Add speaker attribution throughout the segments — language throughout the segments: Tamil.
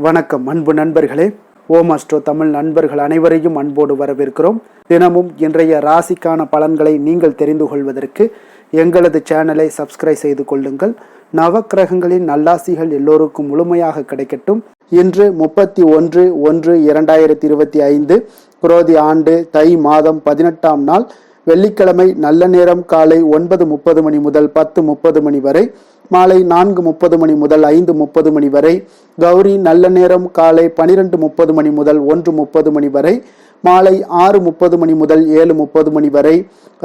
Speaker 1: வணக்கம் அன்பு நண்பர்களே. ஓம் அஸ்ட்ரோ தமிழ் நண்பர்கள் அனைவரையும் அன்போடு வரவேற்கிறோம். தினமும் இன்றைய ராசிக்கான பலன்களை நீங்கள் தெரிந்து கொள்வதற்கு எங்களது சேனலை சப்ஸ்கிரைப் செய்து கொள்ளுங்கள். நவக்கிரகங்களின் நல்லாசிகள் எல்லோருக்கும் முழுமையாக கிடைக்கட்டும். இன்று 31/1/2025 குரோதி ஆண்டு தை மாதம் 18ஆம் நாள் வெள்ளிக்கிழமை. நல்ல நேரம் காலை 9:30 மணி முதல் 10:30 மணி வரை, மாலை 4:30 மணி முதல் 5:30 மணி வரை. கௌரி நல்ல நேரம் காலை 12:30 மணி முதல் 1:30 மணி வரை, மாலை 6:30 மணி முதல் 7:30 மணி வரை.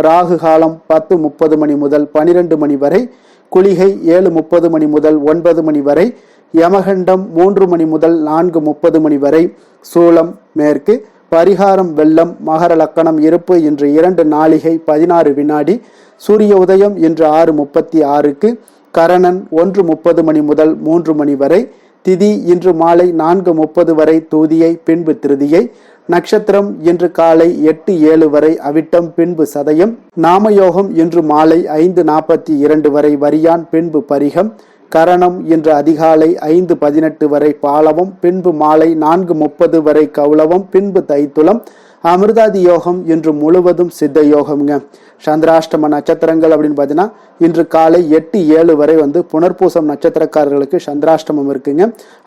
Speaker 1: ராகு காலம் 10:30 மணி முதல் 12 மணி வரை. குளிகை 7:30 மணி முதல் 9 மணி வரை. யமகண்டம் 3 மணி முதல் 4:30 மணி வரை. சூலம் மேற்கு. பரிகாரம் வெள்ளம். மகர லக்கணம் இருப்பு இன்று 2 நாளிகை 16 வினாடி. சூரிய உதயம் இன்று 6:36க்கு. கரணன் 1:30 மணி முதல் 3 மணி வரை. திதி இன்று மாலை 4:30 வரை தூதியை, பின்பு திருதியை. நட்சத்திரம் இன்று காலை 8:07 வரை அவிட்டம், பின்பு சதயம். நாமயோகம் இன்று மாலை 5:42 வரை வரியான், பின்பு பரிகம். கரணம் இன்று அதிகாலை 5:18 வரை பாலவம், பின்பு மாலை 4:30 வரை கௌளவம், பின்பு தைத்துளம். அமிர்தாதி யோகம் இன்று முழுவதும் சித்த யோகம்ங்க. சந்திராஷ்டம நட்சத்திரங்கள் அப்படின்னு பார்த்தீங்கன்னா இன்று காலை 8:07 வரை புனர்பூசம் நட்சத்திரக்காரர்களுக்கு சந்திராஷ்டமம் இருக்குங்க.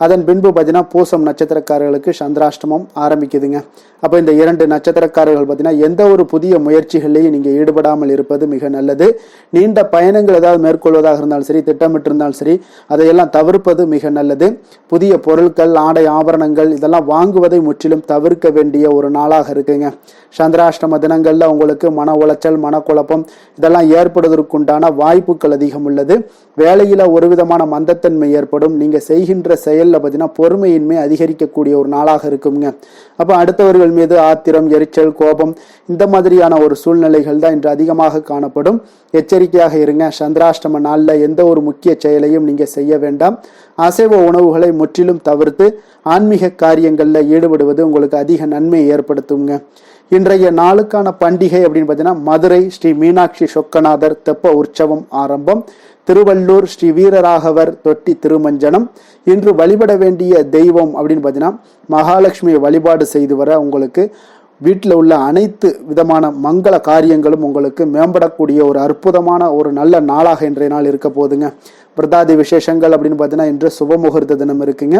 Speaker 1: அதன் பின்பு பார்த்தீங்கன்னா பூசம் நட்சத்திரக்காரர்களுக்கு சந்திராஷ்டமம் ஆரம்பிக்குதுங்க. அப்போ இந்த 2 நட்சத்திரக்காரர்கள் பார்த்தீங்கன்னா எந்த ஒரு புதிய முயற்சிகளையும் நீங்கள் ஈடுபடாமல் இருப்பது மிக நல்லது. நீண்ட பயணங்கள் ஏதாவது மேற்கொள்வதாக இருந்தாலும் சரி, திட்டமிட்டிருந்தாலும் சரி, அதையெல்லாம் தவிர்ப்பது மிக நல்லது. புதிய பொருட்கள், ஆடை ஆபரணங்கள் இதெல்லாம் வாங்குவதை முற்றிலும் தவிர்க்க வேண்டிய ஒரு நாளாக இருக்குங்க. சந்திராஷ்டம தினங்கள்ல உங்களுக்கு மன உளைச்சல், மனக்குழப்பம் இதெல்லாம் ஏற்படுவதற்குண்டான வாய்ப்புகள் அதிகம் உள்ளது. வேலையில ஒரு விதமான மந்தத்தன்மை ஏற்படும். நீங்க செய்கின்ற செயல்ல பார்த்தீங்கன்னா பொறுமையின்மை அதிகரிக்கக்கூடிய ஒரு நாளாக இருக்குங்க. அப்ப அடுத்தவர்கள் மீது ஆத்திரம், எரிச்சல், கோபம் இந்த மாதிரியான ஒரு சூழ்நிலைகள் தான் இன்று அதிகமாக காணப்படும். எச்சரிக்கையாக இருங்க. சந்திராஷ்டம நாள்ல எந்த ஒரு முக்கிய செயலையும் நீங்க செய்ய வேண்டாம். அசைவ உணவுகளை முற்றிலும் தவிர்த்து ஆன்மீக காரியங்கள்ல ஈடுபடுவது உங்களுக்கு அதிக நன்மையை ஏற்படுத்துங்க. இன்றைய நாளுக்கான பண்டிகை அப்படின்னு பார்த்தீங்கன்னா மதுரை ஸ்ரீ மீனாட்சி சொக்கநாதர் தெப்ப உற்சவம் ஆரம்பம். திருவள்ளூர் ஸ்ரீ வீரராகவர் தொட்டி திருமஞ்சனம். இன்று வழிபட வேண்டிய தெய்வம் அப்படின்னு பார்த்தீங்கன்னா மகாலட்சுமியை வழிபாடு செய்து வர உங்களுக்கு வீட்டில் உள்ள அனைத்து விதமான மங்கள காரியங்களும் உங்களுக்கு மேம்படக்கூடிய ஒரு அற்புதமான ஒரு நல்ல நாளாக இன்றைய நாள் இருக்க போதுங்க. பிரதாதி விசேஷங்கள் அப்படின்னு பார்த்தீங்கன்னா இன்று சுபமுகூர்த்த தினம் இருக்குங்க.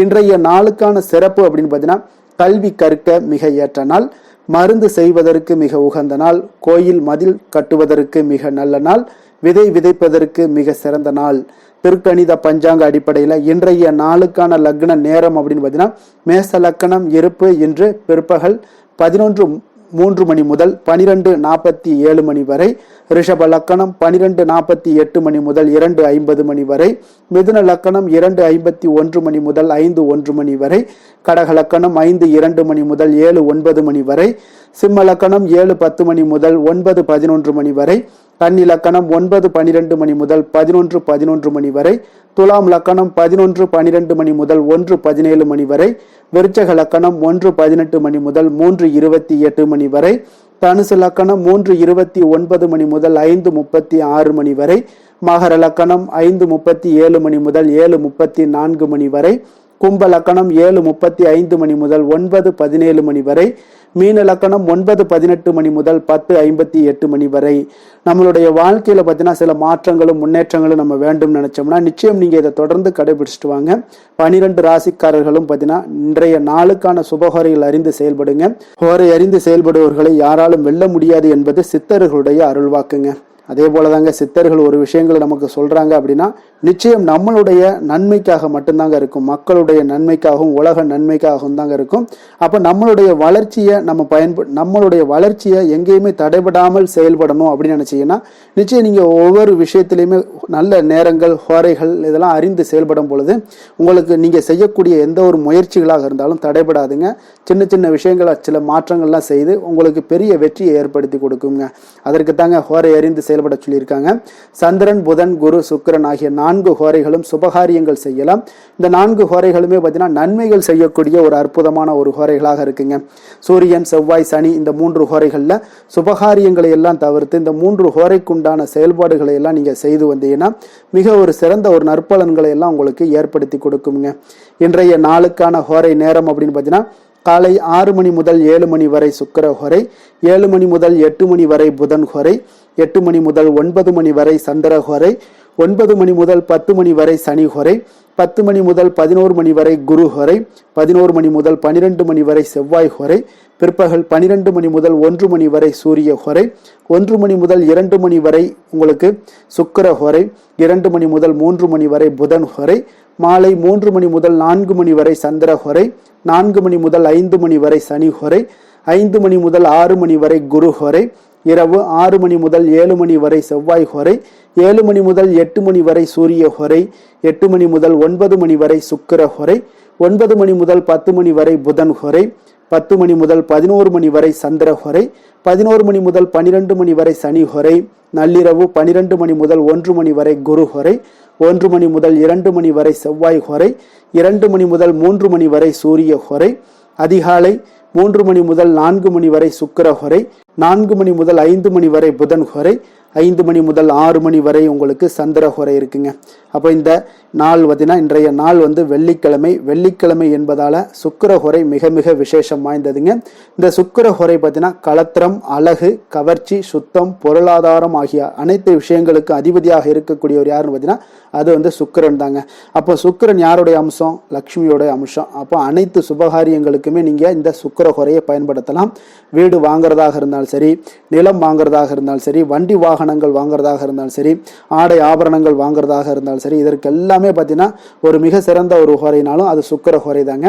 Speaker 1: இன்றைய நாளுக்கான சிறப்பு அப்படின்னு பார்த்தீங்கன்னா கல்வி கற்க மிக ஏற்ற நாள், மருந்து செய்வதற்கு மிக உகந்த நாள், கோயில் மதில் கட்டுவதற்கு மிக நல்ல நாள், விதை விதைப்பதற்கு மிக சிறந்த நாள். திருக்கணித பஞ்சாங்க அடிப்படையில் இன்றைய நாளுக்கான லக்ன நேரம் அப்படின்னு பார்த்தீங்கன்னா மேச லக்கணம் இருப்பு இன்று பிற்பகல் 11:03 மணி முதல் 12:47 மணி வரை. ரிஷப லக்கணம் 12:48 மணி முதல் 2:50 மணி வரை. மிதுன லக்கணம் 2:51 மணி முதல் 5:01 மணி வரை. கடக லக்கணம் 5:02 மணி முதல் 7:09 மணி வரை. சிம்ம லக்கணம் 7:10 மணி முதல் 9:11 மணி வரை. கன்னி லக்கணம் 9:12 மணி முதல் 11:11 மணி வரை. துலாம் லக்கணம் 11:12 மணி முதல் 1:17 மணி வரை. விருச்சக லக்கணம் 1:18 மணி முதல் 3:28 மணி வரை. தனுசு லக்கணம் 3:29 மணி முதல் 5:36 மணி வரை. மகர லக்கணம் 5:37 மணி முதல் 7:34 மணி வரை. கும்ப லக்கணம் 7:35 மணி முதல் 9:17 மணி வரை. மீன லக்கணம் 9:18 மணி முதல் 10:58 மணி வரை. நம்மளுடைய வாழ்க்கையில பார்த்தீங்கன்னா சில மாற்றங்களும் முன்னேற்றங்களும் நம்ம வேண்டும் நினைச்சோம்னா நிச்சயம் நீங்க இதை தொடர்ந்து கடைபிடிச்சிட்டு வாங்க. 12 ராசிக்காரர்களும் பார்த்தீங்கன்னா இன்றைய நாளுக்கான சுபஹோரைகள் அறிந்து செயல்படுங்க. ஹோரை அறிந்து செயல்படுபவர்களை யாராலும் வெல்ல முடியாது என்பது சித்தர்களுடைய அருள்வாக்குங்க. அதே போலதாங்க சித்தர்கள் ஒரு விஷயங்களை நமக்கு சொல்றாங்க அப்படின்னா நிச்சயம் நம்மளுடைய நன்மைக்காக மட்டும்தாங்க இருக்கும். மக்களுடைய நன்மைக்காகவும் உலக நன்மைக்காகவும் தாங்க இருக்கும். அப்ப நம்மளுடைய வளர்ச்சியை நம்மளுடைய வளர்ச்சியை எங்கேயுமே தடைபடாமல் செயல்படணும் அப்படின்னு நினைச்சீங்கன்னா நிச்சயம் நீங்க ஒவ்வொரு விஷயத்திலையுமே நல்ல நேரங்கள், ஹோரைகள் இதெல்லாம் அறிந்து செயல்படும் பொழுது உங்களுக்கு நீங்க செய்யக்கூடிய எந்த ஒரு முயற்சிகளாக இருந்தாலும் தடைபடாதுங்க. சின்ன சின்ன விஷயங்களை சில மாற்றங்கள்லாம் செய்து உங்களுக்கு பெரிய வெற்றியை ஏற்படுத்தி கொடுக்குங்க. அதற்கு தாங்க ஹோரை அறிந்து செயல்பட சொல்லியிருக்காங்க. சந்திரன், புதன், குரு, சுக்கிரன் ஆகிய 4 ஹோரைகளும் சுபகாரியங்கள் செய்யலாம். இந்த 4 ஹோரைகளுமே பார்த்தீங்கன்னா நன்மைகள் செய்யக்கூடிய ஒரு அற்புதமான ஒரு ஹோரைகளாக இருக்குங்க. சூரியன், செவ்வாய், சனி இந்த 3 ஹோரைகளில் சுபகாரியங்களை எல்லாம் தவிர்த்து இந்த 3 ஹோரைக்குண்டான செயல்பாடுகளை எல்லாம் நீங்கள் செய்து வந்தீங்கன்னா மிக ஒரு சிறந்த ஒரு நற்பலன்களை எல்லாம் உங்களுக்கு ஏற்படுத்தி கொடுக்குங்க. இன்றைய நாளுக்கான ஹோரை நேரம் அப்படின்னு பார்த்தீங்கன்னா காலை 6 மணி முதல் 7 மணி வரை சுக்கிர ஹோரை, 7 மணி முதல் 8 மணி வரை புதன் ஹோரை, 8 மணி முதல் 9 மணி வரை சந்திர ஹோரை, 9 மணி முதல் 10 மணி வரை சனி ஹோரை, 10 மணி முதல் 11 மணி வரை குரு ஹோரை, 11 மணி முதல் 12 மணி வரை செவ்வாய் ஹோரை, பிற்பகல் 12 மணி முதல் 1 மணி வரை சூரிய ஹோரை, 1 மணி முதல் 2 மணி வரை உங்களுக்கு சுக்கிர ஹோரை, 2 மணி முதல் 3 மணி வரை புதன் ஹோரை, மாலை 3 மணி முதல் 4 மணி வரை சந்திர ஹோரை, 4 மணி முதல் 5 மணி வரை சனி ஹோரை, 5 மணி முதல் 6 மணி வரை குரு ஹோரை, இரவு 6 மணி முதல் 7 மணி வரை செவ்வாய் ஹோரை, 7 மணி முதல் 8 மணி வரை சூரிய ஹோரை, 8 மணி முதல் 9 மணி வரை சுக்கிர ஹோரை, 9 மணி முதல் 10 மணி வரை புதன் ஹோரை, 10 மணி முதல் 11 மணி வரை சந்திர ஹோரை, 11 மணி முதல் 12 மணி வரை சனி ஹோரை, நள்ளிரவு 12 மணி முதல் 1 மணி வரை குரு ஹோரை, 1 மணி முதல் 2 மணி வரை செவ்வாய் ஹோரை, 2 மணி முதல் 3 மணி வரை சூரிய ஹோரை, அதிகாலை 3 மணி முதல் 4 மணி வரை சுக்கிர ஹோரை, 4 மணி முதல் 5 மணி வரை புதன் ஹோரை, 5 மணி முதல் 6 மணி வரை உங்களுக்கு சந்திர ஹோரை இருக்குங்க. அப்போ இந்த நாள் பார்த்தீங்கன்னா இன்றைய நாள் வெள்ளிக்கிழமை. வெள்ளிக்கிழமை என்பதால சுக்கிர ஹோரை மிக மிக விசேஷம் வாய்ந்ததுங்க. இந்த சுக்கிர ஹோரை பார்த்தீங்கன்னா களத்திரம், அழகு, கவர்ச்சி, சுத்தம், பொருளாதாரம் ஆகிய அனைத்து விஷயங்களுக்கு அதிபதியாக இருக்கக்கூடியவர் யாருன்னு பார்த்தீங்கன்னா அது சுக்கிரன் தாங்க. அப்போ சுக்கிரன் யாருடைய அம்சம்? லக்ஷ்மியோட அம்சம். அப்போ அனைத்து சுபகாரியங்களுக்குமே நீங்கள் இந்த சுக்கிர ஹோரையை பயன்படுத்தலாம். வீடு வாங்குறதாக இருந்தாலும் சரி, நிலம் வாங்குறதாக இருந்தாலும் சரி, வண்டி வாகனங்கள் வாங்குறதாக இருந்தாலும் சரி, ஆடை ஆபரணங்கள் வாங்குறதாக இருந்தாலும் சரி, இதற்கு எல்லாமே பார்த்தீங்கன்னா ஒரு மிக சிறந்த ஒரு ஹோரைனாலும் அது சுக்கிர ஹோரை தாங்க.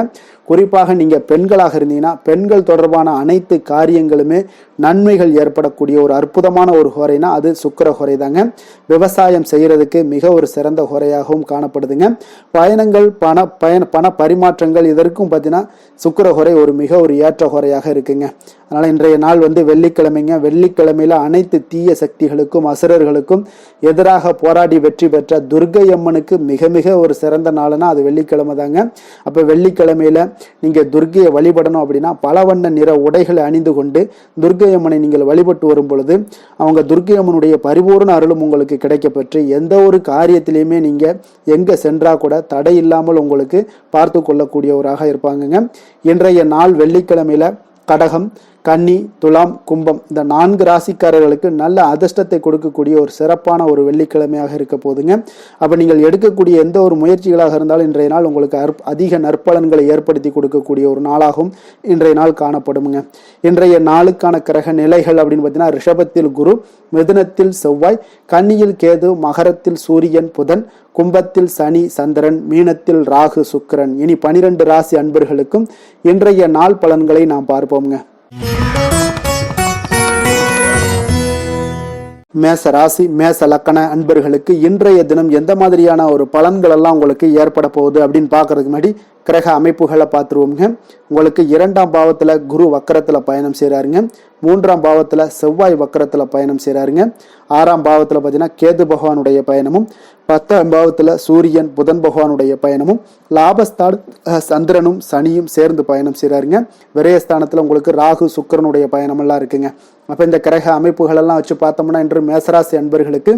Speaker 1: குறிப்பாக நீங்க பெண்களாக இருந்தீங்கன்னா பெண்கள் தொடர்பான அனைத்து காரியங்களுமே நன்மைகள் ஏற்படக்கூடிய ஒரு அற்புதமான ஒரு ஹோரைனா அது சுக்கிர ஹோரை தாங்க. விவசாயம் செய்யறதுக்கு மிக ஒரு சிறந்த ஹோரையாகவும் காணப்படுதுங்க. பயணங்கள், பண பரிமாற்றங்கள் இதற்கும் பார்த்தீங்கன்னா சுக்கிர ஹோரை ஒரு மிக ஒரு ஏற்ற ஹோரையாக இருக்குங்க. அதனால இன்றைய நாள் வெள்ளிக்கிழமைங்க. வெள்ளிக்கிழமையில அனைத்து தீய சக்திகளுக்கும் அசுரர்களுக்கும் எதிராக போராடி வெற்றி பெற்ற துர்க்கை அம்மனுக்கு மிக மிக ஒரு சிறந்த நாள்னா அது வெள்ளிக்கிழமை தாங்க. அப்ப வெள்ளிக்கிழமையில நீங்க துர்க்கையை வழிபடணும் அப்படின்னா பல வண்ண நிற உடைகளை அணிந்து கொண்டு துர்க்கை அம்மனை நீங்கள் வழிபட்டு வரும் பொழுது அவங்க துர்க்கை அம்மனுடைய பரிபூர்ண அருளும் உங்களுக்கு கிடைக்க பெற்று எந்த ஒரு காரியத்திலையுமே நீங்க எங்க சென்றா கூட தடை இல்லாமல் உங்களுக்கு பார்த்து கொள்ளக்கூடியவராக இருப்பாங்க. இன்றைய நாள் வெள்ளிக்கிழமையில கடகம், கன்னி, துலாம், கும்பம் இந்த 4 ராசிக்காரர்களுக்கு நல்ல அதிர்ஷ்டத்தை கொடுக்கக்கூடிய ஒரு சிறப்பான ஒரு வெள்ளிக்கிழமையாக இருக்க போதுங்க. அப்ப நீங்கள் எடுக்கக்கூடிய எந்த ஒரு முயற்சிகளாக இருந்தாலும் இன்றைய நாள் உங்களுக்கு அதிக நற்பலன்களை ஏற்படுத்தி கொடுக்கக்கூடிய ஒரு நாளாகவும் இன்றைய நாள் காணப்படுங்க. இன்றைய நாளுக்கான கிரக நிலைகள் அப்படின்னு பார்த்தீங்கன்னா ரிஷபத்தில் குரு, மிதுனத்தில் செவ்வாய், கன்னியில் கேது, மகரத்தில் சூரியன், புதன், கும்பத்தில் சனி, சந்திரன், மீனத்தில் ராகு, சுக்கிரன். இனி 12 ராசி அன்பர்களுக்கும் இன்றைய நாள் பலன்களை நாம் பார்ப்போம்ங்க. மேச ராசி, மேச லக்கண அன்பர்களுக்கு இன்றைய தினம் எந்த மாதிரியான ஒரு பலன்கள் எல்லாம் உங்களுக்கு ஏற்பட போகுது அப்படின்னு பாக்குறதுக்கு முன்னாடி கிரக அமைப்புகளை பார்த்துருவோங்க. உங்களுக்கு 2ஆம் பாவத்துல குரு வக்கரத்துல பயணம் செய்யறாருங்க. 3ஆம் பாவத்துல செவ்வாய் வக்கரத்துல பயணம் செய்யறாருங்க. 6ஆம் பாவத்துல பாத்தீங்கன்னா கேது பகவானுடைய பயணமும், 10ஆம் பாவத்துல சூரியன் புதன் பகவானுடைய பயணமும், லாபஸ்தான சந்திரனும் சனியும் சேர்ந்து பயணம் செய்யறாருங்க. விரயஸ்தானத்துல உங்களுக்கு ராகு சுக்கிரனுடைய பயணம் எல்லாம் இருக்குங்க. அப்ப இந்த கிரக அமைப்புகள் எல்லாம் வச்சு பார்த்தோம்னா இன்று மேசராசி அன்பர்களுக்கு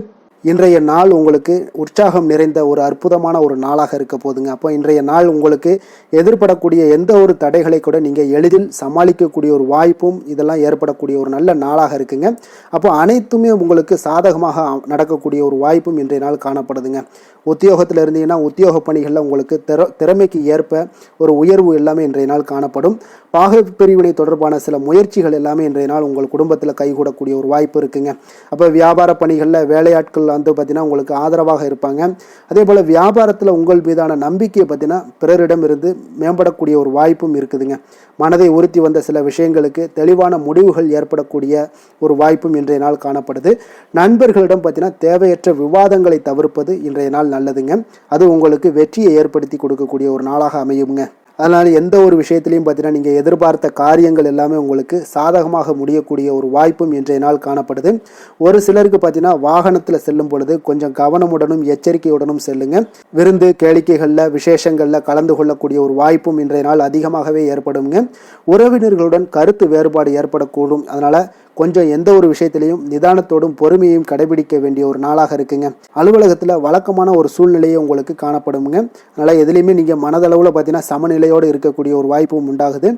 Speaker 1: இன்றைய நாள் உங்களுக்கு உற்சாகம் நிறைந்த ஒரு அற்புதமான ஒரு நாளாக இருக்க போதுங்க. அப்போ இன்றைய நாள் உங்களுக்கு எதிர்படக்கூடிய எந்த ஒரு தடைகளை கூட நீங்கள் எளிதில் சமாளிக்கக்கூடிய ஒரு வாய்ப்பும் இதெல்லாம் ஏற்படக்கூடிய ஒரு நல்ல நாளாக இருக்குங்க. அப்போ அனைத்துமே உங்களுக்கு சாதகமாக நடக்கக்கூடிய ஒரு வாய்ப்பும் இன்றைய நாள் காணப்படுதுங்க. உத்தியோகத்தில் இருந்தீங்கன்னா உத்தியோக பணிகளில் உங்களுக்கு திறமைக்கு ஏற்ப ஒரு உயர்வு எல்லாமே இன்றைய நாள் காணப்படும். பாக பிரிவினை தொடர்பான சில முயற்சிகள் எல்லாமே இன்றைய நாள் உங்கள் குடும்பத்தில் கைகூடக்கூடிய ஒரு வாய்ப்பு இருக்குங்க. அப்போ வியாபார பணிகளில் வேலையாட்கள் பார்த்தீங்கன்னா உங்களுக்கு ஆதரவாக இருப்பாங்க. அதே போல வியாபாரத்தில் உங்கள் மீதான நம்பிக்கையை பார்த்தீங்கன்னா பிறரிடம் இருந்து மேம்படக்கூடிய ஒரு வாய்ப்பும் இருக்குதுங்க. மனதை உறுத்தி வந்த சில விஷயங்களுக்கு தெளிவான முடிவுகள் ஏற்படக்கூடிய ஒரு வாய்ப்பும் இன்றைய நாள் காணப்படுது. நண்பர்களிடம் பார்த்தீங்கன்னா தேவையற்ற விவாதங்களை தவிர்ப்பது இன்றைய நாள் நல்லதுங்க. அது உங்களுக்கு வெற்றியை ஏற்படுத்தி கொடுக்கக்கூடிய ஒரு நாளாக அமையுங்க. அதனால் எந்த ஒரு விஷயத்திலையும் பார்த்தீங்கன்னா நீங்கள் எதிர்பார்த்த காரியங்கள் எல்லாமே உங்களுக்கு சாதகமாக முடியக்கூடிய ஒரு வாய்ப்பும் இன்றைய நாள் காணப்படுது. ஒரு சிலருக்கு பார்த்தீங்கன்னா வாகனத்தில் செல்லும் பொழுது கொஞ்சம் கவனமுடனும் எச்சரிக்கையுடனும் செல்லுங்க. விருந்து கேளிக்கைகளில் விசேஷங்களில் கலந்து கொள்ளக்கூடிய ஒரு வாய்ப்பும் இன்றைய நாள் அதிகமாகவே ஏற்படுங்க. உறவினர்களுடன் கருத்து வேறுபாடு ஏற்படக்கூடும். அதனால் கொஞ்சம் எந்த ஒரு விஷயத்திலையும் நிதானத்தோடும் பொறுமையையும் கடைபிடிக்க வேண்டிய ஒரு நாளாக இருக்குங்க. அலுவலகத்தில் வழக்கமான ஒரு சூழ்நிலையை உங்களுக்கு காணப்படுங்க. அதனால் எதுலேயுமே நீங்கள் மனதளவில் பார்த்தீங்கன்னா சமநிலையோடு இருக்கக்கூடிய ஒரு வாய்ப்பும் உண்டாகுது.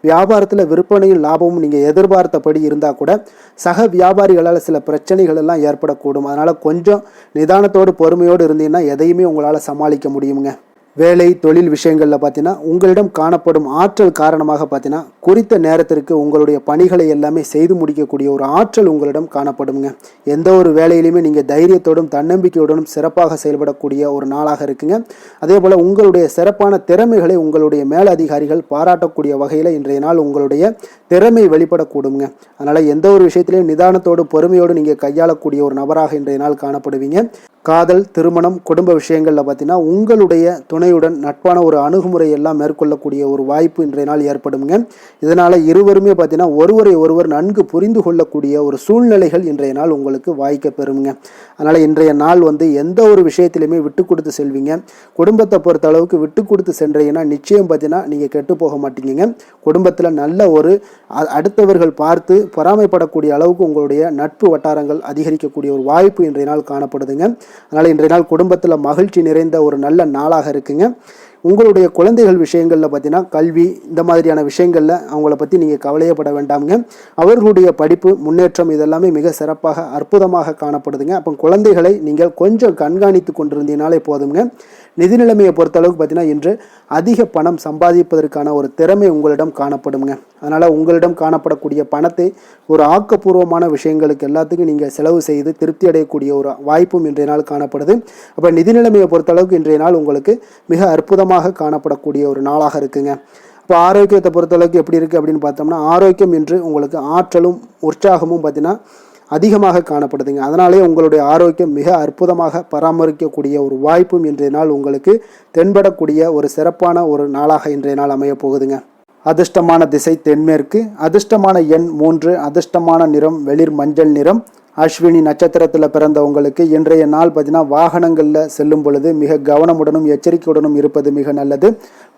Speaker 1: வியாபாரத்தில் விற்பனையும் லாபமும் நீங்கள் எதிர்பார்த்தபடி இருந்தால் கூட சக வியாபாரிகளால் சில பிரச்சனைகள் எல்லாம் ஏற்படக்கூடும். அதனால் கொஞ்சம் நிதானத்தோடு பொறுமையோடு இருந்தீங்கன்னா எதையுமே உங்களால் சமாளிக்க முடியுங்க. வேலை தொழில் விஷயங்களில் பார்த்தீங்கன்னா உங்களிடம் காணப்படும் ஆற்றல் காரணமாக பார்த்தீங்கன்னா குறித்த நேரத்திற்கு உங்களுடைய பணிகளை எல்லாமே செய்து முடிக்கக்கூடிய ஒரு ஆற்றல் உங்களிடம் காணப்படுங்க. எந்த ஒரு வேலையிலையுமே நீங்கள் தைரியத்தோடும் தன்னம்பிக்கையுடனும் சிறப்பாக செயல்படக்கூடிய ஒரு நாளாக இருக்குங்க. அதே போல் உங்களுடைய சிறப்பான திறமைகளை உங்களுடைய மேலதிகாரிகள் பாராட்டக்கூடிய வகையில் இன்றைய நாள் உங்களுடைய திறமை வெளிப்படக்கூடுங்க. அதனால் எந்த ஒரு விஷயத்திலையும் நிதானத்தோடு பொறுமையோடு நீங்கள் கையாளக்கூடிய ஒரு நபராக இன்றைய நாள் காணப்படுவீங்க. காதல் திருமணம் குடும்ப விஷயங்களில் பார்த்தீங்கன்னா உங்களுடைய துணையுடன் நட்பான ஒரு அணுகுமுறை எல்லாம் மேற்கொள்ளக்கூடிய ஒரு வாய்ப்பு இன்றைய நாள் ஏற்படுங்க. இதனால் இருவருமே பார்த்தீங்கன்னா ஒருவரை ஒருவர் நன்கு புரிந்து கொள்ளக்கூடிய ஒரு சூழ்நிலைகள் இன்றைய நாள் உங்களுக்கு வாய்க்க பெறுங்க. அதனால் இன்றைய நாள் எந்த ஒரு விஷயத்திலையுமே விட்டு கொடுத்து செல்வீங்க. குடும்பத்தை பொறுத்த அளவுக்கு விட்டு கொடுத்து சென்றீங்கன்னா நிச்சயம் பார்த்தீங்கன்னா நீங்கள் கெட்டு போக மாட்டீங்க. குடும்பத்தில் நல்ல ஒரு அடுத்தவர்கள் பார்த்து பொறாமைப்படக்கூடிய அளவுக்கு உங்களுடைய நட்பு வட்டாரங்கள் அதிகரிக்கக்கூடிய ஒரு வாய்ப்பு இன்றைய நாள் காணப்படுதுங்க. அதனால் இன்றைய நாள் குடும்பத்தில் மகிழ்ச்சி நிறைந்த ஒரு நல்ல நாளாக இருக்குங்க. உங்களுடைய குழந்தைகள் விஷயங்களில் பார்த்தீங்கன்னா கல்வி இந்த மாதிரியான விஷயங்களில் அவங்கள பற்றி நீங்கள் கவலையப்பட வேண்டாமுங்க. அவர்களுடைய படிப்பு முன்னேற்றம் இதெல்லாமே மிக சிறப்பாக அற்புதமாக காணப்படுதுங்க. அப்போ குழந்தைகளை நீங்கள் கொஞ்சம் கண்காணித்து கொண்டிருந்தீங்கனாலே போதுங்க. நிதி நிலைமையை பொறுத்தளவுக்கு பார்த்தீங்கன்னா இன்று அதிக பணம் சம்பாதிப்பதற்கான ஒரு திறமை உங்களிடம் காணப்படுங்க. அதனால் உங்களிடம் காணப்படக்கூடிய பணத்தை ஒரு ஆக்கப்பூர்வமான விஷயங்களுக்கு எல்லாத்துக்கும் நீங்கள் செலவு செய்து திருப்தி அடையக்கூடிய ஒரு வாய்ப்பும் இன்றைய நாள் காணப்படுது. அப்போ நிதி நிலைமையை பொறுத்தளவுக்கு இன்றைய நாள் உங்களுக்கு மிக அற்புதமாக காணப்படக்கூடிய ஒரு நாளாக இருக்குங்க. இப்போ ஆரோக்கியத்தை பொறுத்தளவுக்கு எப்படி இருக்குது அப்படின்னு பார்த்தோம்னா ஆரோக்கியம் இன்று உங்களுக்கு ஆற்றலும் உற்சாகமும் பார்த்தீங்கன்னா அதிகமாக காணப்படுதுங்க. அதனாலே உங்களுடைய ஆரோக்கியம் மிக அற்புதமாக பராமரிக்கக்கூடிய ஒரு வாய்ப்பும் இன்றைய நாள் உங்களுக்கு தென்படக்கூடிய ஒரு சிறப்பான ஒரு நாளாக இன்றைய நாள் அமைய போகுதுங்க. அதிர்ஷ்டமான திசை தென்மேற்கு, அதிர்ஷ்டமான எண் 3, அதிர்ஷ்டமான நிறம் வெளிர் மஞ்சள் நிறம். அஸ்வினி நட்சத்திரத்தில் பிறந்தவங்களுக்கு இன்றைய நாள் பார்த்தீங்கன்னா வாகனங்களில் செல்லும் பொழுது மிக கவனமுடனும் எச்சரிக்கையுடனும் இருப்பது மிக நல்லது.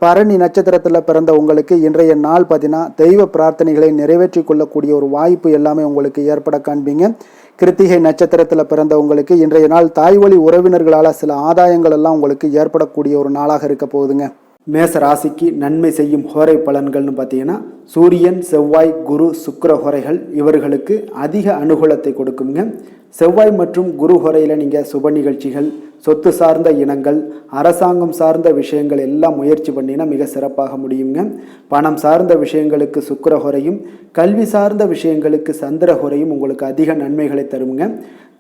Speaker 1: பரணி நட்சத்திரத்தில் பிறந்த உங்களுக்கு இன்றைய நாள் பார்த்தீங்கன்னா தெய்வ பிரார்த்தனைகளை நிறைவேற்றி கொள்ளக்கூடிய ஒரு வாய்ப்பு எல்லாமே உங்களுக்கு ஏற்பட காண்பீங்க. கிருத்திகை நட்சத்திரத்தில் பிறந்த உங்களுக்கு இன்றைய நாள் தாய்வழி உறவினர்களால் சில ஆதாயங்கள் எல்லாம் உங்களுக்கு ஏற்படக்கூடிய ஒரு நாளாக இருக்க போகுதுங்க. மேச ராசிக்கு நன்மை செய்யும் ஹோரை பலன்கள்னு பார்த்தீங்கன்னா சூரியன் செவ்வாய் குரு சுக்கிர ஹோரைகள் இவர்களுக்கு அதிக அனுகூலத்தை கொடுக்குங்க. செவ்வாய் மற்றும் குரு ஹோரையில் நீங்கள் சுப நிகழ்ச்சிகள் சொத்து சார்ந்த இனங்கள் அரசாங்கம் சார்ந்த விஷயங்கள் எல்லாம் முயற்சி பண்ணினா மிக சிறப்பாக முடியுங்க. பணம் சார்ந்த விஷயங்களுக்கு சுக்கிர ஹோரையும் கல்வி சார்ந்த விஷயங்களுக்கு சந்திர ஹோரையும் உங்களுக்கு அதிக நன்மைகளை தருங்க.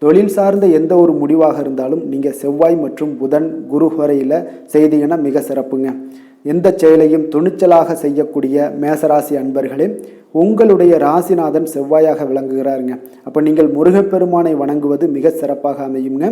Speaker 1: தொழில் சார்ந்த எந்த ஒரு முடிவாக இருந்தாலும் நீங்கள் செவ்வாய் மற்றும் புதன் குரு ஹோரையில் செய்தீங்கன்னா மிக சிறப்புங்க. எந்த செயலையும் துணிச்சலாக செய்யக்கூடிய மேசராசி அன்பர்களே உங்களுடைய ராசிநாதன் செவ்வாயாக விளங்குகிறாருங்க. அப்போ நீங்கள் முருகப்பெருமானை வணங்குவது மிக சிறப்பாக அமையுங்க.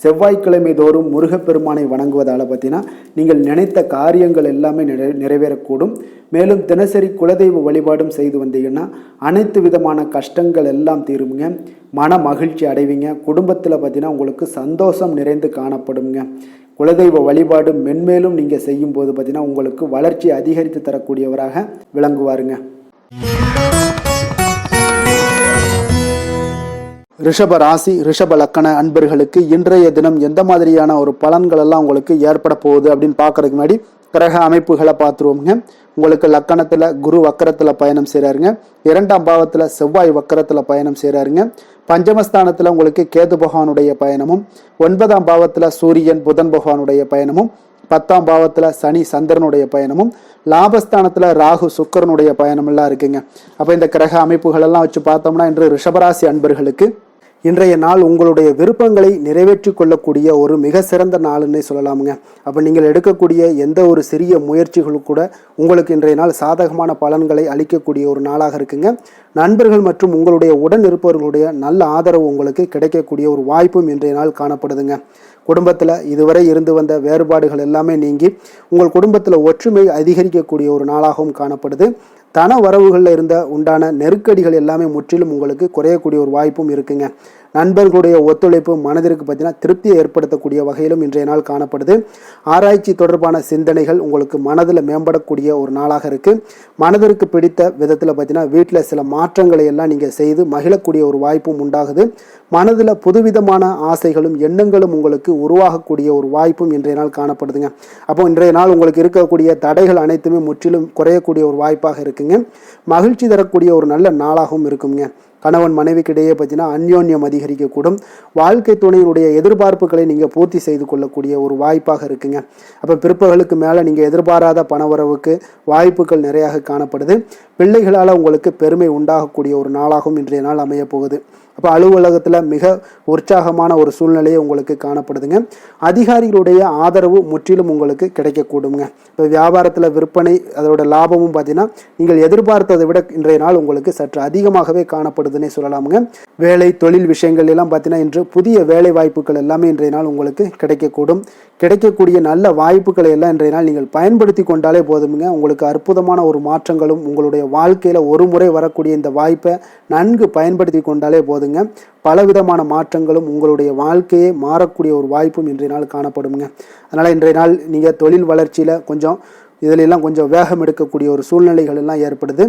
Speaker 1: செவ்வாய்க்கிழமை தோறும் முருகப்பெருமானை வணங்குவதால் பார்த்தீங்கன்னா நீங்கள் நினைத்த காரியங்கள் எல்லாமே நிறைவேறக்கூடும். மேலும் தினசரி குலதெய்வ வழிபாடும் செய்து வந்தீங்கன்னா அனைத்து விதமான கஷ்டங்கள் எல்லாம் தீருங்க. மன மகிழ்ச்சி அடைவீங்க. குடும்பத்தில் பார்த்தீங்கன்னா உங்களுக்கு சந்தோஷம் நிறைந்து காணப்படுங்க. குலதெய்வ வழிபாடு மென்மேலும் நீங்கள் செய்யும் போது பார்த்தீங்கன்னா உங்களுக்கு வளர்ச்சி அதிகரித்து தரக்கூடியவராக விளங்குவாருங்க. ரிஷப ராசி ரிஷப லக்கண அன்பர்களுக்கு இன்றைய தினம் எந்த மாதிரியான ஒரு பலன்கள் எல்லாம் உங்களுக்கு ஏற்பட போகுது அப்படின்னு பார்க்கறதுக்கு முன்னாடி கிரக அமைப்புகளை பார்த்துருவோங்க. உங்களுக்கு லக்கணத்தில் குரு வக்கரத்தில் பயணம் செய்கிறாருங்க. 2ஆம் பாவத்தில் செவ்வாய் வக்கரத்தில் பயணம் செய்கிறாருங்க. பஞ்சமஸ்தானத்தில் உங்களுக்கு கேது பகவானுடைய பயணமும், 9ஆம் பாவத்தில் சூரியன் புதன் பகவானுடைய பயணமும், 10ஆம் பாவத்தில் சனி சந்திரனுடைய பயணமும், லாபஸ்தானத்தில் ராகு சுக்கிரனுடைய பயணம் எல்லாம் இருக்குங்க. அப்போ இந்த கிரக அமைப்புகள் எல்லாம் வச்சு பார்த்தோம்னா இன்று ரிஷபராசி அன்பர்களுக்கு இன்றைய நாள் உங்களுடைய விருப்பங்களை நிறைவேற்றி கொள்ளக்கூடிய ஒரு மிக சிறந்த நாள்னே சொல்லலாமுங்க. அப்போ நீங்கள் எடுக்கக்கூடிய எந்த ஒரு சிறிய முயற்சிகளும் கூட உங்களுக்கு இன்றைய நாள் சாதகமான பலன்களை அளிக்கக்கூடிய ஒரு நாளாக இருக்குங்க. நண்பர்கள் மற்றும் உங்களுடைய உடன் இருப்பவர்களுடைய நல்ல ஆதரவு உங்களுக்கு கிடைக்கக்கூடிய ஒரு வாய்ப்பும் இன்றைய நாள் காணப்படுதுங்க. குடும்பத்தில் இதுவரை இருந்து வந்த வேறுபாடுகள் எல்லாமே நீங்கி உங்கள் குடும்பத்தில் ஒற்றுமை அதிகரிக்கக்கூடிய ஒரு நாளாகவும் காணப்படுது. தன வரவுகளில் இருந்த உண்டான நெருக்கடிகள் எல்லாமே முற்றிலும் உங்களுக்கு குறையக்கூடிய ஒரு வாய்ப்பும் இருக்குங்க. நண்பர்களுடைய ஒத்துழைப்பு மனதிற்கு பார்த்தீங்கன்னா திருப்தியை ஏற்படுத்தக்கூடிய வகையிலும் இன்றைய நாள் காணப்படுது. ஆராய்ச்சி தொடர்பான சிந்தனைகள் உங்களுக்கு மனதில் மேம்படக்கூடிய ஒரு நாளாக இருக்குது. மனதிற்கு பிடித்த விதத்தில் பார்த்தீங்கன்னா வீட்டில் சில மாற்றங்களை எல்லாம் நீங்கள் செய்து மகிழக்கூடிய ஒரு வாய்ப்பும் உண்டாகுது. மனதில் புதுவிதமான ஆசைகளும் எண்ணங்களும் உங்களுக்கு உருவாகக்கூடிய ஒரு வாய்ப்பும் இன்றைய நாள் காணப்படுதுங்க. அப்போ இன்றைய நாள் உங்களுக்கு இருக்கக்கூடிய தடைகள் அனைத்துமே முற்றிலும் குறையக்கூடிய ஒரு வாய்ப்பாக இருக்குங்க. மகிழ்ச்சி தரக்கூடிய ஒரு நல்ல நாளாகவும் இருக்குங்க. கணவன் மனைவிக்கிடையே பார்த்தீங்கன்னா அந்யோன்யம் அதிகரிக்கக்கூடும். வாழ்க்கை துணையினுடைய எதிர்பார்ப்புகளை நீங்கள் பூர்த்தி செய்து கொள்ளக்கூடிய ஒரு வாய்ப்பாக இருக்குங்க. அப்போ பிற்பகலுக்கு மேலே நீங்கள் எதிர்பாராத பணவரவுக்கு வாய்ப்புகள் நிறையாக காணப்படுது. பிள்ளைகளால் உங்களுக்கு பெருமை உண்டாகக்கூடிய ஒரு நாளாகவும் இன்றைய நாள் அமைய போகுது. அப்போ அலுவலகத்தில் மிக உற்சாகமான ஒரு சூழ்நிலையை உங்களுக்கு காணப்படுதுங்க. அதிகாரிகளுடைய ஆதரவு முற்றிலும் உங்களுக்கு கிடைக்கக்கூடுங்க. இப்போ வியாபாரத்தில் விற்பனை அதோட லாபமும் பார்த்தீங்கன்னா நீங்கள் எதிர்பார்த்ததை விட இன்றைய நாள் உங்களுக்கு சற்று அதிகமாகவே காணப்படுதுன்னே சொல்லலாமுங்க. வேலை தொழில் விஷயங்கள் எல்லாம் பார்த்தீங்கன்னா இன்று புதிய வேலை வாய்ப்புகள் எல்லாமே இன்றைய நாள் உங்களுக்கு கிடைக்கக்கூடும். கிடைக்கக்கூடிய நல்ல வாய்ப்புகளை எல்லாம் இன்றைய நாள் நீங்கள் பயன்படுத்தி கொண்டாலே போதுமுங்க. உங்களுக்கு அற்புதமான ஒரு மாற்றங்களும் உங்களுடைய வாழ்க்கையில் ஒரு முறை வரக்கூடிய இந்த வாய்ப்பை நன்கு பயன்படுத்தி கொண்டாலே போதுங்க. பலவிதமான மாற்றங்களும் உங்களுடைய வாழ்க்கையே மாறக்கூடிய ஒரு வாய்ப்பும் இன்றைய நாள் காணப்படுங்க. அதனால் இன்றைய நாள் நீங்கள் தொழில் வளர்ச்சியில் இதிலெல்லாம் கொஞ்சம் வேகம் எடுக்கக்கூடிய ஒரு சூழ்நிலைகள் எல்லாம் ஏற்படுது.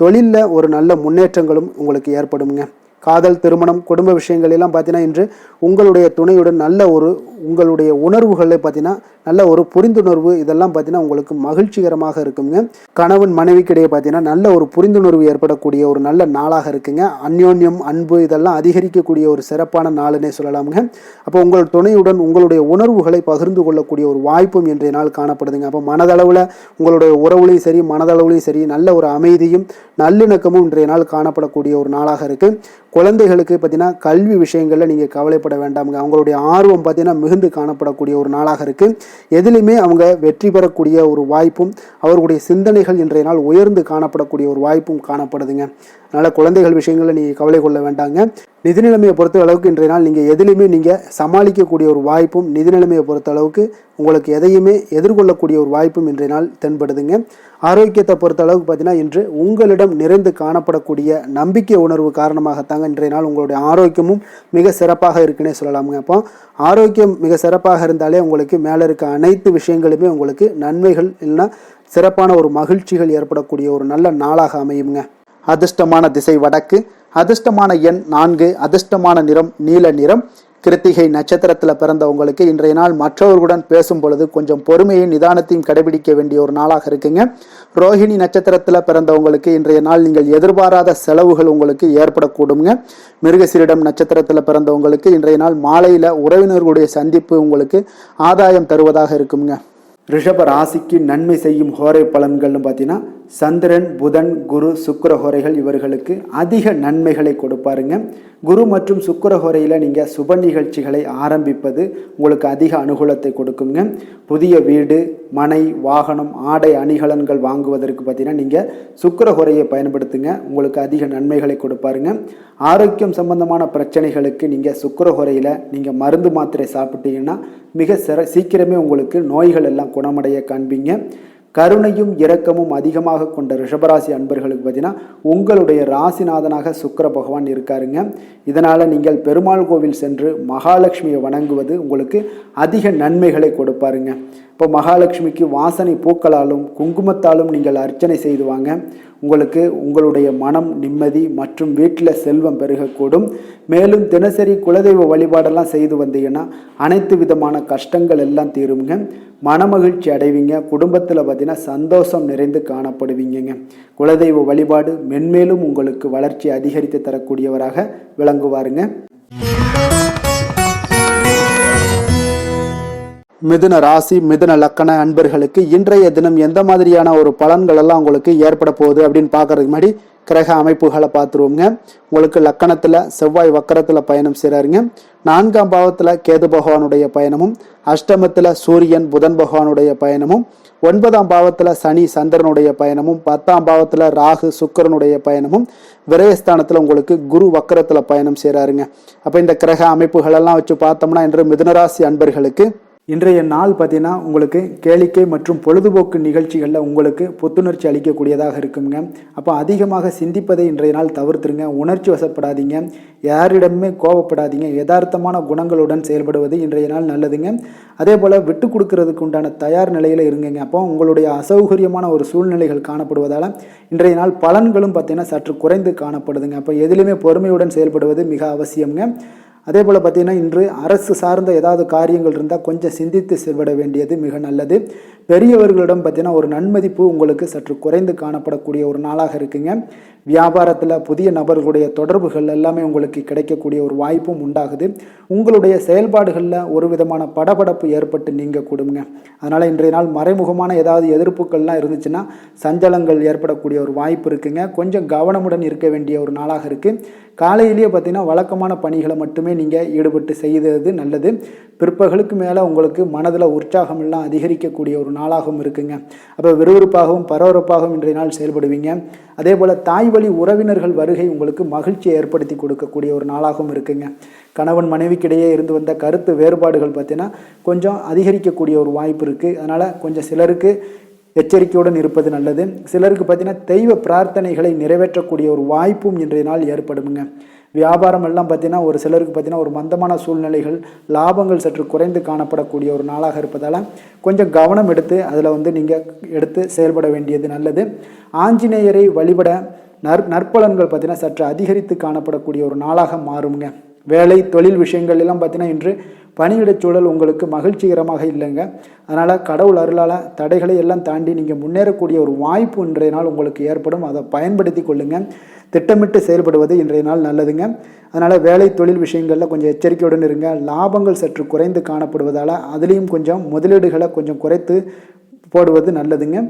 Speaker 1: தொழிலில் ஒரு நல்ல முன்னேற்றங்களும் உங்களுக்கு ஏற்படுங்க. காதல், திருமணம், குடும்ப விஷயங்கள் எல்லாம் பார்த்தீங்கன்னா இன்று உங்களுடைய துணையுடன் நல்ல ஒரு உங்களுடைய உணர்வுகளை பார்த்தீங்கன்னா நல்ல ஒரு புரிந்துணர்வு இதெல்லாம் பார்த்தீங்கன்னா உங்களுக்கு மகிழ்ச்சிகரமாக இருக்குங்க. கணவன் மனைவிக்கிடையே பார்த்தீங்கன்னா நல்ல ஒரு புரிந்துணர்வு ஏற்படக்கூடிய ஒரு நல்ல நாளாக இருக்குங்க. அந்யோன்யம், அன்பு இதெல்லாம் அதிகரிக்கக்கூடிய ஒரு சிறப்பான நாளுன்னே சொல்லலாமுங்க. அப்போ உங்கள் துணையுடன் உங்களுடைய உணர்வுகளை பகிர்ந்து கொள்ளக்கூடிய ஒரு வாய்ப்பும் இன்றைய நாள் காணப்படுதுங்க. அப்போ மனதளவில் உங்களுடைய உறவுலையும் சரி மனதளவுலையும் சரி நல்ல ஒரு அமைதியும் நல்லிணக்கமும் இன்றைய நாள் காணப்படக்கூடிய ஒரு நாளாக இருக்குது. குழந்தைகளுக்கு பார்த்தீங்கன்னா கல்வி விஷயங்களில் நீங்கள் கவலைப்பட வேண்டாமுங்க. அவங்களுடைய ஆர்வம் பார்த்தீங்கன்னா மிகுந்து காணப்படக்கூடிய ஒரு நாளாக இருக்குது. எதிலுமே அவங்க வெற்றி பெறக்கூடிய ஒரு வாய்ப்பும் அவர்களுடைய சிந்தனைகள் இன்றைய நாள் உயர்ந்து காணப்படக்கூடிய ஒரு வாய்ப்பும் காணப்படுதுங்க. அதனால் குழந்தைகள் விஷயங்களில் நீங்கள் கவலை கொள்ள வேண்டாங்க. நிதி நிலைமையை பொறுத்த அளவுக்கு இன்றைய நாள் நீங்கள் எதிலுமே நீங்கள் சமாளிக்கக்கூடிய ஒரு வாய்ப்பும் நிதி நிலைமையை பொறுத்த அளவுக்கு உங்களுக்கு எதையுமே எதிர்கொள்ளக்கூடிய ஒரு வாய்ப்பும் இன்றைய நாள் தென்படுதுங்க. ஆரோக்கியத்தை பொறுத்த அளவுக்கு பார்த்தீங்கன்னா இன்று உங்களிடம் நிறைந்து காணப்படக்கூடிய நம்பிக்கை உணர்வு காரணமாகத்தாங்க இன்றைய நாள் உங்களுடைய ஆரோக்கியமும் மிக சிறப்பாக இருக்குன்னே சொல்லலாமுங்க. அப்போ ஆரோக்கியம் மிக சிறப்பாக இருந்தாலே உங்களுக்கு மேலே இருக்க அனைத்து விஷயங்களுமே உங்களுக்கு நன்மைகள் இல்லைன்னா சிறப்பான ஒரு மகிழ்ச்சிகள் ஏற்படக்கூடிய ஒரு நல்ல நாளாக அமையுங்க. அதிர்ஷ்டமான திசை வடக்கு, அதிர்ஷ்டமான எண் 4, அதிர்ஷ்டமான நிறம் நீல நிறம். கிருத்திகை நட்சத்திரத்தில் பிறந்தவங்களுக்கு இன்றைய நாள் மற்றவர்களுடன் பேசும் பொழுது கொஞ்சம் பொறுமையும் நிதானத்தையும் கடைபிடிக்க வேண்டிய ஒரு நாளாக இருக்குங்க. ரோஹிணி நட்சத்திரத்தில் பிறந்தவங்களுக்கு இன்றைய நாள் நீங்கள் எதிர்பாராத செலவுகள் உங்களுக்கு ஏற்படக்கூடுங்க. மிருகசீரிடம் நட்சத்திரத்தில் பிறந்தவங்களுக்கு இன்றைய நாள் மாலையில் உறவினர்களுடைய சந்திப்பு உங்களுக்கு ஆதாயம் தருவதாக இருக்குங்க. ரிஷப ராசிக்கு நன்மை செய்யும் ஹோரை பலன்கள்னு பார்த்தீங்கன்னா சந்திரன், புதன், குரு, சுக்கிர ஹோரைகள் இவர்களுக்கு அதிக நன்மைகளை கொடுப்பாருங்க. குரு மற்றும் சுக்கிர ஹோரையில் நீங்கள் சுப நிகழ்ச்சிகளை ஆரம்பிப்பது உங்களுக்கு அதிக அனுகூலத்தை கொடுக்குங்க. புதிய வீடு, மனை, வாகனம், ஆடை அணிகலன்கள் வாங்குவதற்கு பார்த்தீங்கன்னா நீங்கள் சுக்கிர ஹோரையை பயன்படுத்துங்க. உங்களுக்கு அதிக நன்மைகளை கொடுப்பாருங்க. ஆரோக்கியம் சம்பந்தமான பிரச்சனைகளுக்கு நீங்கள் சுக்கிர ஹோரையில் நீங்கள் மருந்து மாத்திரை சாப்பிட்டீங்கன்னா மிக சீக்கிரமே உங்களுக்கு நோய்கள் எல்லாம் குணமடைய காண்பீங்க. கருணையும் இரக்கமும் அதிகமாக கொண்ட ரிஷபராசி அன்பர்களுக்கு பார்த்தீங்கன்னா உங்களுடைய ராசிநாதனாக சுக்கிர பகவான் இருக்காருங்க. இதனால் நீங்கள் பெருமாள் கோவில் சென்று மகாலட்சுமியை வணங்குவது உங்களுக்கு அதிக நன்மைகளை கொடுப்பாருங்க. இப்போ மகாலட்சுமிக்கு வாசனை பூக்களாலும் குங்குமத்தாலும் நீங்கள் அர்ச்சனை செய்து வாங்க. உங்களுக்கு உங்களுடைய மனம் நிம்மதி மற்றும் வீட்டில் செல்வம் பெருகக்கூடும். மேலும் தினசரி குலதெய்வ வழிபாடெல்லாம் செய்து வந்தீங்கன்னா அனைத்து விதமான கஷ்டங்கள் எல்லாம் தீருங்க. மனமகிழ்ச்சி அடைவீங்க. குடும்பத்தில் பார்த்தீங்கன்னா சந்தோஷம் நிறைந்து காணப்படுவீங்க. குலதெய்வ வழிபாடு மென்மேலும் உங்களுக்கு வளர்ச்சி அதிகரித்து தரக்கூடியவராக விளங்குவாருங்க. மிதுன ராசி மிதுன லக்கண அன்பர்களுக்கு இன்றைய தினம் எந்த மாதிரியான ஒரு பலன்கள் எல்லாம் உங்களுக்கு ஏற்பட போகுது அப்படின்னு பார்க்கறதுக்கு முன்னாடி கிரக அமைப்புகளை பார்த்துருவோங்க. உங்களுக்கு லக்கணத்துல செவ்வாய் வக்கரத்துல பயணம் செய்றாருங்க. 4ஆம் பாவத்துல கேது பகவானுடைய பயணமும், அஷ்டமத்துல சூரியன் புதன் பகவானுடைய பயணமும், 9ஆம் பாவத்துல சனி சந்திரனுடைய பயணமும், 10ஆம் பாவத்துல ராகு சுக்கிரனுடைய பயணமும், விரயஸ்தானத்துல உங்களுக்கு குரு வக்கரத்துல பயணம் செய்றாருங்க. அப்ப இந்த கிரக அமைப்புகள் எல்லாம் வச்சு பார்த்தோம்னா இன்று மிதுனராசி அன்பர்களுக்கு இன்றைய நாள் பார்த்தீங்கன்னா உங்களுக்கு கேளிக்கை மற்றும் பொழுதுபோக்கு நிகழ்ச்சிகளில் உங்களுக்கு புத்துணர்ச்சி அளிக்கக்கூடியதாக இருக்குங்க. அப்போ அதிகமாக சிந்திப்பதை இன்றைய நாள் தவிர்த்துருங்க. உணர்ச்சி வசப்படாதீங்க, யாரிடமே கோபப்படாதீங்க, யதார்த்தமான குணங்களுடன் செயல்படுவது இன்றைய நாள் நல்லதுங்க. அதே போல் விட்டு கொடுக்கறதுக்கு உண்டான தயார் நிலையில் இருங்குங்க. அப்போ உங்களுடைய அசௌகரியமான ஒரு சூழ்நிலைகள் காணப்படுவதால் இன்றைய நாள் பலன்களும் பார்த்தீங்கன்னா சற்று குறைந்து காணப்படுதுங்க. அப்போ எதிலுமே பொறுமையுடன் செயல்படுவது மிக அவசியம்ங்க. அதே போல் பார்த்தீங்கன்னா இன்று அரசு சார்ந்த ஏதாவது காரியங்கள் இருந்தால் கொஞ்சம் சிந்தித்து செயல்பட வேண்டியது மிக நல்லது. பெரியவர்களிடம் பார்த்தீங்கன்னா ஒரு நன்மதிப்பு உங்களுக்கு சற்று குறைந்து காணப்படக்கூடிய ஒரு நாளாக இருக்குங்க. வியாபாரத்தில் புதிய நபர்களுடைய தொடர்புகள் எல்லாமே உங்களுக்கு கிடைக்கக்கூடிய ஒரு வாய்ப்பும் உண்டாகுது. உங்களுடைய செயல்பாடுகளில் ஒரு விதமான படபடப்பு ஏற்பட்டு நீங்க கூடுங்க. அதனால் இன்றைய நாள் மறைமுகமான ஏதாவது எதிர்ப்புகள்லாம் இருந்துச்சுன்னா சஞ்சலங்கள் ஏற்படக்கூடிய ஒரு வாய்ப்பு இருக்குங்க. கொஞ்சம் கவனமுடன் இருக்க வேண்டிய ஒரு நாளாக இருக்குது. காலையிலேயே பார்த்தீங்கன்னா வழக்கமான பணிகளை மட்டுமே நீங்கள் ஈடுபட்டு செய்வது நல்லது. பிற்பகலுக்கு மேலே உங்களுக்கு மனதில் உற்சாகம் எல்லாம் அதிகரிக்கக்கூடிய ஒரு நாளாகவும் இருக்குங்க. அப்போ விறுவிறுப்பாகவும் பரபரப்பாகவும் இன்றைய நாள் செயல்படுவீங்க. அதே போல் தாய் வழி உறவினர்கள் வருகை உங்களுக்கு மகிழ்ச்சியை ஏற்படுத்தி கொடுக்கக்கூடிய ஒரு நாளாகவும் இருக்குங்க. கணவன் மனைவிக்கிடையே இருந்து வந்த கருத்து வேறுபாடுகள் பார்த்தீங்கன்னா கொஞ்சம் அதிகரிக்கக்கூடிய ஒரு வாய்ப்பு இருக்குது. அதனால் கொஞ்சம் சிலருக்கு எச்சரிக்கையுடன் இருப்பது நல்லது. சிலருக்கு பார்த்தீங்கன்னா தெய்வ பிரார்த்தனைகளை நிறைவேற்றக்கூடிய ஒரு வாய்ப்பும் இன்றைய நாள் ஏற்படுங்க. வியாபாரம் எல்லாம் பார்த்தீங்கன்னா ஒரு சிலருக்கு பார்த்தீங்கன்னா ஒரு மந்தமான சூழ்நிலைகள், லாபங்கள் சற்று குறைந்து காணப்படக்கூடிய ஒரு நாளாக இருப்பதால் கொஞ்சம் கவனம் எடுத்து அதில் நீங்கள் எடுத்து செயல்பட வேண்டியது நல்லது. ஆஞ்சநேயரை வழிபட நற்பலன்கள் பார்த்தீங்கன்னா சற்று அதிகரித்து காணப்படக்கூடிய ஒரு நாளாக மாறுங்க. வேலை தொழில் விஷயங்கள் எல்லாம் பார்த்தீங்கன்னா இன்று பணியிடச் சூழல் உங்களுக்கு மகிழ்ச்சிகரமாக இல்லைங்க. அதனால் கடவுள் அருளால் தடைகளை எல்லாம் தாண்டி நீங்கள் முன்னேறக்கூடிய ஒரு வாய்ப்பு இன்றைய நாள் உங்களுக்கு ஏற்படும். அதை பயன்படுத்தி கொள்ளுங்கள். திட்டமிட்டு செயல்படுவது இன்றைய நாள் நல்லதுங்க. அதனால் வேலை தொழில் விஷயங்களில் கொஞ்சம் எச்சரிக்கையுடன் இருங்க. லாபங்கள் சற்று குறைந்து காணப்படுவதால் அதுலேயும் கொஞ்சம் முதலீடுகளை கொஞ்சம் குறைத்து போடுவது நல்லதுங்க.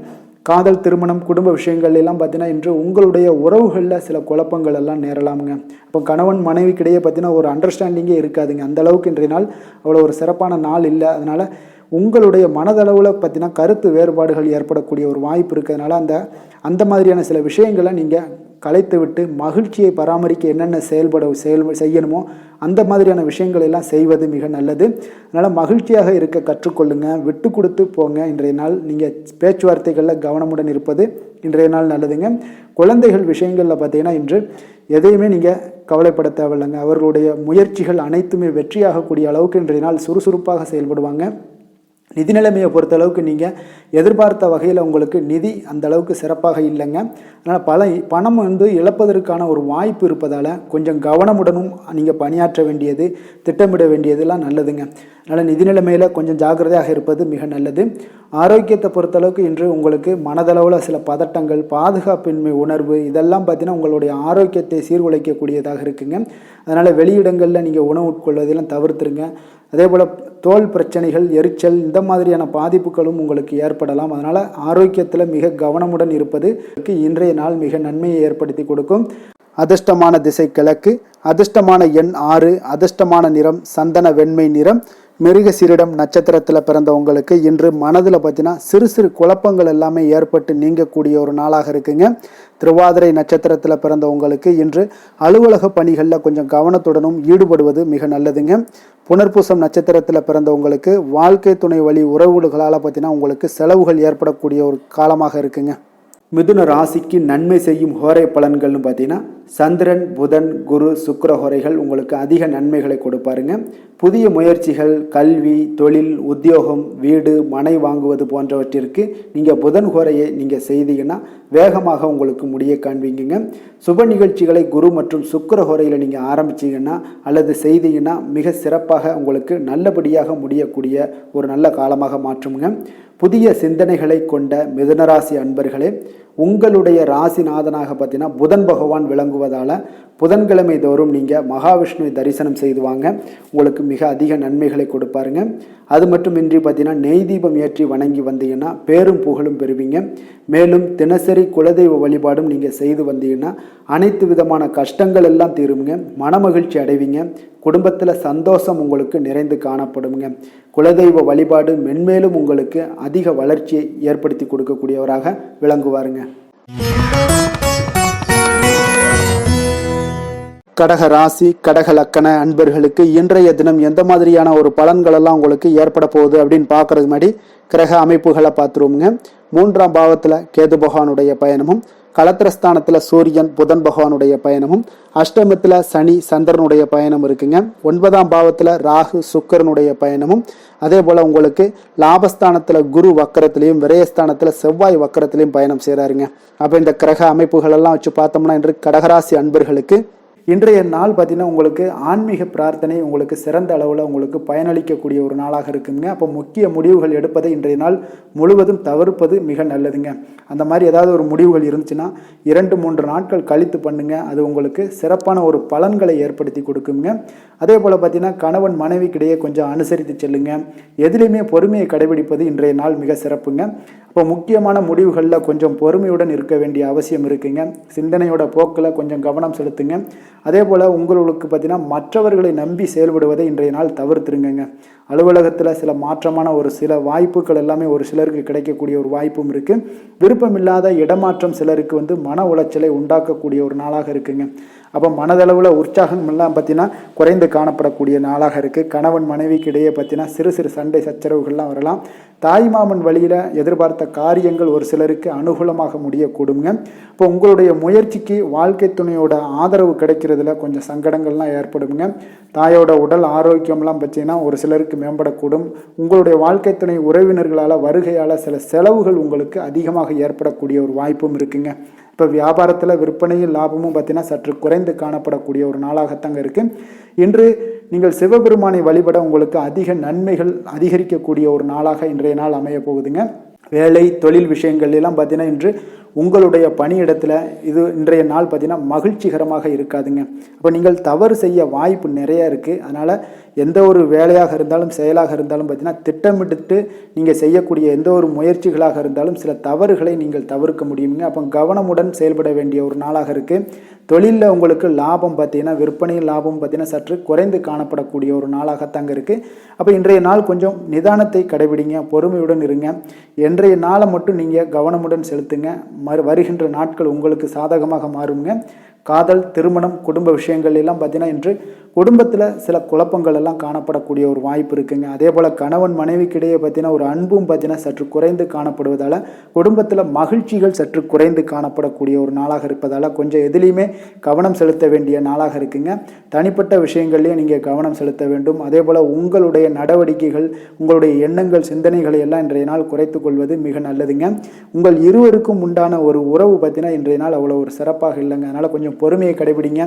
Speaker 1: காதல் திருமணம் குடும்ப விஷயங்கள் எல்லாம் பார்த்தீங்கன்னா இன்று உங்களுடைய உறவுகளில் சில குழப்பங்கள் எல்லாம் நேரலாமுங்க. இப்போ கணவன் மனைவிக்கிடையே பார்த்தீங்கன்னா ஒரு அண்டர்ஸ்டாண்டிங்கே இருக்காதுங்க. அந்த அளவுக்கு இன்றைய நாள் அவ்வளோ ஒரு சிறப்பான நாள் இல்லை. அதனால் உங்களுடைய மனதளவில் பார்த்தீங்கன்னா கருத்து வேறுபாடுகள் ஏற்படக்கூடிய ஒரு வாய்ப்பு இருக்கிறதுனால அந்த மாதிரியான சில விஷயங்களை நீங்கள் கலைத்து விட்டு மகிழ்ச்சியை பராமரிக்க என்னென்ன செய்யணுமோ அந்த மாதிரியான விஷயங்கள் எல்லாம் செய்வது மிக நல்லது. அதனால் மகிழ்ச்சியாக இருக்க கற்றுக்கொள்ளுங்க, விட்டு கொடுத்து போங்க. இன்றைய நாள் நீங்கள் பேச்சுவார்த்தைகளில் கவனமுடன் இருப்பது இன்றைய நாள் நல்லதுங்க. குழந்தைகள் விஷயங்களில் பார்த்தீங்கன்னா இன்று எதையுமே நீங்கள் கவலைப்பட தேவையில்லைங்க. அவர்களுடைய முயற்சிகள் அனைத்துமே வெற்றியாகக்கூடிய அளவுக்கு இன்றைய நாள் சுறுசுறுப்பாக செயல்படுவாங்க. நிதி நிலைமையை பொறுத்தளவுக்கு நீங்கள் எதிர்பார்த்த வகையில் உங்களுக்கு நிதி அந்த அளவுக்கு சிறப்பாக இல்லைங்க. அதனால் பணம் இழப்பதற்கான ஒரு வாய்ப்பு இருப்பதால் கொஞ்சம் கவனமுடனும் நீங்கள் பணியாற்ற வேண்டியது, திட்டமிட வேண்டியதெல்லாம் நல்லதுங்க. அதனால் நிதி நிலைமையில் கொஞ்சம் ஜாக்கிரதையாக இருப்பது மிக நல்லது. ஆரோக்கியத்தை பொறுத்தளவுக்கு இன்று உங்களுக்கு மனதளவில் சில பதட்டங்கள், பாதுகாப்பின்மை உணர்வு இதெல்லாம் பார்த்தீங்கன்னா உங்களுடைய ஆரோக்கியத்தை சீர்குலைக்கக்கூடியதாக இருக்குங்க. அதனால் வெளியிடங்களில் நீங்கள் உணவு உட்கொள்வதெல்லாம் தவிர்த்துருங்க. அதே போல் தோல் பிரச்சனைகள், எரிச்சல் இந்த மாதிரியான பாதிப்புகளும் உங்களுக்கு ஏற்படலாம். அதனால் ஆரோக்கியத்தில் மிக கவனமுடன் இருப்பது இன்றைய நாள் மிக நன்மையை ஏற்படுத்தி கொடுக்கும். அதிர்ஷ்டமான திசை கிழக்கு, அதிர்ஷ்டமான எண் 6, அதிர்ஷ்டமான நிறம் சந்தன வெண்மை நிறம். மிருகசீரிடம் நட்சத்திரத்தில் பிறந்தவங்களுக்கு இன்று மனதில் பார்த்தீங்கன்னா சிறு சிறு குழப்பங்கள் எல்லாமே ஏற்பட்டு நீங்கக்கூடிய ஒரு நாளாக இருக்குங்க. திருவாதிரை நட்சத்திரத்தில் பிறந்தவங்களுக்கு இன்று அலுவலக பணிகளில் கொஞ்சம் கவனத்துடனும் ஈடுபடுவது மிக நல்லதுங்க. புனர்பூசம் நட்சத்திரத்தில் பிறந்தவங்களுக்கு வாழ்க்கை துணை வழி உறவுகளால் பார்த்தீங்கன்னா உங்களுக்கு செலவுகள் ஏற்படக்கூடிய ஒரு காலமாக இருக்குங்க. மிதுன ராசிக்கு நன்மை செய்யும் ஹோரை பலன்கள்னு பார்த்தீங்கன்னா சந்திரன், புதன், குரு, சுக்கிர ஹோரைகள் உங்களுக்கு அதிக நன்மைகளை கொடுப்பாருங்க. புதிய முயற்சிகள், கல்வி, தொழில், உத்தியோகம், வீடு, மனை வாங்குவது போன்றவற்றிற்கு நீங்கள் புதன் ஹோரையை நீங்கள் செய்தீங்கன்னா வேகமாக உங்களுக்கு முடிய காண்பீங்க. சுப நிகழ்ச்சிகளை குரு மற்றும் சுக்கிர ஹோரையில் நீங்கள் ஆரம்பிச்சிங்கன்னா அல்லது செய்தீங்கன்னா மிக சிறப்பாக உங்களுக்கு நல்லபடியாக முடியக்கூடிய ஒரு நல்ல காலமாக மாற்றுங்க. புதிய சிந்தனைகளை கொண்ட மிதுனராசி அன்பர்களே, உங்களுடைய ராசிநாதனாக பார்த்தீங்கன்னா புதன் பகவான் விளங்குவதால் புதன்கிழமை தோறும் நீங்கள் மகாவிஷ்ணுவை தரிசனம் செய்து வாங்க, உங்களுக்கு மிக அதிக நன்மைகளை கொடுப்பாருங்க. அது மட்டுமின்றி பார்த்தீங்கன்னா நெய் தீபம் ஏற்றி வணங்கி வந்தீங்கன்னா பேரும் புகழும் பெறுவீங்க. மேலும் தினசரி குலதெய்வ வழிபாடும் நீங்கள் செய்து வந்தீங்கன்னா அனைத்து விதமான கஷ்டங்கள் எல்லாம் தீருங்க, மனமகிழ்ச்சி அடைவீங்க, குடும்பத்தில் சந்தோஷம் உங்களுக்கு நிறைந்து காணப்படுங்க. குலதெய்வ வழிபாடு மென்மேலும் உங்களுக்கு அதிக வளர்ச்சியை ஏற்படுத்தி கொடுக்கக்கூடியவராக விளங்குவாருங்க. கடக ராசி கடக லக்கண அன்பர்களுக்கு இன்றைய தினம் எந்த மாதிரியான ஒரு பலன்கள் எல்லாம் உங்களுக்கு ஏற்பட போகுது அப்படின்னு பார்க்கறதுக்கு முன்னாடி கிரக அமைப்புகளை பார்த்துருவோங்க. 3ஆம் பாவத்தில் கேது பகவானுடைய பயணமும், களத்திரஸ்தானத்தில் சூரியன் புதன் பகவானுடைய பயணமும், அஷ்டமத்தில் சனி சந்திரனுடைய பயணம் இருக்குங்க. 9ஆம் பாவத்தில் ராகு சுக்கிரனுடைய பயணமும், அதே போல் உங்களுக்கு லாபஸ்தானத்தில் குரு வக்கரத்திலையும் விரயஸ்தானத்தில் செவ்வாய் வக்கரத்திலையும் பயணம் செய்கிறாருங்க. அப்போ இந்த கிரக அமைப்புகள் எல்லாம் வச்சு பார்த்தோம்னா இன்று கடகராசி அன்பர்களுக்கு இன்றைய நாள் பார்த்தீங்கன்னா உங்களுக்கு ஆன்மீக பிரார்த்தனை உங்களுக்கு சிறந்த அளவில் உங்களுக்கு பயனளிக்கக்கூடிய ஒரு நாளாக இருக்குங்க. அப்போ முக்கிய முடிவுகள் எடுப்பதை இன்றைய நாள் முழுவதும் தவிர்ப்பது மிக நல்லதுங்க. அந்த மாதிரி ஏதாவது ஒரு முடிவுகள் இருந்துச்சுன்னா 2-3 நாட்கள் கழித்து பண்ணுங்க, அது உங்களுக்கு சிறப்பான ஒரு பலன்களை ஏற்படுத்தி கொடுக்குங்க. அதே போல் பார்த்தீங்கன்னா கணவன் மனைவிக்கிடையே கொஞ்சம் அனுசரித்து செல்லுங்க. எதிலையுமே பொறுமையை கடைபிடிப்பது இன்றைய நாள் மிக சிறப்புங்க. இப்போ முக்கியமான முடிவுகளில் கொஞ்சம் பொறுமையுடன் இருக்க வேண்டிய அவசியம் இருக்குங்க. சிந்தனையோட போக்கில் கொஞ்சம் கவனம் செலுத்துங்க. அதே போல் உங்களுக்கு பார்த்தீங்கன்னா மற்றவர்களை நம்பி செயல்படுவதை இன்றைய நாள் தவிர்த்துருங்க. அலுவலகத்தில் சில மாற்றமான ஒரு சில வாய்ப்புகள் எல்லாமே ஒரு சிலருக்கு கிடைக்கக்கூடிய ஒரு வாய்ப்பும் இருக்குது. விருப்பமில்லாத இடமாற்றம் சிலருக்கு மன உளைச்சலை உண்டாக்கக்கூடிய ஒரு நாளாக இருக்குங்க. அப்போ மனதளவில் உற்சாகம் எல்லாம் பார்த்தீங்கன்னா குறைந்து காணப்படக்கூடிய நாளாக இருக்குது. கணவன் மனைவிக்கு இடையே பார்த்தீங்கன்னா சிறு சிறு சண்டை சச்சரவுகள்லாம் வரலாம். தாய்மாமன் வழியில் எதிர்பார்த்த காரியங்கள் ஒரு சிலருக்கு அனுகூலமாக முடியக்கூடுங்க. இப்போ உங்களுடைய முயற்சிக்கு வாழ்க்கை துணையோட ஆதரவு கிடைக்கிறதுல கொஞ்சம் சங்கடங்கள்லாம் ஏற்படுங்க. தாயோட உடல் ஆரோக்கியம்லாம் பார்த்தீங்கன்னா ஒரு சிலருக்கு மேம்படக்கூடும். உங்களுடைய வாழ்க்கை துணை உறவினர்களால் வருகையால் சில செலவுகள் உங்களுக்கு அதிகமாக ஏற்படக்கூடிய ஒரு வாய்ப்பும் இருக்குங்க. இப்போ வியாபாரத்தில் விற்பனையும் லாபமும் பார்த்தீங்கன்னா சற்று குறைந்து காணப்படக்கூடிய ஒரு நாளாகத்தாங்க இருக்குது. இன்று நீங்கள் சிவபெருமானை வழிபட உங்களுக்கு அதிக நன்மைகள் அதிகரிக்கக்கூடிய ஒரு நாளாக இன்றைய நாள் அமைய போகுதுங்க. வேலை தொழில் விஷயங்கள் எல்லாம் பார்த்தீங்கன்னா இன்று உங்களுடைய பணியிடத்தில் இது இன்றைய நாள் பார்த்தீங்கன்னா மகிழ்ச்சிகரமாக இருக்காதுங்க. அப்போ நீங்கள் தவறு செய்ய வாய்ப்பு நிறைய இருக்குது. அதனால் எந்த ஒரு வேலையாக இருந்தாலும் செயலாக இருந்தாலும் பார்த்தீங்கன்னா திட்டமிட்டு நீங்கள் செய்யக்கூடிய எந்த ஒரு முயற்சிகளாக இருந்தாலும் சில தவறுகளை நீங்கள் தவிர்க்க முடியுங்க. அப்போ கவனமுடன் செயல்பட வேண்டிய ஒரு நாளாக இருக்குது. தொழிலில் உங்களுக்கு லாபம் பார்த்தீங்கன்னா விற்பனையில் லாபம் பார்த்தீங்கன்னா சற்று குறைந்து காணப்படக்கூடிய ஒரு நாளாகத்தாங்க இருக்குது. அப்போ இன்றைய நாள் கொஞ்சம் நிதானத்தை கடைபிடிங்க, பொறுமையுடன் இருங்க. இன்றைய நாளை மட்டும் நீங்கள் கவனமுடன் செலுத்துங்க. வருகின்ற நாட்கள் உங்களுக்கு சாதகமாக மாறுங்க. காதல், திருமணம், குடும்ப விஷயங்கள் எல்லாம் பார்த்தீங்கன்னா இன்று குடும்பத்தில் சில குழப்பங்கள் எல்லாம் காணப்படக்கூடிய ஒரு வாய்ப்பு இருக்குங்க. அதே போல் கணவன் மனைவிக்கிடையே பார்த்தீங்கன்னா ஒரு அன்பும் பார்த்தீங்கன்னா சற்று குறைந்து காணப்படுவதால் குடும்பத்தில் மகிழ்ச்சிகள் சற்று குறைந்து காணப்படக்கூடிய ஒரு நாளாக இருப்பதால் கொஞ்சம் எதிலையுமே கவனம் செலுத்த வேண்டிய நாளாக இருக்குங்க. தனிப்பட்ட விஷயங்கள்லேயும் நீங்கள் கவனம் செலுத்த வேண்டும். அதே போல் உங்களுடைய நடவடிக்கைகள், உங்களுடைய எண்ணங்கள், சிந்தனைகளை எல்லாம் இன்றைய நாள் குறைத்து கொள்வது மிக நல்லதுங்க. உங்கள் இருவருக்கும் உண்டான ஒரு உறவு பார்த்தீங்கன்னா இன்றைய நாள் அவ்வளோ ஒரு சிறப்பாக இல்லைங்க. அதனால் கொஞ்சம் பொறுமையை கடைபிடிங்க.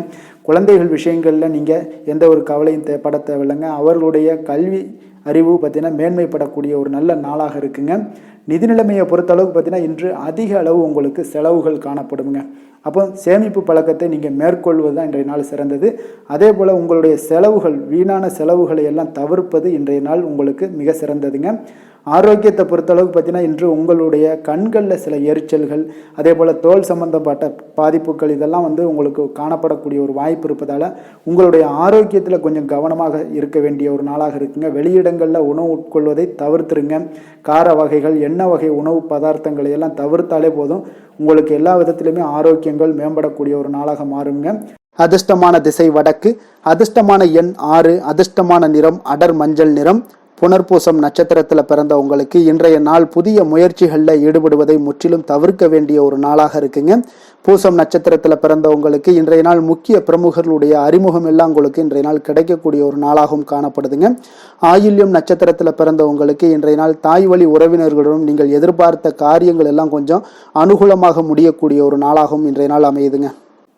Speaker 1: குழந்தைகள் விஷயங்களில் நீங்கள் எந்த ஒரு கவலையும் பட தேவையில்லைங்க. அவர்களுடைய கல்வி அறிவு பார்த்தீங்கன்னா மேன்மைப்படக்கூடிய ஒரு நல்ல நாளாக இருக்குங்க. நிதி நிலைமையை பொறுத்தளவுக்கு பார்த்தீங்கன்னா இன்று அதிக அளவு உங்களுக்கு செலவுகள் காணப்படுங்க. அப்போ சேமிப்பு பழக்கத்தை நீங்கள் மேற்கொள்வது தான் இன்றைய நாள் சிறந்தது. அதே போல் உங்களுடைய செலவுகள், வீணான செலவுகளை எல்லாம் தவிர்ப்பது இன்றைய நாள் உங்களுக்கு மிக சிறந்ததுங்க. ஆரோக்கியத்தை பொறுத்தளவுக்கு பார்த்தீங்கன்னா இன்று உங்களுடைய கண்களில் சில எரிச்சல்கள், அதே போல் தோல் சம்பந்தப்பட்ட பாதிப்புகள் இதெல்லாம் உங்களுக்கு காணப்படக்கூடிய ஒரு வாய்ப்பு இருப்பதால் உங்களுடைய ஆரோக்கியத்தில் கொஞ்சம் கவனமாக இருக்க வேண்டிய ஒரு நாளாக இருக்குங்க. வெளியிடங்களில் உணவு உட்கொள்வதை தவிர்த்துருங்க. கார வகைகள், எண்ணெய் வகை உணவு பதார்த்தங்களை எல்லாம் தவிர்த்தாலே போதும். உங்களுக்கு எல்லா விதத்திலுமே ஆரோக்கியங்கள் மேம்படக்கூடிய ஒரு நாளாக மாறுங்க. அதிர்ஷ்டமான திசை வடக்கு, அதிர்ஷ்டமான எண் 6, அதிர்ஷ்டமான நிறம் அடர் மஞ்சள் நிறம். புனர்பூசம் நட்சத்திரத்தில் பிறந்த உங்களுக்கு இன்றைய நாள் புதிய முயற்சிகளில் ஈடுபடுவதை முற்றிலும் தவிர்க்க வேண்டிய ஒரு நாளாக இருக்குங்க. பூசம் நட்சத்திரத்தில் பிறந்த உங்களுக்கு இன்றைய நாள் முக்கிய பிரமுகர்களுடைய அறிமுகம் எல்லாம் உங்களுக்கு இன்றைய நாள் கிடைக்கக்கூடிய ஒரு நாளாகவும் காணப்படுதுங்க. ஆயில்யம் நட்சத்திரத்தில் பிறந்த உங்களுக்கு இன்றைய நாள் தாய் வழி உறவினர்களுடன் நீங்கள் எதிர்பார்த்த காரியங்கள் எல்லாம் கொஞ்சம் அனுகூலமாக முடியக்கூடிய ஒரு நாளாகவும் இன்றைய நாள் அமையுதுங்க.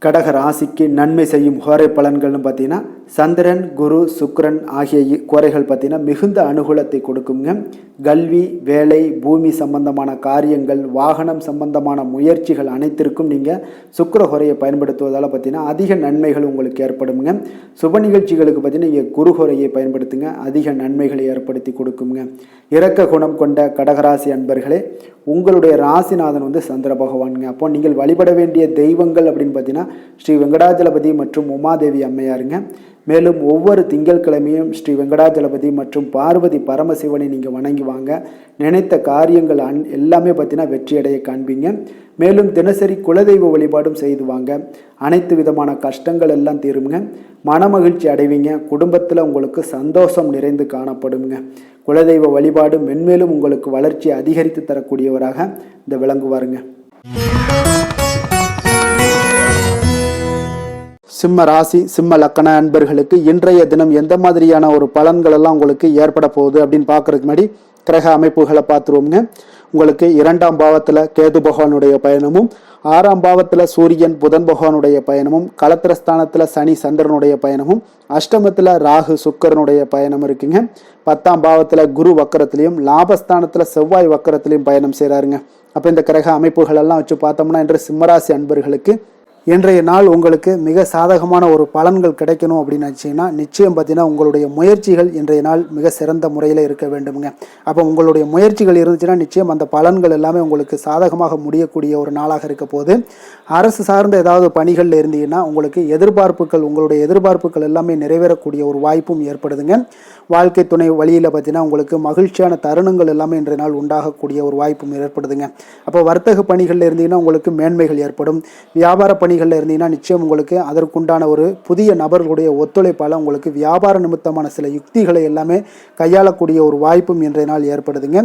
Speaker 1: கடக ராசிக்கு நன்மை செய்யும் கோரை பலன்கள்னு பார்த்தீங்கன்னா சந்திரன், குரு, சுக்கிரன் ஆகிய கோரைகள் பார்த்தீங்கன்னா மிகுந்த அனுகூலத்தை கொடுக்குங்க. கல்வி, வேலை, பூமி சம்பந்தமான காரியங்கள், வாகனம் சம்பந்தமான முயற்சிகள் அனைத்திற்கும் நீங்கள் சுக்கிர கோரையை பயன்படுத்துவதால் பார்த்தீங்கன்னா அதிக நன்மைகள் உங்களுக்கு ஏற்படுங்க. சுப நிகழ்ச்சிகளுக்கு பார்த்தீங்கன்னா நீங்கள் குரு கோரையை பயன்படுத்துங்க, அதிக நன்மைகளை ஏற்படுத்தி கொடுக்குங்க. இரக்க குணம் கொண்ட கடகராசி அன்பர்களே, உங்களுடைய ராசிநாதன் சந்திர பகவானுங்க. அப்போ நீங்கள் வழிபட வேண்டிய தெய்வங்கள் அப்படின்னு பார்த்தீங்கன்னா ஸ்ரீ வெங்கடாஜலபதி மற்றும் உமாதேவி அம்மையாருங்க. மேலும் ஒவ்வொரு திங்கட்கிழமையும் ஸ்ரீ வெங்கடாஜலபதி மற்றும் பார்வதி பரமசிவனை நீங்கள் வணங்கி வாங்க. நினைத்த காரியங்கள் எல்லாமே பார்த்தீங்கன்னா வெற்றியடைய காண்பீங்க. மேலும் தினசரி குலதெய்வ வழிபாடும் செய்து வாங்க. அனைத்து விதமான கஷ்டங்கள் எல்லாம் தீருங்க. மனமகிழ்ச்சி அடைவீங்க. குடும்பத்தில் உங்களுக்கு சந்தோஷம் நிறைந்து காணப்படுங்க. குலதெய்வ வழிபாடு மென்மேலும் உங்களுக்கு வளர்ச்சியை அதிகரித்து தரக்கூடியவராக இந்த விளங்குவாருங்க. சிம்ம ராசி, சிம்ம லக்கண அன்பர்களுக்கு இன்றைய தினம் எந்த மாதிரியான ஒரு பலன்கள் எல்லாம் உங்களுக்கு ஏற்பட போகுது அப்படின்னு பார்க்கறதுக்கு முன்னாடி கிரக அமைப்புகளை பார்த்துருவோங்க. உங்களுக்கு 2ஆம் பாவத்தில் கேது பகவானுடைய பயணமும், 6ஆம் பாவத்தில் சூரியன் புதன் பகவானுடைய பயணமும், களத்திரஸ்தானத்தில் சனி சந்திரனுடைய பயணமும், அஷ்டமத்தில் ராகு சுக்கரனுடைய பயணம் இருக்குங்க. 10ஆம் பாவத்தில் குரு வக்கரத்திலையும், லாபஸ்தானத்தில் செவ்வாய் வக்கரத்திலையும் பயணம் செய்கிறாருங்க. அப்போ இந்த கிரக அமைப்புகள் எல்லாம் வச்சு பார்த்தோம்னா இன்று சிம்மராசி அன்பர்களுக்கு இன்றைய நாள் உங்களுக்கு மிக சாதகமான ஒரு பலன்கள் கிடைக்கணும் அப்படின்னு நினச்சிங்கன்னா நிச்சயம் பார்த்தீங்கன்னா உங்களுடைய முயற்சிகள் இன்றைய நாள் மிக சிறந்த முறையில் இருக்க வேண்டுமுங்க. அப்போ உங்களுடைய முயற்சிகள் இருந்துச்சுன்னா நிச்சயம் அந்த பலன்கள் எல்லாமே உங்களுக்கு சாதகமாக முடியக்கூடிய ஒரு நாளாக இருக்க போது. அரசு சார்ந்த ஏதாவது பணிகளில் இருந்தீங்கன்னா உங்களுக்கு உங்களுடைய எதிர்பார்ப்புகள் எல்லாமே நிறைவேறக்கூடிய ஒரு வாய்ப்பும் ஏற்படுதுங்க. வாழ்க்கை துணை வழியில் பார்த்தீங்கன்னா உங்களுக்கு மகிழ்ச்சியான தருணங்கள் எல்லாமே இன்றைய நாள் உண்டாகக்கூடிய ஒரு வாய்ப்பும் ஏற்படுதுங்க. அப்போ வர்த்தக பணிகளில் இருந்தீங்கன்னா உங்களுக்கு மேன்மைகள் ஏற்படும். வியாபார பணிகளில் இருந்தீங்கன்னா நிச்சயம் உங்களுக்கு அதற்குண்டான ஒரு புதிய நபர்களுடைய ஒத்துழைப்பால் உங்களுக்கு வியாபார நிமித்தமான சில யுக்திகளை எல்லாமே கையாளக்கூடிய ஒரு வாய்ப்பும் இன்றைய நாள் ஏற்படுதுங்க.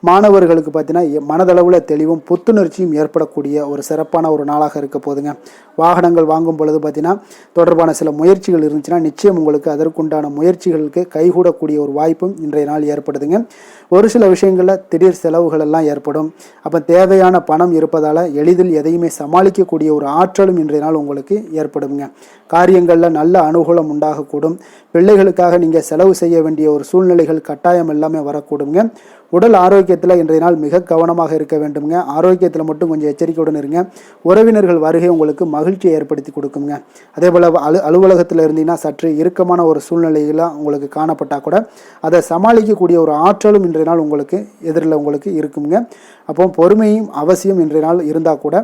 Speaker 1: மாணவர்களுக்கு பார்த்தீங்கன்னா மனதளவில் தெளிவும் புத்துணர்ச்சியும் ஏற்படக்கூடிய ஒரு சிறப்பான ஒரு நாளாக இருக்க போதுங்க. வாகனங்கள் வாங்கும் பொழுது பார்த்தீங்கன்னா தொடர்பான சில முயற்சிகள் இருந்துச்சுன்னா நிச்சயம் உங்களுக்கு அதற்குண்டான முயற்சிகளுக்கு கைகூடக்கூடிய ஒரு வாய்ப்பும் இன்றைய நாள் ஏற்படுதுங்க. ஒரு சில விஷயங்களில் திடீர் செலவுகள் எல்லாம் ஏற்படும். அப்போ தேவையான பணம் இருப்பதால் எளிதில் எதையுமே சமாளிக்கக்கூடிய ஒரு ஆற்றலும் இன்றைய நாள் உங்களுக்கு ஏற்படுங்க. காரியங்களில் நல்ல அனுகூலம் உண்டாகக்கூடும். பிள்ளைகளுக்காக நீங்கள் செலவு செய்ய வேண்டிய ஒரு சூழ்நிலைகள் கட்டாயம் எல்லாமே வரக்கூடுங்க. உடல் ஆரோக்கியத்தில் இன்றைய நாள் மிக கவனமாக இருக்க வேண்டுங்க. ஆரோக்கியத்தில் மட்டும் கொஞ்சம் எச்சரிக்கையுடன் இருங்க. உறவினர்கள் வருகை உங்களுக்கு மகிழ்ச்சியை ஏற்படுத்தி கொடுக்குங்க. அதே போல் அலுவலகத்தில் இருந்தீங்கன்னா சற்று இறுக்கமான ஒரு சூழ்நிலையில் உங்களுக்கு காணப்பட்டால் கூட அதை சமாளிக்கக்கூடிய ஒரு ஆற்றலும் இன்றைய நாள் உங்களுக்கு எதிரில் உங்களுக்கு இருக்குங்க. அப்போ பொறுமையும் அவசியம் இன்றைய நாள் இருந்தால் கூட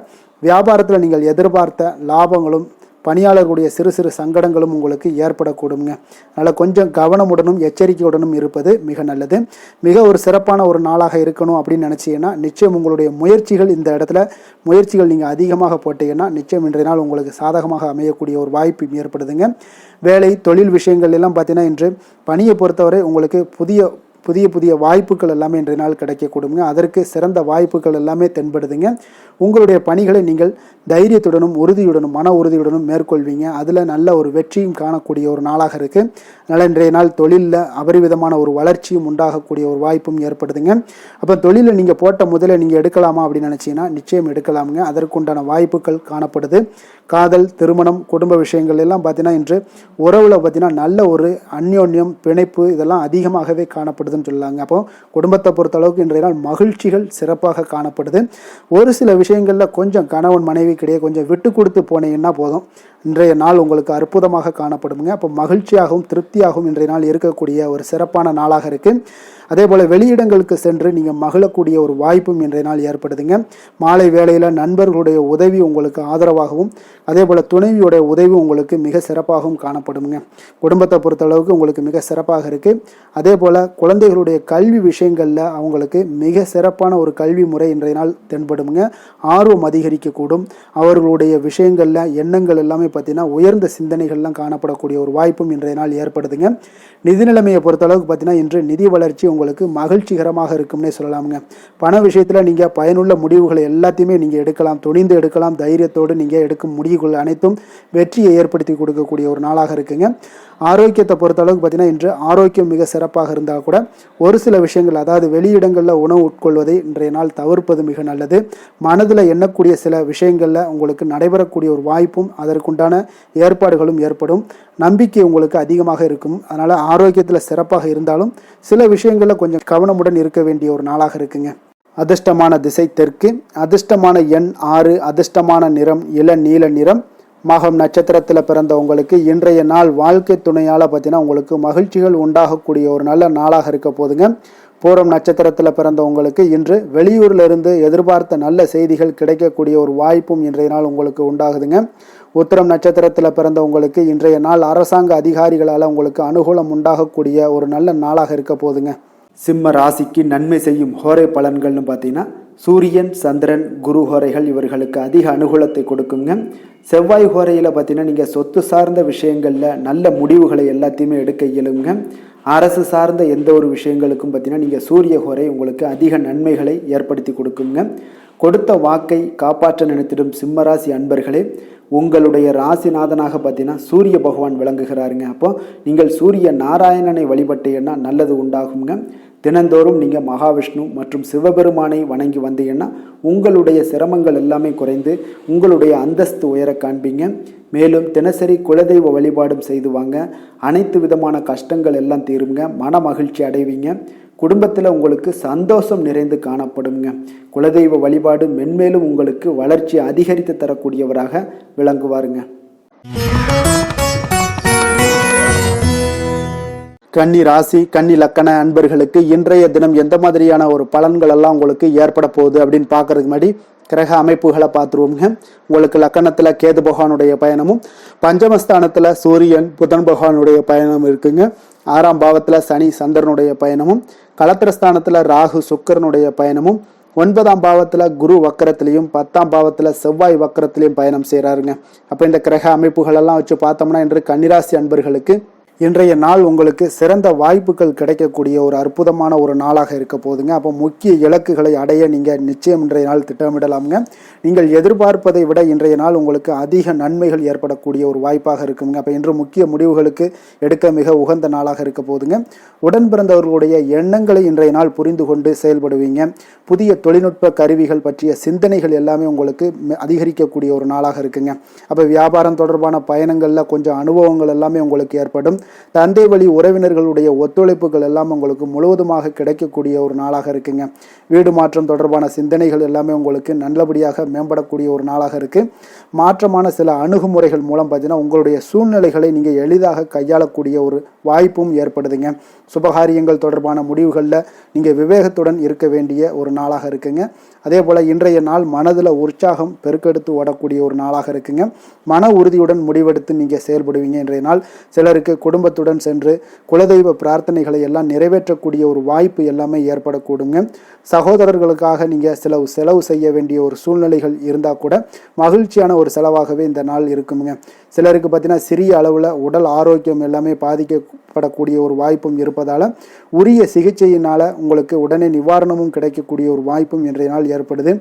Speaker 1: வியாபாரத்தில் நீங்கள் எதிர்பார்த்த லாபங்களும் பணியாளர்களுடைய சிறு சிறு சங்கடங்களும் உங்களுக்கு ஏற்படக்கூடுங்க. அதனால் கொஞ்சம் கவனமுடனும் எச்சரிக்கையுடனும் இருப்பது மிக நல்லது. மிக ஒரு சிறப்பான ஒரு நாளாக இருக்கணும் அப்படின்னு நினச்சிங்கன்னா நிச்சயம் உங்களுடைய இந்த இடத்துல முயற்சிகள் நீங்கள் அதிகமாக போட்டீங்கன்னா நிச்சயம் இன்றைய நாள் உங்களுக்கு சாதகமாக அமையக்கூடிய ஒரு வாய்ப்பு ஏற்படுதுங்க. வேலை தொழில் விஷயங்கள் எல்லாம் பார்த்தீங்கன்னா இன்று பணியை பொறுத்தவரை உங்களுக்கு புதிய வாய்ப்புகள் எல்லாமே இன்றைய நாள் கிடைக்கக்கூடுங்க. அதற்கு சிறந்த வாய்ப்புகள் எல்லாமே தென்படுதுங்க. உங்களுடைய பணிகளை நீங்கள் தைரியத்துடனும் உறுதியுடனும் மன உறுதியுடனும் மேற்கொள்வீங்க. அதில் நல்ல ஒரு வெற்றியும் காணக்கூடிய ஒரு நாளாக இருக்குது. அதனால் இன்றைய நாள் தொழிலில் அபரிவிதமான ஒரு வளர்ச்சியும் உண்டாகக்கூடிய ஒரு வாய்ப்பும் ஏற்படுதுங்க. அப்போ தொழிலில் நீங்கள் போட்ட முதலை நீங்கள் எடுக்கலாமா அப்படின்னு நினச்சிங்கன்னா நிச்சயம் எடுக்கலாமுங்க. அதற்குண்டான வாய்ப்புகள் காணப்படுது. காதல், திருமணம், குடும்ப விஷயங்கள் எல்லாம் பார்த்தீங்கன்னா இன்று உறவில் பார்த்தீங்கன்னா நல்ல ஒரு அந்யோன்யம், பிணைப்பு இதெல்லாம் அதிகமாகவே காணப்படுதுன்னு சொல்லலாங்க. அப்போ குடும்பத்தை பொறுத்தளவுக்கு இன்றைய நாள் மகிழ்ச்சிகள் சிறப்பாக காணப்படுது. ஒரு சில விஷயங்களில் கொஞ்சம் கணவன் மனைவிக்கிடையே கொஞ்சம் விட்டு கொடுத்து போனீங்கன்னா போதும், இன்றைய நாள் உங்களுக்கு அற்புதமாக காணப்படுங்க. அப்போ மகிழ்ச்சியாகவும் திருப்தியாகவும் இன்றைய நாள் இருக்கக்கூடிய ஒரு சிறப்பான நாளாக இருக்குது. அதே போல் வெளியிடங்களுக்கு சென்று நீங்கள் மகிழக்கூடிய ஒரு வாய்ப்பும் இன்றைய நாள் ஏற்படுதுங்க. மாலை வேளையில் நண்பர்களுடைய உதவி உங்களுக்கு ஆதரவாகவும் அதே போல் துணைவியுடைய உதவி உங்களுக்கு மிக சிறப்பாகவும் காணப்படுங்க. குடும்பத்தை பொறுத்தளவுக்கு உங்களுக்கு மிக சிறப்பாக இருக்குது. அதே போல் குழந்தைகளுடைய கல்வி விஷயங்களில் அவங்களுக்கு மிக சிறப்பான ஒரு கல்வி முறை இன்றைய நாள் தென்படுங்க. ஆர்வம் அதிகரிக்கக்கூடும். அவர்களுடைய விஷயங்களில் எண்ணங்கள் எல்லாமே பார்த்தீங்கன்னா உயர்ந்த சிந்தனைகள்லாம் காணப்படக்கூடிய ஒரு வாய்ப்பும் இன்றைய நாள் ஏற்படுதுங்க. நிதி நிலைமையை பொறுத்தளவுக்கு பார்த்தீங்கன்னா இன்று நிதி வளர்ச்சி உங்களுக்கு மகிழ்ச்சிகரமாக இருக்கும்னே சொல்லலாமுங்க. பண விஷயத்தில் நீங்கள் பயனுள்ள முடிவுகளை எல்லாத்தையுமே நீங்கள் எடுக்கலாம், துணிந்து எடுக்கலாம். தைரியத்தோடு நீங்கள் எடுக்கும் முடிவுகள் அனைத்தும் வெற்றியை ஏற்படுத்தி கொடுக்கக்கூடிய ஒரு நாளாக இருக்குங்க. ஆரோக்கியத்தை பொறுத்தளவுக்கு பார்த்தீங்கன்னா இன்று ஆரோக்கியம் மிக சிறப்பாக இருந்தால் கூட ஒரு சில விஷயங்கள், அதாவது வெளியிடங்களில் உணவு உட்கொள்வதை இன்றைய நாள் தவிர்ப்பது மிக நல்லது. மனதில் எண்ணக்கூடிய சில விஷயங்களில் உங்களுக்கு நடைபெறக்கூடிய ஒரு வாய்ப்பும் அதற்குண்டான ஏற்பாடுகளும் ஏற்படும். நம்பிக்கை உங்களுக்கு அதிகமாக இருக்கும். அதனால் ஆரோக்கியத்தில் சிறப்பாக இருந்தாலும் சில விஷயங்களில் கொஞ்சம் கவனமுடன் இருக்க வேண்டிய ஒரு நாளாக இருக்குங்க. அதிர்ஷ்டமான திசை தெற்கு, அதிர்ஷ்டமான எண் 6, அதிர்ஷ்டமான நிறம் இளநீல நிறம். மகம் நட்சத்திரத்தில் பிறந்த உங்களுக்கு இன்றைய நாள் வாழ்க்கை துணையால் பார்த்தீங்கன்னா உங்களுக்கு மகிழ்ச்சிகள் உண்டாகக்கூடிய ஒரு நல்ல நாளாக இருக்க போதுங்க. பூரம் நட்சத்திரத்தில் பிறந்த உங்களுக்கு இன்று வெளியூரில் இருந்து எதிர்பார்த்த நல்ல செய்திகள் கிடைக்கக்கூடிய ஒரு வாய்ப்பும் இன்றைய நாள் உங்களுக்கு உண்டாகுதுங்க. உத்திரம் நட்சத்திரத்தில் பிறந்த உங்களுக்கு இன்றைய நாள் அரசாங்க அதிகாரிகளால் உங்களுக்கு அனுகூலம் உண்டாகக்கூடிய ஒரு நல்ல நாளாக இருக்க போதுங்க. சிம்ம ராசிக்கு நன்மை செய்யும் ஹோரை பலன்கள்னு பார்த்தீங்கன்னா சூரியன், சந்திரன், குரு ஹோரைகள் இவர்களுக்கு அதிக அனுகூலத்தை கொடுக்குங்க. செவ்வாய் ஹோரையில் பார்த்தீங்கன்னா நீங்கள் சொத்து சார்ந்த விஷயங்களில் நல்ல முடிவுகளை எல்லாத்தையுமே எடுக்க இயலுங்க. அரசு சார்ந்த எந்த ஒரு விஷயங்களுக்கும் பார்த்தீங்கன்னா நீங்கள் சூரிய ஹோரை உங்களுக்கு அதிக நன்மைகளை ஏற்படுத்தி கொடுக்குங்க. கொடுத்த வாக்கை காப்பாற்ற நினைத்திடும் சிம்மராசி அன்பர்களே, உங்களுடைய ராசிநாதனாக பார்த்தீங்கன்னா சூரிய பகவான் விளங்குகிறாருங்க. அப்போ நீங்கள் சூரிய நாராயணனை வழிபட்டீங்கன்னா நல்லது உண்டாகுங்க. தினந்தோறும் நீங்கள் மகாவிஷ்ணு மற்றும் சிவபெருமானை வணங்கி வந்தீங்கன்னா உங்களுடைய சிரமங்கள் எல்லாமே குறைந்து உங்களுடைய அந்தஸ்து உயர காண்பீங்க. மேலும் தினசரி குலதெய்வ வழிபாடும் செய்து வாங்க. அனைத்து விதமான கஷ்டங்கள் எல்லாம் தீருங்க. மன மகிழ்ச்சி அடைவீங்க. குடும்பத்தில் உங்களுக்கு சந்தோஷம் நிறைந்து காணப்படுங்க. குலதெய்வ வழிபாடு மென்மேலும் உங்களுக்கு வளர்ச்சி அதிகரித்து தரக்கூடியவராக விளங்குவாருங்க. கன்னி ராசி, கன்னி லக்கண அன்பர்களுக்கு இன்றைய தினம் எந்த மாதிரியான ஒரு பலன்கள் எல்லாம் உங்களுக்கு ஏற்பட போகுது அப்படின்னு பார்க்கறதுக்கு முன்னாடி கிரக அமைப்புகளை பார்த்துருவோங்க. உங்களுக்கு லக்கணத்தில் கேது பகவானுடைய பயணமும், பஞ்சமஸ்தானத்தில் சூரியன் புதன் பகவானுடைய பயணம் இருக்குங்க. 6ஆம் பாவத்தில் சனி சந்திரனுடைய பயணமும், களத்திரஸ்தானத்தில் ராகு சுக்கரனுடைய பயணமும், 9ஆம் பாவத்தில் குரு வக்கரத்திலையும் 10ஆம் பாவத்தில் செவ்வாய் வக்கரத்திலையும் பயணம் செய்கிறாருங்க. அப்போ இந்த கிரக அமைப்புகளெல்லாம் வச்சு பார்த்தோம்னா இன்று கன்னிராசி அன்பர்களுக்கு இன்றைய நாள் உங்களுக்கு சிறந்த வாய்ப்புகள் கிடைக்கக்கூடிய ஒரு அற்புதமான ஒரு நாளாக இருக்க போதுங்க. அப்போ முக்கிய இலக்குகளை அடைய நீங்கள் நிச்சயம் இன்றைய நாள் திட்டமிடலாமுங்க. நீங்கள் எதிர்பார்ப்பதை விட இன்றைய நாள் உங்களுக்கு அதிக நன்மைகள் ஏற்படக்கூடிய ஒரு வாய்ப்பாக இருக்குங்க. அப்போ இன்று முக்கிய முடிவுகளுக்கு எடுக்க மிக உகந்த நாளாக இருக்க போதுங்க. உடன் பிறந்தவர்களுடைய எண்ணங்களை இன்றைய நாள் புரிந்து கொண்டு செயல்படுவீங்க. புதிய தொழில்நுட்ப கருவிகள் பற்றிய சிந்தனைகள் எல்லாமே உங்களுக்கு அதிகரிக்கக்கூடிய ஒரு நாளாக இருக்குங்க. அப்போ வியாபாரம் தொடர்பான பயணங்களில் கொஞ்சம் அனுபவங்கள் எல்லாமே உங்களுக்கு ஏற்படும். தந்தை வழி உறவினர்களுடைய ஒத்துழைப்புகள் எல்லாம் உங்களுக்கு முழுவதுமாக கிடைக்கக்கூடிய ஒரு நாளாக இருக்குங்க. வீடு மாற்றம் தொடர்பான சிந்தனைகள் எல்லாமே உங்களுக்கு நல்லபடியாக மேம்படக்கூடிய ஒரு நாளாக இருக்கு. மாற்றமான சில அணுகுமுறைகள் மூலம் பார்த்தீங்கன்னா உங்களுடைய சூழ்நிலைகளை நீங்கள் எளிதாக கையாளக்கூடிய ஒரு வாய்ப்பும் ஏற்படுதுங்க. சுபகாரியங்கள் தொடர்பான முடிவுகளில் நீங்கள் விவேகத்துடன் இருக்க வேண்டிய ஒரு நாளாக இருக்குங்க. அதே போல் இன்றைய நாள் மனதில் உற்சாகம் பெருக்கெடுத்து ஓடக்கூடிய ஒரு நாளாக இருக்குங்க. மன உறுதியுடன் முடிவெடுத்து நீங்கள் செயல்படுவீங்க. இன்றைய நாள் சிலருக்கு குடும்பத்துடன் சென்று குலதெய்வ பிரார்த்தனைகளை எல்லாம் நிறைவேற்றக்கூடிய ஒரு வாய்ப்பு எல்லாமே ஏற்படக்கூடுங்க. சகோதரர்களுக்காக நீங்கள் செலவு செய்ய வேண்டிய ஒரு சூழ்நிலைகள் இருந்தால் கூட மகிழ்ச்சியான ஒரு செலவாகவே இந்த நாள் இருக்குங்க. சிலருக்கு பார்த்தீங்கன்னா சிறிய அளவில் உடல் ஆரோக்கியம் எல்லாமே பாதிக்கப்படக்கூடிய ஒரு வாய்ப்பும் இருப்பதால் உரிய சிகிச்சையினால் உங்களுக்கு உடனே நிவாரணமும் கிடைக்கக்கூடிய ஒரு வாய்ப்பும் இன்றைய நாள் ஏற்படுது.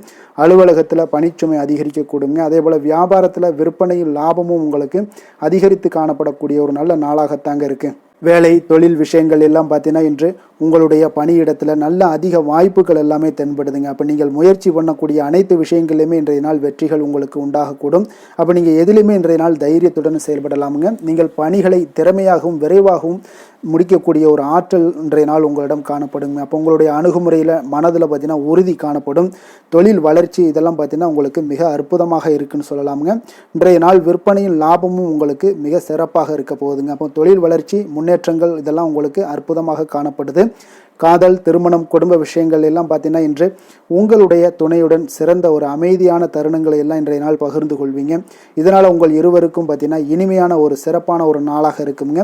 Speaker 1: அலுவலகத்தில் பணிச்சுமை அதிகரிக்கக்கூடுங்க. அதே போல் வியாபாரத்தில் விற்பனையில் லாபமும் உங்களுக்கு அதிகரித்து காணப்படக்கூடிய ஒரு நல்ல நாளாகத்தாங்க இருக்குது. வேலை தொழில் விஷயங்கள் எல்லாம் பார்த்தீங்கன்னா இன்று உங்களுடைய பணியிடத்தில் நல்ல அதிக வாய்ப்புகள் எல்லாமே தென்படுதுங்க. அப்போ நீங்கள் முயற்சி பண்ணக்கூடிய அனைத்து விஷயங்களையுமே இன்றைய நாள் வெற்றிகள் உங்களுக்கு உண்டாகக்கூடும். அப்போ நீங்கள் எதிலுமே இன்றைய நாள் தைரியத்துடன் செயல்படலாமுங்க. நீங்கள் பணிகளை திறமையாகவும் விரைவாகவும் முடிக்கக்கூடிய ஒரு ஆற்றல் இன்றைய நாள் உங்களிடம் காணப்படுங்க. அப்போ உங்களுடைய அணுகுமுறையில் மனதில் பார்த்தீங்கன்னா உறுதி காணப்படும். தொழில் வளர்ச்சி இதெல்லாம் பார்த்தீங்கன்னா உங்களுக்கு மிக அற்புதமாக இருக்குன்னு சொல்லலாமுங்க. இன்றைய நாள் விற்பனையின் லாபமும் உங்களுக்கு மிக சிறப்பாக இருக்க போகுதுங்க. அப்போ தொழில் வளர்ச்சி முன்னேற்றங்கள் இதெல்லாம் உங்களுக்கு அற்புதமாக காணப்படுது. காதல், திருமணம், குடும்ப விஷயங்கள் எல்லாம் பார்த்தீங்கன்னா இன்று உங்களுடைய துணையுடன் சிறந்த ஒரு அமைதியான தருணங்களை எல்லாம் இன்றைய நாள் பகிர்ந்து கொள்வீங்க. இதனால் உங்கள் இருவருக்கும் பார்த்தீங்கன்னா இனிமையான ஒரு சிறப்பான ஒரு நாளாக இருக்குங்க.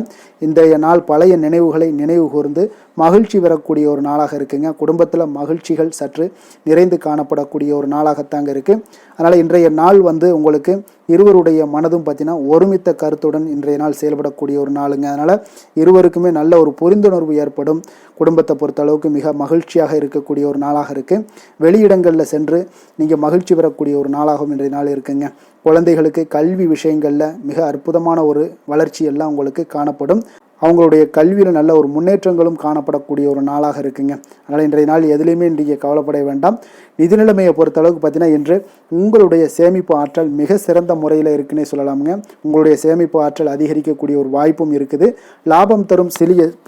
Speaker 1: இன்றைய நாள் பழைய பழைய நினைவுகளை நினைவு கூர்ந்து மகிழ்ச்சி பெறக்கூடிய ஒரு நாளாக இருக்குங்க. குடும்பத்தில் மகிழ்ச்சிகள் சற்று நிறைந்து காணப்படக்கூடிய ஒரு நாளாகத்தாங்க இருக்குது. அதனால் இன்றைய நாள் உங்களுக்கு இருவருடைய மனதும் பார்த்தீங்கன்னா ஒருமித்த கருத்துடன் இன்றைய நாள் செயல்படக்கூடிய ஒரு நாளுங்க. அதனால் இருவருக்குமே நல்ல ஒரு புரிந்துணர்வு ஏற்படும். குடும்பத்தை பொறுத்த அளவுக்கு மிக மகிழ்ச்சியாக இருக்கக்கூடிய ஒரு நாளாக இருக்குது. வெளியிடங்களில் சென்று நீங்கள் மகிழ்ச்சி பெறக்கூடிய ஒரு நாளாகவும் இன்றைய நாள் இருக்குங்க. குழந்தைகளுக்கு கல்வி விஷயங்களில் மிக அற்புதமான ஒரு வளர்ச்சி எல்லாம் உங்களுக்கு காணப்படும். அவங்களுடைய கல்வியில் நல்ல ஒரு முன்னேற்றங்களும் காணப்படக்கூடிய ஒரு நாளாக இருக்குங்க. அதனால் இன்றைய நாள் எதுலேயுமே இன்றைக்கு கவலைப்பட வேண்டாம். நிதி நிலைமையை பொறுத்தளவுக்கு பார்த்தீங்கன்னா இன்று உங்களுடைய சேமிப்பு ஆற்றல் மிக சிறந்த முறையில் இருக்குன்னே சொல்லலாமுங்க. உங்களுடைய சேமிப்பு ஆற்றல் அதிகரிக்கக்கூடிய ஒரு வாய்ப்பும் இருக்குது. லாபம் தரும்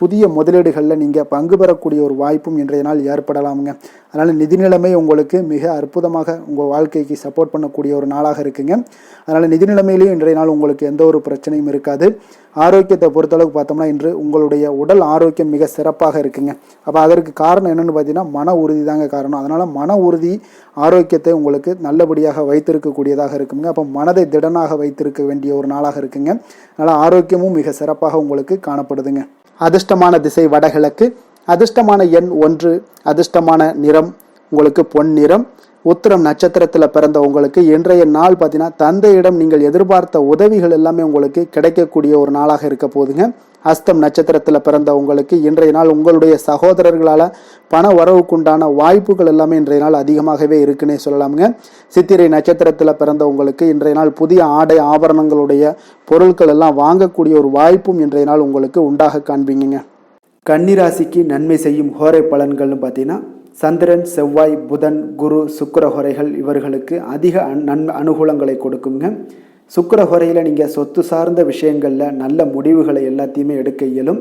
Speaker 1: புதிய முதலீடுகளில் நீங்கள் பங்கு பெறக்கூடிய ஒரு வாய்ப்பும் இன்றைய நாள் ஏற்படலாமுங்க. அதனால் நிதி நிலைமை உங்களுக்கு மிக அற்புதமாக உங்கள் வாழ்க்கைக்கு சப்போர்ட் பண்ணக்கூடிய ஒரு நாளாக இருக்குங்க. அதனால் நிதி நிலைமையிலையும் இன்றைய நாள் உங்களுக்கு எந்த ஒரு பிரச்சனையும் இருக்காது. ஆரோக்கியத்தை பொறுத்தளவுக்கு பார்த்தோம்னா இன்று உங்களுடைய உடல் ஆரோக்கியம் மிக சிறப்பாக இருக்குங்க. அப்போ அதற்கு காரணம் என்னென்னு பார்த்தீங்கன்னா மன உறுதி தாங்க காரணம். அதனால் மன உறுதி ஆரோக்கியத்தை உங்களுக்கு நல்லபடியாக வைத்திருக்கக்கூடியதாக இருக்குங்க. அப்போ மனதை திடனாக வைத்திருக்க வேண்டிய ஒரு நாளாக இருக்குங்க. அதனால் ஆரோக்கியமும் மிக சிறப்பாக உங்களுக்கு காணப்படுதுங்க. அதிர்ஷ்டமான திசை வடகிழக்கு, அதிர்ஷ்டமான எண் 1, அதிர்ஷ்டமான நிறம் உங்களுக்கு பொன் நிறம். உத்திரம் நட்சத்திரத்தில் பிறந்த உங்களுக்கு இன்றைய நாள் பார்த்தீங்கன்னா தந்தையிடம் நீங்கள் எதிர்பார்த்த உதவிகள் எல்லாமே உங்களுக்கு கிடைக்கக்கூடிய ஒரு நாளாக இருக்க போதுங்க. அஸ்தம் நட்சத்திரத்தில் பிறந்த உங்களுக்கு இன்றைய நாள் உங்களுடைய சகோதரர்களால் பண வரவுக்குண்டான வாய்ப்புகள் எல்லாமே இன்றைய நாள் அதிகமாகவே இருக்குன்னே சொல்லலாமுங்க. சித்திரை நட்சத்திரத்தில் பிறந்த உங்களுக்கு இன்றைய நாள் புதிய ஆடை ஆபரணங்களுடைய பொருட்கள் எல்லாம் வாங்கக்கூடிய ஒரு வாய்ப்பும் இன்றைய நாள் உங்களுக்கு உண்டாக காண்பீங்க. கன்னிராசிக்கு நன்மை செய்யும் ஹோரை பலன்கள்னு பார்த்தீங்கன்னா சந்திரன், செவ்வாய், புதன், குரு, சுக்கிர ஹோரைகள் இவர்களுக்கு அதிக அனுகூலங்களை கொடுக்குங்க. சுக்கிர ஹோரையில் நீங்கள் சொத்து சார்ந்த விஷயங்களில் நல்ல முடிவுகளை எல்லாத்தையுமே எடுக்க இயலும்.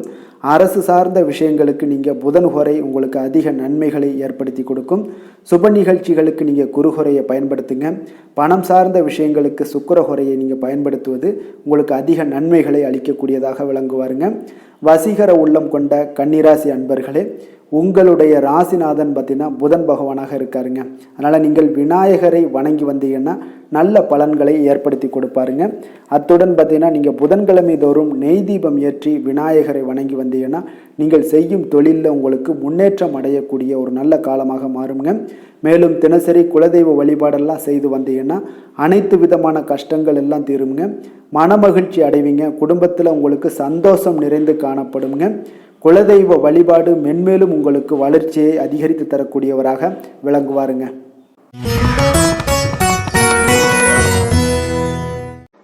Speaker 1: அரசு சார்ந்த விஷயங்களுக்கு நீங்கள் புதன் ஹோரை உங்களுக்கு அதிக நன்மைகளை ஏற்படுத்தி கொடுக்கும். சுப நிகழ்ச்சிகளுக்கு நீங்கள் குரு ஹோரையை பயன்படுத்துங்க. பணம் சார்ந்த விஷயங்களுக்கு சுக்கிர ஹோரையை நீங்கள் பயன்படுத்துவது உங்களுக்கு அதிக நன்மைகளை அளிக்கக்கூடியதாக விளங்குவாருங்க. வசீகர உள்ளம் கொண்ட கன்னிராசி அன்பர்களே, உங்களுடைய ராசிநாதன் பார்த்தீங்கன்னா புதன் பகவானாக இருக்காருங்க. அதனால் நீங்கள் விநாயகரை வணங்கி வந்தீங்கன்னா நல்ல பலன்களை ஏற்படுத்தி கொடுப்பாருங்க. அத்துடன் பார்த்தீங்கன்னா நீங்கள் புதன்கிழமை தோறும் நெய் தீபம் ஏற்றி விநாயகரை வணங்கி வந்தீங்கன்னா நீங்கள் செய்யும் தொழிலில் உங்களுக்கு முன்னேற்றம் அடையக்கூடிய ஒரு நல்ல காலமாக மாறுங்க. மேலும் தினசரி குலதெய்வ வழிபாடெல்லாம் செய்து வந்தீங்கன்னா அனைத்து விதமான கஷ்டங்கள் எல்லாம் தீருங்க. மனமகிழ்ச்சி அடைவீங்க. குடும்பத்தில் உங்களுக்கு சந்தோஷம் நிறைந்து காணப்படுங்க. குலதெய்வ வழிபாடு மென்மேலும் உங்களுக்கு வளர்ச்சியை அதிகரித்து தரக்கூடியவராக விளங்குவாருங்க.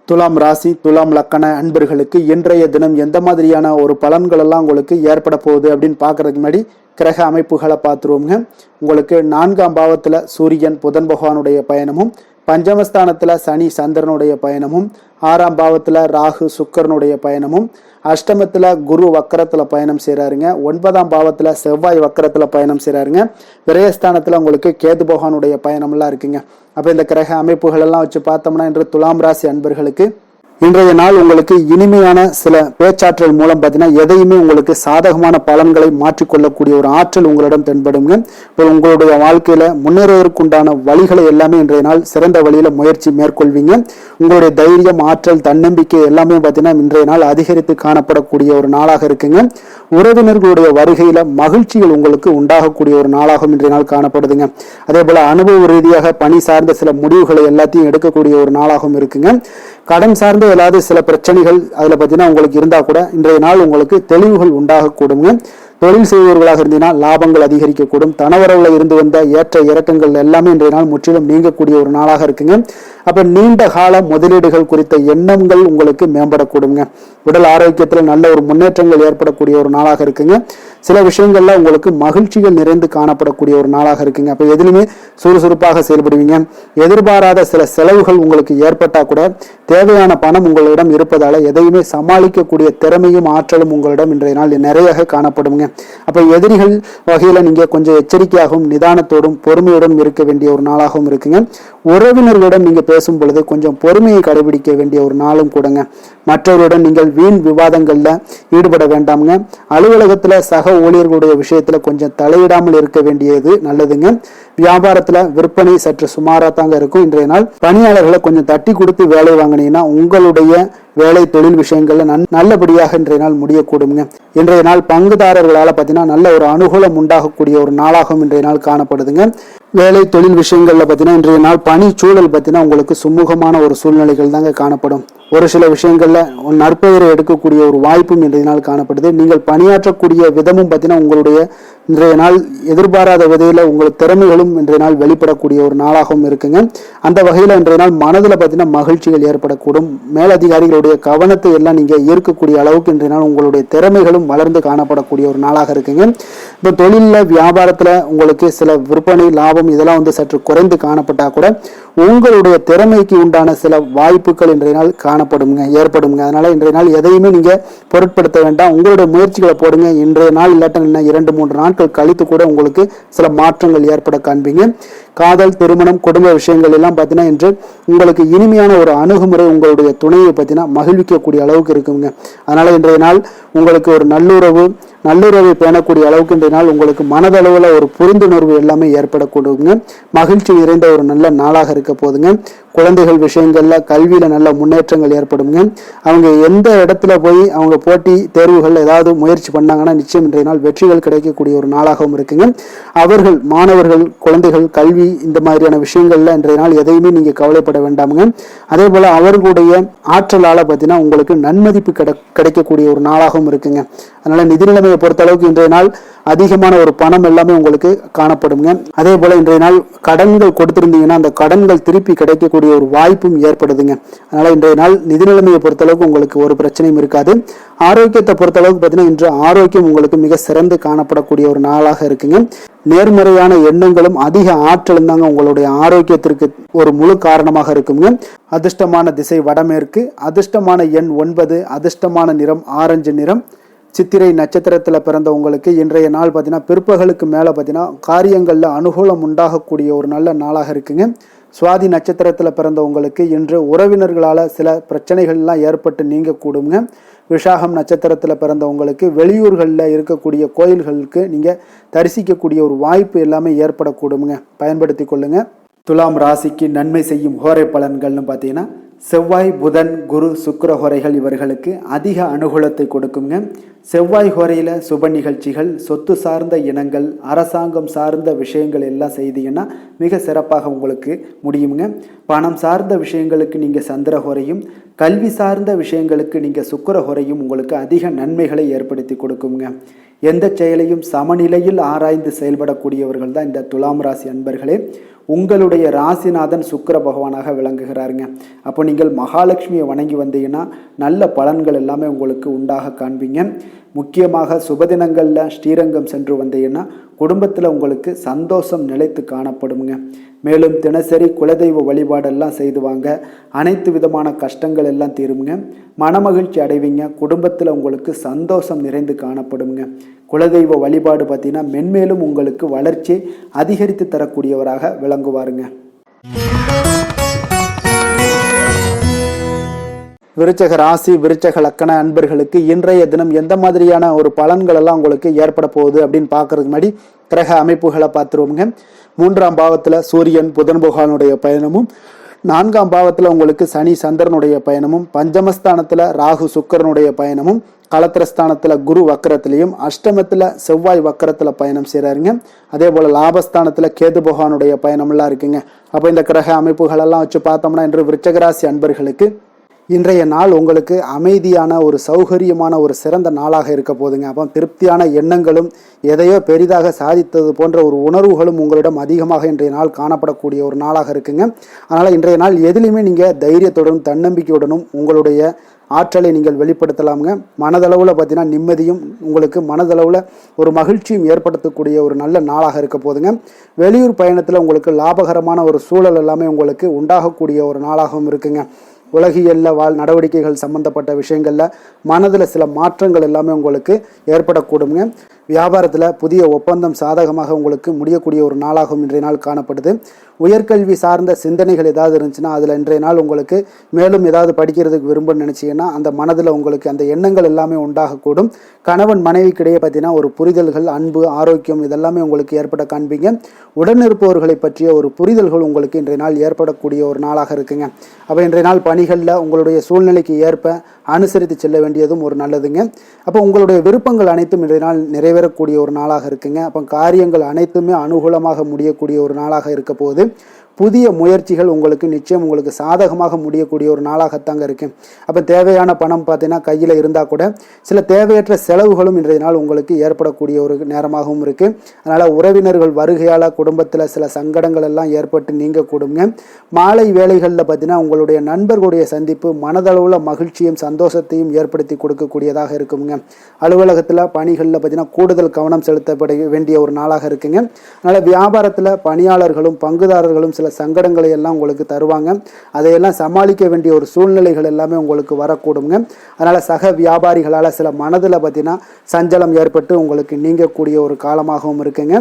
Speaker 1: துலாம் ராசி, துலாம் லக்கண அன்பர்களுக்கு இன்றைய தினம் எந்த மாதிரியான ஒரு பலன்கள் எல்லாம் உங்களுக்கு ஏற்பட போகுது அப்படின்னு பார்க்கறதுக்கு முன்னாடி கிரக அமைப்புகளை பார்த்துருவோங்க. உங்களுக்கு 4ஆம் பாவத்தில் சூரியன் புதன் பகவானுடைய பயணமும், பஞ்சமஸ்தானத்தில் சனி சந்திரனுடைய பயணமும், 6ஆம் பாவத்தில் ராகு சுக்கரனுடைய பயணமும், அஷ்டமத்தில் குரு வக்கரத்தில் பயணம் செய்கிறாருங்க. 9ஆம் பாவத்தில் செவ்வாய் வக்கரத்தில் பயணம் செய்கிறாருங்க. விரயஸ்தானத்தில் உங்களுக்கு கேது பகவானுடைய பயணம்லாம் இருக்குங்க. அப்போ இந்த கிரக அமைப்புகள் எல்லாம் வச்சு பார்த்தோம்னா இன்று துலாம் ராசி அன்பர்களுக்கு இன்றைய நாள் உங்களுக்கு இனிமையான சில பேச்சாற்றல் மூலம் பார்த்தீங்கன்னா எதையுமே உங்களுக்கு சாதகமான பலன்களை மாற்றிக்கொள்ளக்கூடிய ஒரு ஆற்றல் உங்களிடம் தென்படுங்க. இப்போ உங்களுடைய வாழ்க்கையில முன்னேறுவதற்குண்டான வழிகளை எல்லாமே இன்றைய நாள் சிறந்த வழியில முயற்சி மேற்கொள்வீங்க. உங்களுடைய தைரியம், ஆற்றல், தன்னம்பிக்கை எல்லாமே பார்த்தீங்கன்னா இன்றைய நாள் அதிகரித்து காணப்படக்கூடிய ஒரு நாளாக இருக்குங்க. உறவினர்களுடைய வருகையில மகிழ்ச்சிகள் உங்களுக்கு உண்டாகக்கூடிய ஒரு நாளாகவும் இன்றைய நாள் காணப்படுதுங்க. அதே போல அனுபவ ரீதியாக பணி சார்ந்த சில முடிவுகளை எல்லாத்தையும் எடுக்கக்கூடிய ஒரு நாளாகவும் இருக்குங்க. கடன் சார்ந்த ஏதாவது சில பிரச்சனைகள் அதில் பார்த்தீங்கன்னா உங்களுக்கு இருந்தால் கூட இன்றைய நாள் உங்களுக்கு தெளிவுகள் உண்டாகக்கூடுங்க. தொழில் செய்பவர்களாக இருந்தீங்கன்னா லாபங்கள் அதிகரிக்கக்கூடும். தனவரவுல இருந்து வந்த ஏற்ற இறக்கங்கள் எல்லாமே இன்றைய நாள் முற்றிலும் நீங்கக்கூடிய ஒரு நாளாக இருக்குங்க. அப்ப நீண்ட கால முதலீடுகள் குறித்த எண்ணங்கள் உங்களுக்கு மேம்படக்கூடுங்க. உடல் ஆரோக்கியத்தில் நல்ல ஒரு முன்னேற்றங்கள் ஏற்படக்கூடிய ஒரு நாளாக இருக்குங்க. சில விஷயங்கள்ல உங்களுக்கு மகிழ்ச்சிகள் நிறைந்து காணப்படக்கூடிய ஒரு நாளாக இருக்குங்க. அப்ப எதிலுமே சுறுசுறுப்பாக செயல்படுவீங்க. எதிர்பாராத சில செலவுகள் உங்களுக்கு ஏற்பட்டா கூட தேவையான பணம் உங்களிடம் இருப்பதால எதையுமே சமாளிக்கக்கூடிய திறமையும் ஆற்றலும் உங்களிடம் இன்றைய நாள் நிறைய காணப்படுங்க. அப்ப எதிரிகள் வகையில நீங்க கொஞ்சம் எச்சரிக்கையாகவும் நிதானத்தோடும் பொறுமையுடன் இருக்க வேண்டிய ஒரு நாளாகவும் இருக்குங்க. உறவினர்களிடம் நீங்க பேசும் பொழுது கொஞ்சம் பொறுமையை கடைபிடிக்க வேண்டிய ஒரு நாளும் கூடங்க. மற்றவருடன் நீங்கள் வீண் விவாதங்கள்ல ஈடுபட வேண்டாமுங்க. அலுவலகத்துல சக ஊழியர்களுடைய விஷயத்துல கொஞ்சம் தலையிடாமல் இருக்க வேண்டியது நல்லதுங்க. வியாபாரத்துல விற்பனை சற்று சுமாரா தாங்க இருக்கும். இன்றைய நாள் பணியாளர்களை கொஞ்சம் தட்டி கொடுத்து வேலை வாங்கினீங்கன்னா உங்களுடைய வேலை தொழில் விஷயங்கள்ல நல்லபடியாக இன்றைய நாள் முடியக்கூடுங்க. இன்றைய நாள் பங்குதாரர்களால பார்த்தீங்கன்னா நல்ல ஒரு அனுகூலம் உண்டாகக்கூடிய ஒரு நாளாகவும் இன்றைய நாள் காணப்படுதுங்க. வேலை தொழில் விஷயங்கள்ல பார்த்தீங்கன்னா இன்றைய நாள் பணி சூழல் பார்த்தீங்கன்னா உங்களுக்கு சுமூகமான ஒரு சூழ்நிலைகள் தாங்க காணப்படும். ஒரு சில விஷயங்கள்ல நற்பெயரை எடுக்கக்கூடிய ஒரு வாய்ப்பும் இன்றைய நாள் காணப்படுது. நீங்கள் பணியாற்றக்கூடிய விதமும் பார்த்தீங்கன்னா உங்களுடைய இன்றைய நாள் எதிர்பாராத விதையில உங்கள் திறமைகளும் இன்றைய நாள் வெளிப்படக்கூடிய ஒரு நாளாகவும் இருக்குங்க. அந்த வகையில இன்றைய நாள் மனதில் பார்த்தீங்கன்னா மகிழ்ச்சிகள் ஏற்படக்கூடும். மேலதிகாரிகளுடைய கவனத்தை எல்லாம் நீங்க ஈர்க்கக்கூடிய அளவுக்கு இன்றைய நாள் உங்களுடைய திறமைகளும் வளர்ந்து காணப்படக்கூடிய ஒரு நாளாக இருக்குங்க. இப்போ தொழில வியாபாரத்துல உங்களுக்கு சில விற்பனை லாபம் இதெல்லாம் சற்று குறைந்து காணப்பட்டா கூட உங்களுடைய திறமைக்கு உண்டான சில வாய்ப்புகள் இன்றைய நாள் ஏற்படுங்க. அதனால இன்றைய நாள் எதையுமே நீங்க பொருட்படுத்த வேண்டாம். உங்களுடைய முயற்சிகளை போடுங்க. இன்றைய நாள் இல்லாட்ட 2-3 நாட்கள் கழித்து கூட உங்களுக்கு சில மாற்றங்கள் ஏற்பட காண்பீங்க. காதல், திருமணம், குடும்ப விஷயங்கள் எல்லாம் பார்த்தீங்கன்னா இன்று உங்களுக்கு இனிமையான ஒரு அணுகுமுறை உங்களுடைய துணையை பார்த்தீங்கன்னா மகிழ்விக்கக்கூடிய அளவுக்கு இருக்குங்க. அதனால இன்றைய நாள் உங்களுக்கு ஒரு நல்லுறவை பேணக்கூடிய அளவுக்கு இன்றைய நாள் உங்களுக்கு மனதளவுல ஒரு புரிந்துணர்வு எல்லாமே ஏற்படக்கூடுங்க. மகிழ்ச்சி நிறைந்த ஒரு நல்ல நாளாக இருக்க போதுங்க. குழந்தைகள் விஷயங்கள்ல கல்வியில நல்ல முன்னேற்றங்கள் ஏற்படுங்க. அவங்க எந்த இடத்துல போய் அவங்க போட்டி தேர்வுகள் ஏதாவது முயற்சி பண்ணாங்கன்னா நிச்சயம் இன்றைய நாள் வெற்றிகள் கிடைக்கக்கூடிய ஒரு நாளாகவும் இருக்குங்க. அவர்கள் மாணவர்கள் குழந்தைகள் கல்வி இந்த மாதிரியான விஷயங்கள்ல இன்றைய நாள் எதையுமே நீங்க கவலைப்பட வேண்டாமுங்க. அதே போல அவர்களுடைய ஆற்றலால பார்த்தீங்கன்னா உங்களுக்கு நன்மதிப்பு கிடைக்கக்கூடிய ஒரு நாளாகவும் இருக்குங்க. அதனால நிதி நிலைமையை பொறுத்த அளவுக்கு இன்றைய நாள் அதிகமான ஒரு பணம் எல்லாமே உங்களுக்கு காணப்படுங்க. அதே போல இன்றைய நாள் கடன்கள் கொடுத்திருந்தீங்கன்னா அந்த கடன்கள் திருப்பி கிடைக்கக்கூடிய ஒரு வாய்ப்பும் ஏற்படுதுங்க. அதனால இன்றைய நாள் நிதி நிலைமையை பொறுத்தளவுக்கு உங்களுக்கு ஒரு பிரச்சனையும் இருக்காது. ஆரோக்கியத்தை பொறுத்தளவுக்கு பார்த்தீங்கன்னா இன்று ஆரோக்கியம் உங்களுக்கு மிக சிறந்து காணப்படக்கூடிய ஒரு நாளாக இருக்குங்க. நேர்மறையான எண்ணங்களும் அதிக ஆற்றலும் தாங்க உங்களுடைய ஆரோக்கியத்திற்கு ஒரு முழு காரணமாக இருக்குங்க. அதிர்ஷ்டமான திசை வடமேற்கு, அதிர்ஷ்டமான எண் 9, அதிர்ஷ்டமான நிறம் ஆரஞ்சு நிறம். சித்திரை நட்சத்திரத்தில் பிறந்த உங்களுக்கு இன்றைய நாள் பார்த்தீங்கன்னா பிற்பகலுக்கு மேலே பார்த்தீங்கன்னா காரியங்களில் அனுகூலம் உண்டாகக்கூடிய ஒரு நல்ல நாளாக இருக்குங்க. சுவாதி நட்சத்திரத்தில் பிறந்த உங்களுக்கு இன்று உறவினர்களால் சில பிரச்சனைகள்லாம் ஏற்பட்டு நீங்க கூடுங்க. விஷாகம் நட்சத்திரத்தில் பிறந்த உங்களுக்கு வெளியூர்களில் இருக்கக்கூடிய கோயில்களுக்கு நீங்கள் தரிசிக்கக்கூடிய ஒரு வாய்ப்பு எல்லாமே ஏற்படக்கூடுங்க. பயன்படுத்தி கொள்ளுங்க. துலாம் ராசிக்கு நன்மை செய்யும் ஹோரை பலன்கள்னு பார்த்தீங்கன்னா செவ்வாய், புதன், குரு, சுக்கிர ஹோரைகள் இவர்களுக்கு அதிக அனுகூலத்தை கொடுக்குங்க. செவ்வாய் ஹோரையில் சுப நிகழ்ச்சிகள், சொத்து சார்ந்த இனங்கள், அரசாங்கம் சார்ந்த விஷயங்கள் எல்லாம் செய்தீங்கன்னா மிக சிறப்பாக உங்களுக்கு முடியுங்க. பணம் சார்ந்த விஷயங்களுக்கு நீங்கள் சந்திர ஹோரையும், கல்வி சார்ந்த விஷயங்களுக்கு நீங்கள் சுக்கிர ஹோரையும் உங்களுக்கு அதிக நன்மைகளை ஏற்படுத்தி கொடுக்குங்க. எந்த செயலையும் சமநிலையில் ஆராய்ந்து செயல்படக்கூடியவர்கள் தான் இந்த துலாம் ராசி அன்பர்களே. உங்களுடைய ராசிநாதன் சுக்கிர பகவானாக விளங்குகிறாருங்க. அப்போ நீங்கள் மகாலட்சுமியை வணங்கி வந்தீங்கன்னா நல்ல பலன்கள் எல்லாமே உங்களுக்கு உண்டாக காண்பீங்க. முக்கியமாக சுபதினங்களில் ஸ்ரீரங்கம் சென்று வந்தீங்கன்னா குடும்பத்தில் உங்களுக்கு சந்தோஷம் நிலைத்து காணப்படுங்க. மேலும் தினசரி குலதெய்வ வழிபாடெல்லாம் செய்து வாங்க. அனைத்து விதமான கஷ்டங்கள் எல்லாம் தீருங்க. மனமகிழ்ச்சி அடைவீங்க. குடும்பத்தில் உங்களுக்கு சந்தோஷம் நிறைந்து காணப்படுங்க. குலதெய்வ வழிபாடு பார்த்தீங்கன்னா மென்மேலும் உங்களுக்கு வளர்ச்சியை அதிகரித்து தரக்கூடியவராக விளங்குவாருங்க. விருச்சக ராசி, விருச்சக லக்கண அன்பர்களுக்கு இன்றைய தினம் எந்த மாதிரியான ஒரு பலன்கள் எல்லாம் உங்களுக்கு ஏற்பட போகுது அப்படின்னு பார்க்கறதுக்கு முன்னாடி கிரக அமைப்புகளை பார்த்துருவோங்க. 3ஆம் பாவத்தில் சூரியன் புதன் பகவானுடைய பயணமும், 4ஆம் பாவத்தில் உங்களுக்கு சனி சந்திரனுடைய பயணமும், பஞ்சமஸ்தானத்தில் ராகு சுக்கரனுடைய பயணமும், களத்திரஸ்தானத்தில் குரு வக்கரத்திலையும், அஷ்டமத்தில் செவ்வாய் வக்கரத்தில் பயணம் செய்கிறாருங்க. அதே போல் லாபஸ்தானத்தில் கேது பகவானுடைய பயணம்லாம் இருக்குங்க. அப்போ இந்த கிரக அமைப்புகளெல்லாம் வச்சு பார்த்தோம்னா இன்று விருச்சகராசி அன்பர்களுக்கு இன்றைய நாள் உங்களுக்கு அமைதியான ஒரு சௌகரியமான ஒரு சிறந்த நாளாக இருக்க போதுங்க. அப்போ திருப்தியான எண்ணங்களும் எதையோ பெரிதாக சாதித்தது போன்ற ஒரு உணர்வுகளும் உங்களிடம் அதிகமாக இன்றைய நாள் காணப்படக்கூடிய ஒரு நாளாக இருக்குங்க. அதனால் இன்றைய நாள் எதிலையுமே நீங்கள் தைரியத்துடனும் தன்னம்பிக்கையுடனும் உங்களுடைய ஆற்றலை நீங்கள் வெளிப்படுத்தலாமுங்க. மனதளவில் பார்த்தீங்கன்னா நிம்மதியும் உங்களுக்கு மனதளவில் ஒரு மகிழ்ச்சியும் ஏற்படுத்தக்கூடிய ஒரு நல்ல நாளாக இருக்க போதுங்க. வெளியூர் பயணத்தில் உங்களுக்கு லாபகரமான ஒரு சூழல் எல்லாமே உங்களுக்கு உண்டாகக்கூடிய ஒரு நாளாகவும் இருக்குங்க. உலகியல்ல நடவடிக்கைகள் சம்பந்தப்பட்ட விஷயங்கள்ல மனதில் சில மாற்றங்கள் எல்லாமே உங்களுக்கு ஏற்படக்கூடுங்க. வியாபாரத்தில் புதிய ஒப்பந்தம் சாதகமாக உங்களுக்கு முடியக்கூடிய ஒரு நாளாகவும் இன்றைய நாள் காணப்படுது. உயர்கல்வி சார்ந்த சிந்தனைகள் ஏதாவது இருந்துச்சுன்னா அதில் இன்றைய நாள் உங்களுக்கு மேலும் ஏதாவது படிக்கிறதுக்கு விரும்புன்னு நினச்சிங்கன்னா அந்த மனதில் உங்களுக்கு அந்த எண்ணங்கள் எல்லாமே உண்டாகக்கூடும். கணவன் மனைவிக்கிடையே பார்த்தீங்கன்னா ஒரு புரிதல்கள், அன்பு, ஆரோக்கியம் இதெல்லாமே உங்களுக்கு ஏற்பட காண்பீங்க. உடனிருப்பவர்களை பற்றிய ஒரு புரிதல்கள் உங்களுக்கு இன்றைய நாள் ஏற்படக்கூடிய ஒரு நாளாக இருக்குங்க. அப்போ இன்றைய நாள் பணிகளில் உங்களுடைய சூழ்நிலைக்கு ஏற்ப அனுசரித்து செல்ல வேண்டியதும் ஒரு நல்லதுங்க. அப்போ உங்களுடைய விருப்பங்கள் அனைத்தும் இன்றைய நாள் நிறைவேறக்கூடிய ஒரு நாளாக இருக்குங்க. அப்போ காரியங்கள் அனைத்துமே அனுகூலமாக முடியக்கூடிய ஒரு நாளாக இருக்க போகுது. புதிய முயற்சிகள் உங்களுக்கு நிச்சயம் உங்களுக்கு சாதகமாக முடியக்கூடிய ஒரு நாளாகத்தாங்க இருக்கு. அப்போ தேவையான பணம் பார்த்தீங்கன்னா கையில் இருந்தால் கூட சில தேவையற்ற செலவுகளும் இன்றைய நாள் உங்களுக்கு ஏற்படக்கூடிய ஒரு நேரமாகவும் இருக்குது. அதனால் உறவினர்கள் வருகையால் குடும்பத்தில் சில சங்கடங்கள் எல்லாம் ஏற்பட்டு நீங்கக்கூடுங்க. மாலை வேளைகளில் பார்த்தீங்கன்னா உங்களுடைய நண்பர்களுடைய சந்திப்பு மனதளவில் மகிழ்ச்சியும் சந்தோஷத்தையும் ஏற்படுத்தி கொடுக்கக்கூடியதாக இருக்குங்க. அலுவலகத்தில் பணிகளில் பார்த்தீங்கன்னா கூடுதல் கவனம் செலுத்தப்பட வேண்டிய ஒரு நாளாக இருக்குங்க. அதனால் வியாபாரத்தில் பணியாளர்களும் பங்குதாரர்களும் சில சங்கடங்களை எல்லாம் உங்களுக்கு தருவாங்க. அதையெல்லாம் சமாளிக்க வேண்டிய ஒரு சூழ்நிலைகள் எல்லாமே உங்களுக்கு வரக்கூடுங்க. அதனால சக வியாபாரிகளால் சில மனதில் பார்த்தீங்கன்னா சஞ்சலம் ஏற்பட்டு உங்களுக்கு நீங்கக்கூடிய ஒரு காலமாகவும் இருக்குங்க.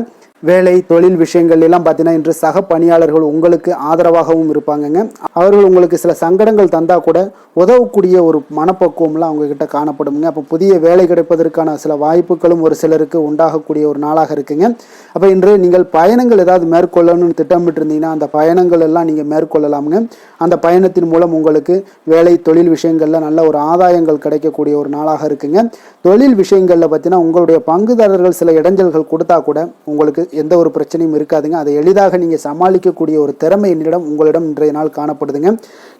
Speaker 1: வேலை தொழில் விஷயங்கள் எல்லாம் பார்த்தீங்கன்னா இன்று சக பணியாளர்கள் உங்களுக்கு ஆதரவாகவும் இருப்பாங்கங்க. அவர்கள் உங்களுக்கு சில சங்கடங்கள் தந்தா கூட உதவக்கூடிய ஒரு மனப்பக்குவம்லாம் அவங்க கிட்ட காணப்படுங்க. அப்போ புதிய வேலை கிடைப்பதற்கான சில வாய்ப்புகளும் ஒரு சிலருக்கு உண்டாகக்கூடிய ஒரு நாளாக இருக்குங்க. அப்போ இன்று நீங்கள் பயணங்கள் ஏதாவது மேற்கொள்ளணும்னு திட்டமிட்டு இருந்தீங்கன்னா அந்த பயணங்கள் எல்லாம் நீங்கள் மேற்கொள்ளலாமுங்க. அந்த பயணத்தின் மூலம் உங்களுக்கு வேலை தொழில் விஷயங்கள்ல நல்ல ஒரு ஆதாயங்கள் கிடைக்கக்கூடிய ஒரு நாளாக இருக்குங்க. தொழில் விஷயங்கள்ல பார்த்தீங்கன்னா உங்களுடைய பங்குதாரர்கள் சில இடைஞ்சல்கள் கொடுத்தா கூட உங்களுக்கு எந்த ஒரு பிரச்சனையும் இருக்காதுங்க. அதை எளிதாக நீங்கள் சமாளிக்கக்கூடிய ஒரு திறமை உங்களிடம் இன்றைய நாள் காணப்படுதுங்க.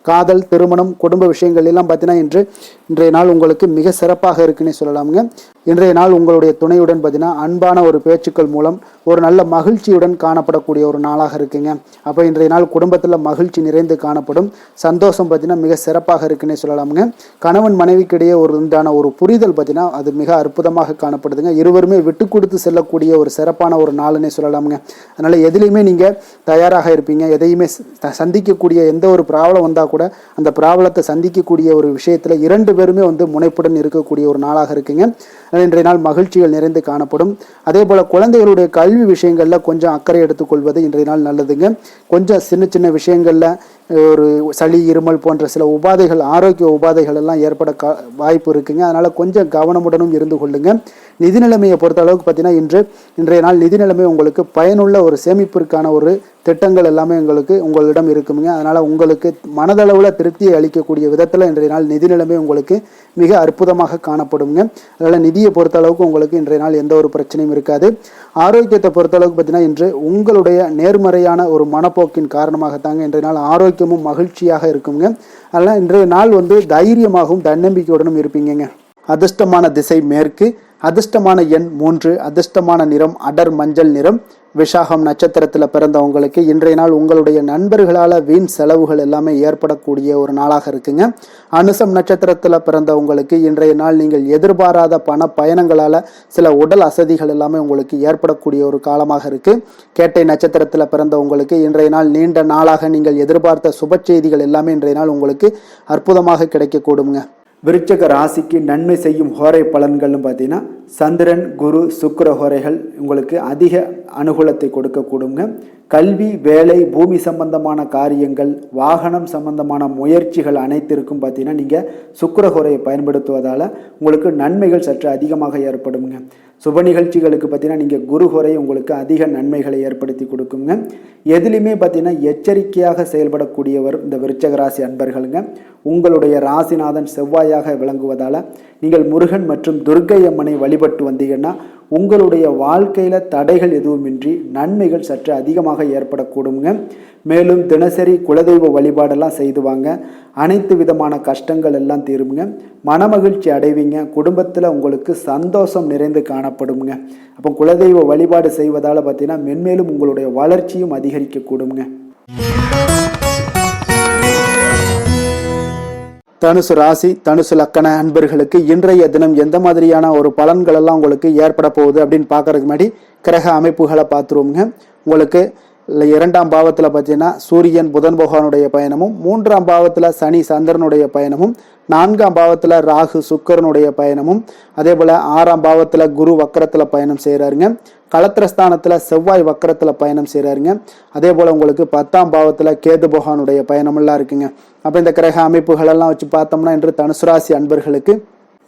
Speaker 1: காதல், திருமணம், குடும்ப விஷயங்கள் எல்லாம் பார்த்தீங்கன்னா இன்றைய நாள் உங்களுக்கு மிக சிறப்பாக இருக்குன்னு சொல்லலாமுங்க. இன்றைய நாள் உங்களுடைய துணையுடன் பார்த்தீங்கன்னா அன்பான ஒரு பேச்சுக்கள் மூலம் ஒரு நல்ல மகிழ்ச்சியுடன் காணப்படக்கூடிய ஒரு நாளாக இருக்குங்க. அப்போ இன்றைய நாள் குடும்பத்தில் மகிழ்ச்சி நிறைந்து காணப்படும். சந்தோஷம் பார்த்தீங்கன்னா மிக சிறப்பாக இருக்குன்னே சொல்லலாமுங்க. கணவன் மனைவிக்கிடையே உண்டான ஒரு புரிதல் பார்த்தீங்கன்னா அது மிக அற்புதமாக காணப்படுதுங்க. இருவருமே விட்டு கொடுத்து செல்லக்கூடிய ஒரு சிறப்பான ஒரு நாளுன்னே சொல்லலாமுங்க. அதனால் எதுலேயுமே நீங்கள் தயாராக இருப்பீங்க. எதையுமே சந்திக்கக்கூடிய எந்த ஒரு ப்ராப்ளம் வந்தால் கூட அந்த ப்ராப்ளத்தை சந்திக்கக்கூடிய ஒரு விஷயத்தில் இரண்டு பேருமே முனைப்புடன் இருக்கக்கூடிய ஒரு நாளாக இருக்குங்க. இன்றைய நாள் மகிழ்ச்சிகள் நிறைந்து காணப்படும். அதே போல் குழந்தைகளுடைய கல்வி விஷயங்களில் கொஞ்சம் அக்கறை எடுத்துக்கொள்வது இன்றைய நாள் நல்லதுங்க. கொஞ்சம் சின்ன சின்ன விஷயங்களில் ஒரு சளி, இருமல் போன்ற சில உபாதைகள், ஆரோக்கிய உபாதைகள் எல்லாம் ஏற்பட வாய்ப்பு இருக்குங்க. அதனால் கொஞ்சம் கவனமுடனும் இருந்து கொள்ளுங்க. நிதி நிலைமையை பொறுத்த அளவுக்கு பார்த்தீங்கன்னா இன்றைய நாள் நிதி நிலைமை உங்களுக்கு பயனுள்ள ஒரு சேமிப்பிற்கான ஒரு திட்டங்கள் எல்லாமே உங்களிடம் இருக்குங்க. அதனால் உங்களுக்கு மனதளவில் திருப்தியை அளிக்கக்கூடிய விதத்தில் இன்றைய நாள் நிதி நிலைமை உங்களுக்கு மிக அற்புதமாக காணப்படுங்க. அதனால் நிதியை பொறுத்த அளவுக்கு உங்களுக்கு இன்றைய நாள் எந்த ஒரு பிரச்சனையும் இருக்காது. ஆரோக்கியத்தை பொறுத்த அளவுக்கு பார்த்தீங்கன்னா இன்று உங்களுடைய நேர்மறையான ஒரு மனப்போக்கின் காரணமாகத்தாங்க இன்றைய நாள் ஆரோக்கியமும் மகிழ்ச்சியாக இருக்குங்க. அதனால் இன்றைய நாள் தைரியமாகவும் தன்னம்பிக்கையுடனும் இருப்பீங்க. அதிர்ஷ்டமான திசை மேற்கு, அதிர்ஷ்டமான எண் 3, அதிர்ஷ்டமான நிறம் அடர் மஞ்சள் நிறம். விஷாகம் நட்சத்திரத்தில் பிறந்தவங்களுக்கு இன்றைய நாள் உங்களுடைய நண்பர்களால் வீண் செலவுகள் எல்லாமே ஏற்படக்கூடிய ஒரு நாளாக இருக்குங்க. அனுசம் நட்சத்திரத்தில் பிறந்தவங்களுக்கு இன்றைய நாள் நீங்கள் எதிர்பாராத பண பயணங்களால் சில உடல் அசதிகள் எல்லாமே உங்களுக்கு ஏற்படக்கூடிய ஒரு காலமாக இருக்குது. கேட்டை நட்சத்திரத்தில் பிறந்தவங்களுக்கு இன்றைய நாள் நீண்ட நாளாக நீங்கள் எதிர்பார்த்த சுப செய்திகள் எல்லாமே இன்றைய நாள் உங்களுக்கு அற்புதமாக கிடைக்கக்கூடுங்க. விருச்சக ராசிக்கு நன்மை செய்யும் ஹோரை பலன்கள்னு பார்த்தீங்கன்னா சந்திரன், குரு, சுக்கிர ஹோரைகள் உங்களுக்கு அதிக அனுகூலத்தை கொடுக்கக்கூடுங்க. கல்வி, வேலை, பூமி சம்பந்தமான காரியங்கள், வாகனம் சம்பந்தமான முயற்சிகள் அனைத்திற்கும் பார்த்தீங்கன்னா நீங்கள் சுக்கிர ஹோரையை பயன்படுத்துவதால் உங்களுக்கு நன்மைகள் சற்று அதிகமாக ஏற்படுங்க. சுப நிகழ்ச்சிகளுக்கு பார்த்தீங்கன்னா நீங்கள் குரு ஹோரை உங்களுக்கு அதிக நன்மைகளை ஏற்படுத்தி கொடுக்குங்க. எதுலையுமே பார்த்தீங்கன்னா எச்சரிக்கையாக செயல்படக்கூடியவர் இந்த விருச்சக ராசி அன்பர்களுங்க. உங்களுடைய ராசிநாதன் செவ்வாயாக விளங்குவதால் நீங்கள் முருகன் மற்றும் துர்க்கை அம்மனை வழிபட்டு வந்தீங்கன்னா உங்களுடைய வாழ்க்கையில் தடைகள் எதுவுமின்றி நன்மைகள் சற்று அதிகமாக ஏற்படக்கூடுங்க. மேலும் தினசரி குலதெய்வ வழிபாடெல்லாம் செய்து வாங்க. அனைத்து விதமான கஷ்டங்கள் எல்லாம் தீருங்க. மனமகிழ்ச்சி அடைவீங்க. குடும்பத்தில் உங்களுக்கு சந்தோஷம் நிறைந்து காணப்படுங்க. அப்போ குலதெய்வ வழிபாடு செய்வதால் பார்த்தீங்கன்னா மென்மேலும் உங்களுடைய வளர்ச்சியும் அதிகரிக்கக்கூடுங்க. தனுசு ராசி, தனுசு லக்கண அன்பர்களுக்கு இன்றைய தினம் எந்த மாதிரியான ஒரு பலன்கள் எல்லாம் உங்களுக்கு ஏற்பட போகுது அப்படின்னு பார்க்கறதுக்கு முன்னாடி கிரக அமைப்புகளை பார்த்துருவோங்க. உங்களுக்கு இல்லை 2ஆம் பாவத்தில் பார்த்தீங்கன்னா சூரியன் புதன் பகவானுடைய பயணமும், 3ஆம் பாவத்தில் சனி சந்திரனுடைய பயணமும், 4ஆம் பாவத்தில் ராகு சுக்கிரனுடைய பயணமும், அதே போல் 6ஆம் பாவத்தில் குரு வக்கரத்தில் பயணம் செய்கிறாருங்க. களத்திரஸ்தானத்தில் செவ்வாய் வக்கரத்தில் பயணம் செய்கிறாருங்க. அதே போல் உங்களுக்கு 10ஆம் பாவத்தில் கேது பகவானுடைய பயணமெல்லாம் இருக்குங்க. அப்போ இந்த கிரக அமைப்புகளெல்லாம் வச்சு பார்த்தோம்னா இன்று தனுசு ராசி அன்பர்களுக்கு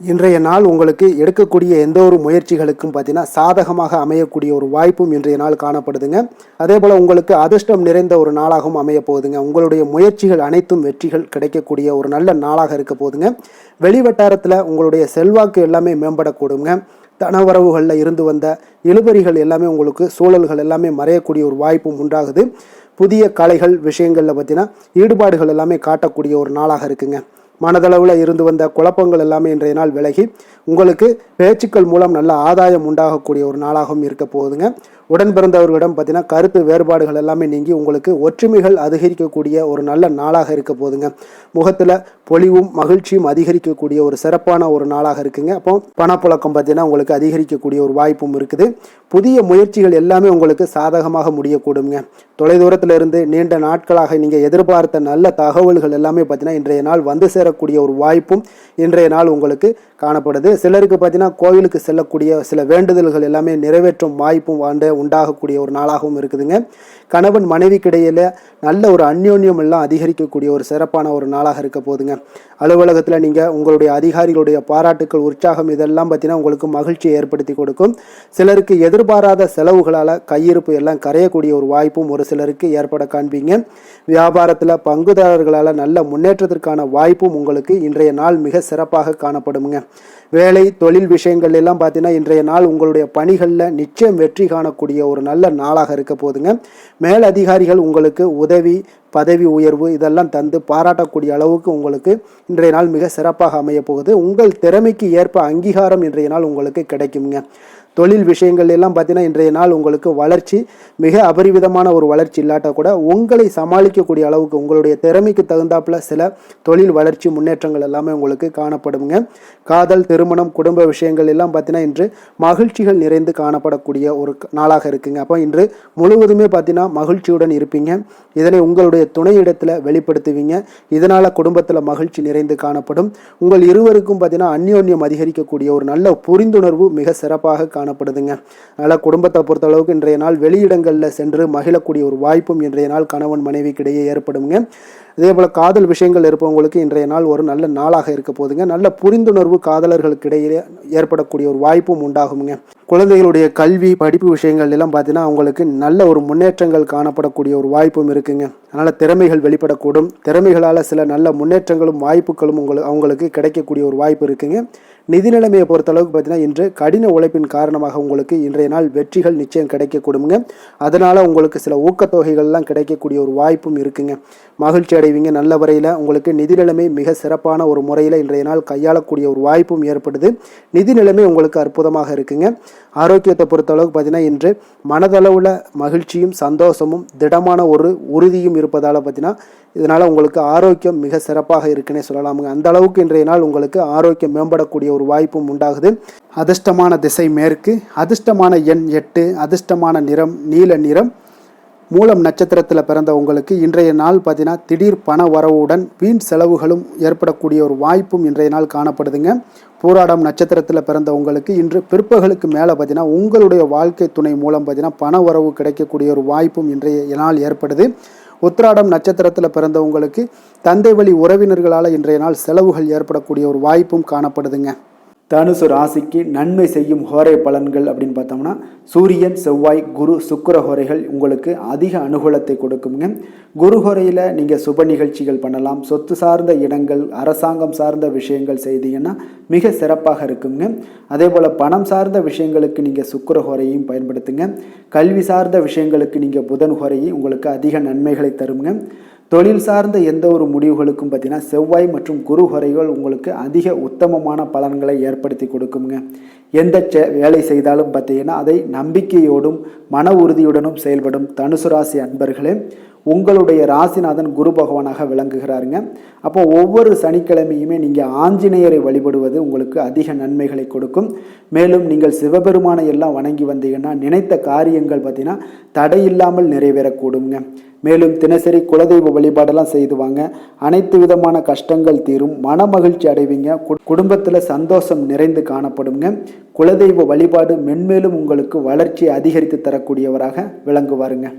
Speaker 1: இன்றைய நாள் உங்களுக்கு எடுக்கக்கூடிய எந்த ஒரு முயற்சிகளுக்கும் பார்த்தீங்கன்னா சாதகமாக அமையக்கூடிய ஒரு வாய்ப்பும் இன்றைய நாள் காணப்படுதுங்க. அதே போல் உங்களுக்கு அதிர்ஷ்டம் நிறைந்த ஒரு நாளாகவும் அமைய போகுதுங்க. உங்களுடைய முயற்சிகள் அனைத்தும் வெற்றிகள் கிடைக்கக்கூடிய ஒரு நல்ல நாளாக இருக்க போகுதுங்க. வெளிவட்டாரத்தில் உங்களுடைய செல்வாக்கு எல்லாமே மேம்படக்கூடுங்க. தனவரவுகளில் இருந்து வந்த இழுபறிகள் எல்லாமே உங்களுக்கு சூழல்கள் எல்லாமே மறையக்கூடிய ஒரு வாய்ப்பும் உண்டாகுது. புதிய கலைகள் விஷயங்களில் பார்த்தீங்கன்னா ஈடுபாடுகள் எல்லாமே காட்டக்கூடிய ஒரு நாளாக இருக்குங்க. மனதளவில் இருந்து வந்த குழப்பங்கள் எல்லாமே இன்றைய நாள் விலகி உங்களுக்கு பேச்சுக்கள் மூலம் நல்ல ஆதாயம் உண்டாகக்கூடிய ஒரு நாளாகவும் இருக்க போகுதுங்க. உடன் பிறந்தவர்களிடம் பார்த்தீங்கன்னா கருத்து வேறுபாடுகள் எல்லாமே நீங்கி உங்களுக்கு ஒற்றுமைகள் அதிகரிக்கக்கூடிய ஒரு நல்ல நாளாக இருக்க போகுதுங்க. முகத்தில் பொலிவும் மகிழ்ச்சியும் அதிகரிக்கக்கூடிய ஒரு சிறப்பான ஒரு நாளாக இருக்குங்க. அப்போ பணப்புழக்கம் பார்த்தீங்கன்னா உங்களுக்கு அதிகரிக்கக்கூடிய ஒரு வாய்ப்பும் இருக்குது. புதிய முயற்சிகள் எல்லாமே உங்களுக்கு சாதகமாக முடியக்கூடுங்க. தொலைதூரத்தில் இருந்து நீண்ட நாட்களாக நீங்கள் எதிர்பார்த்த நல்ல தகவல்கள் எல்லாமே பார்த்தீங்கன்னா இன்றைய நாள் வந்து சேரக்கூடிய ஒரு வாய்ப்பும் இன்றைய நாள் உங்களுக்கு காணப்படுது. சிலருக்கு பார்த்தீங்கன்னா கோவிலுக்கு செல்லக்கூடிய சில வேண்டுதல்கள் எல்லாமே நிறைவேற்றும் வாய்ப்பும் உண்டாகக்கூடிய ஒரு நாளாகவும் இருக்குதுங்க. கணவன் மனைவிக்கிடையில நல்ல ஒரு அந்யோன்யம் எல்லாம் அதிகரிக்கக்கூடிய ஒரு சிறப்பான ஒரு நாளாக இருக்க போகுதுங்க. அலுவலகத்தில் நீங்கள் உங்களுடைய அதிகாரிகளுடைய பாராட்டுக்கள் உற்சாகம் இதெல்லாம் பார்த்தீங்கன்னா உங்களுக்கு மகிழ்ச்சியை ஏற்படுத்தி கொடுக்கும். சிலருக்கு எதிர்பாராத செலவுகளால் கையிருப்பு எல்லாம் கரையக்கூடிய ஒரு வாய்ப்பும் ஒரு சிலருக்கு ஏற்பட காண்பீங்க. வியாபாரத்தில் பங்குதாரர்களால் நல்ல முன்னேற்றத்திற்கான வாய்ப்பும் உங்களுக்கு இன்றைய நாள் மிக சிறப்பாக காணப்படுங்க. வேலை தொழில் விஷயங்கள் எல்லாம் பார்த்தீங்கன்னா இன்றைய நாள் உங்களுடைய பணிகளில் நிச்சயம் வெற்றி காணக்கூடிய ஒரு நல்ல நாளாக இருக்க போதுங்க. மேலதிகாரிகள் உங்களுக்கு உதவி பதவி உயர்வு இதெல்லாம் தந்து பாராட்டக்கூடிய அளவுக்கு உங்களுக்கு இன்றைய நாள் மிக சிறப்பாக அமைய போகுது. உங்கள் திறமைக்கு ஏற்ப அங்கீகாரம் இன்றைய நாள் உங்களுக்கு கிடைக்குங்க. தொழில் விஷயங்கள் எல்லாம் பார்த்தீங்கன்னா இன்றைய நாள் உங்களுக்கு வளர்ச்சி மிக அபரிவிதமான ஒரு வளர்ச்சி இல்லாட்ட கூட உங்களை சமாளிக்கக்கூடிய அளவுக்கு உங்களுடைய திறமைக்கு தகுந்தாப்புல சில தொழில் வளர்ச்சி முன்னேற்றங்கள் எல்லாமே உங்களுக்கு காணப்படுங்க. காதல் திருமணம் குடும்ப விஷயங்கள் எல்லாம் பார்த்தீங்கன்னா இன்று மகிழ்ச்சிகள் நிறைந்து காணப்படக்கூடிய ஒரு நாளாக இருக்குங்க. அப்போ இன்று முழுவதுமே பார்த்தீங்கன்னா மகிழ்ச்சியுடன் இருப்பீங்க. இதனை உங்களுடைய துணையிடத்தில் வெளிப்படுத்துவீங்க. இதனால் குடும்பத்தில் மகிழ்ச்சி நிறைந்து காணப்படும். உங்கள் இருவருக்கும் பார்த்தீங்கன்னா அந்யோன்யம் அதிகரிக்கக்கூடிய ஒரு நல்ல புரிந்துணர்வு மிக சிறப்பாக காணப்படுதுங்க. அதனால் குடும்பத்தை பொறுத்த அளவுக்கு இன்றைய நாள் வெளியிடங்களில் சென்று மகிழக்கூடிய ஒரு வாய்ப்பும் இன்றைய நாள் கணவன் மனைவிக்கிடையே ஏற்படுங்க. இதே போல் காதல் விஷயங்கள் இருப்பவங்களுக்கு இன்றைய நாள் ஒரு நல்ல நாளாக இருக்க போதுங்க. நல்ல புரிந்துணர்வு காதலர்களுக்கு இடையே ஏற்படக்கூடிய ஒரு வாய்ப்பும் உண்டாகுங்க. குழந்தைகளுடைய கல்வி படிப்பு விஷயங்கள் எல்லாம் பார்த்தீங்கன்னா அவங்களுக்கு நல்ல ஒரு முன்னேற்றங்கள் காணப்படக்கூடிய ஒரு வாய்ப்பும் இருக்குங்க. அதனால் திறமைகள் வெளிப்படக்கூடும். திறமைகளால் சில நல்ல முன்னேற்றங்களும் வாய்ப்புகளும் அவங்களுக்கு கிடைக்கக்கூடிய ஒரு வாய்ப்பு இருக்குங்க. நிதி நிலைமையை பொறுத்தளவுக்கு பார்த்தீங்கன்னா இன்று கடின உழைப்பின் காரணமாக உங்களுக்கு இன்றைய நாள் வெற்றிகள் நிச்சயம் கிடைக்கக்கூடுங்க. அதனால் உங்களுக்கு சில ஊக்கத்தொகைகள்லாம் கிடைக்கக்கூடிய ஒரு வாய்ப்பும் இருக்குங்க. மகிழ்ச்சி அடைவீங்க. நல்ல வரையில் உங்களுக்கு நிதி நிலைமை மிக சிறப்பான ஒரு முறையில் இன்றைய நாள் கையாளக்கூடிய ஒரு வாய்ப்பும் ஏற்படுது. நிதி நிலைமை உங்களுக்கு அற்புதமாக இருக்குங்க. ஆரோக்கியத்தை பொறுத்தளவுக்கு பார்த்தீங்கன்னா இன்று மனதளவில் மகிழ்ச்சியும் சந்தோஷமும் திடமான ஒரு உறுதியும் இருப்பதால் பார்த்தீங்கன்னா இதனால் உங்களுக்கு ஆரோக்கியம் மிக சிறப்பாக இருக்குன்னே சொல்லலாமுங்க. அந்த அளவுக்கு இன்றைய நாள் உங்களுக்கு ஆரோக்கியம் மேம்படக்கூடிய ஒரு வாய்ப்பும் உண்டாகுது. அதிர்ஷ்டமான திசை மேற்கு, அதிர்ஷ்டமான எண் 8, அதிர்ஷ்டமான நிறம் நீல நிறம். மூலம் நட்சத்திரத்தில் பிறந்த உங்களுக்கு இன்றைய நாள் பார்த்தீங்கன்னா திடீர் பண வரவுடன் வீண் செலவுகளும் ஏற்படக்கூடிய ஒரு வாய்ப்பும் இன்றைய நாள் காணப்படுதுங்க. பூராடம் நட்சத்திரத்தில் பிறந்த உங்களுக்கு இன்று பிற்பகலுக்கு மேலே பார்த்தீங்கன்னா உங்களுடைய வாழ்க்கை துணை மூலம் பார்த்தீங்கன்னா பண வரவு கிடைக்கக்கூடிய ஒரு வாய்ப்பும் இன்றைய நாள் ஏற்படுது. உத்திராடம் நட்சத்திரத்தில் பிறந்த உங்களுக்கு தந்தை வழி உறவினர்களால் இன்றைய நாள் செலவுகள் ஏற்படக்கூடிய ஒரு வாய்ப்பும் காணப்படுதுங்க. தனுசு ராசிக்கு நன்மை செய்யும் ஹோரை பலன்கள் அப்படின்னு பார்த்தோம்னா சூரியன் செவ்வாய் குரு சுக்கிர ஹோரைகள் உங்களுக்கு அதிக அனுகூலத்தை கொடுக்குங்க. குரு ஹோரையில் நீங்கள் சுப நிகழ்ச்சிகள் பண்ணலாம். சொத்து சார்ந்த இடங்கள் அரசாங்கம் சார்ந்த விஷயங்கள் செய்தீங்கன்னா மிக சிறப்பாக இருக்குங்க. அதே போல் பணம் சார்ந்த விஷயங்களுக்கு நீங்கள் சுக்கிர ஹோரையும் பயன்படுத்துங்க. கல்வி சார்ந்த விஷயங்களுக்கு நீங்கள் புதன் ஹோரையும் உங்களுக்கு அதிக நன்மைகளை தருங்க. தொழில் சார்ந்த எந்த ஒரு முடிவுகளுக்கும் பார்த்தீங்கன்னா செவ்வாய் மற்றும் குரு ஹோரைகள் உங்களுக்கு அதிக உத்தமமான பலன்களை ஏற்படுத்தி கொடுக்குங்க. எந்த வேலை செய்தாலும் பார்த்தீங்கன்னா அதை நம்பிக்கையோடும் மன உறுதியுடனும் செயல்படும் தனுசு ராசி அன்பர்களே உங்களுடைய ராசிநாதன் குரு பகவானாக விளங்குகிறாருங்க. அப்போ ஒவ்வொரு சனிக்கிழமையுமே நீங்கள் ஆஞ்சநேயரை வழிபடுவது உங்களுக்கு அதிக நன்மைகளை கொடுக்கும். மேலும் நீங்கள் சிவபெருமானை எல்லாம் வணங்கி வந்தீங்கன்னா நினைத்த காரியங்கள் பார்த்தீங்கன்னா தடையில்லாமல் நிறைவேறக்கூடுங்க. மேலும் தினசரி குலதெய்வ வழிபாடெல்லாம் செய்து வாங்க. அனைத்து விதமான கஷ்டங்கள் தீரும், மன மகிழ்ச்சி அடைவீங்க, குடும்பத்தில் சந்தோஷம் நிறைந்து காணப்படுங்க. குலதெய்வ வழிபாடு மென்மேலும் உங்களுக்கு வளர்ச்சியை அதிகரித்து தரக்கூடியவராக விளங்குவாருங்க.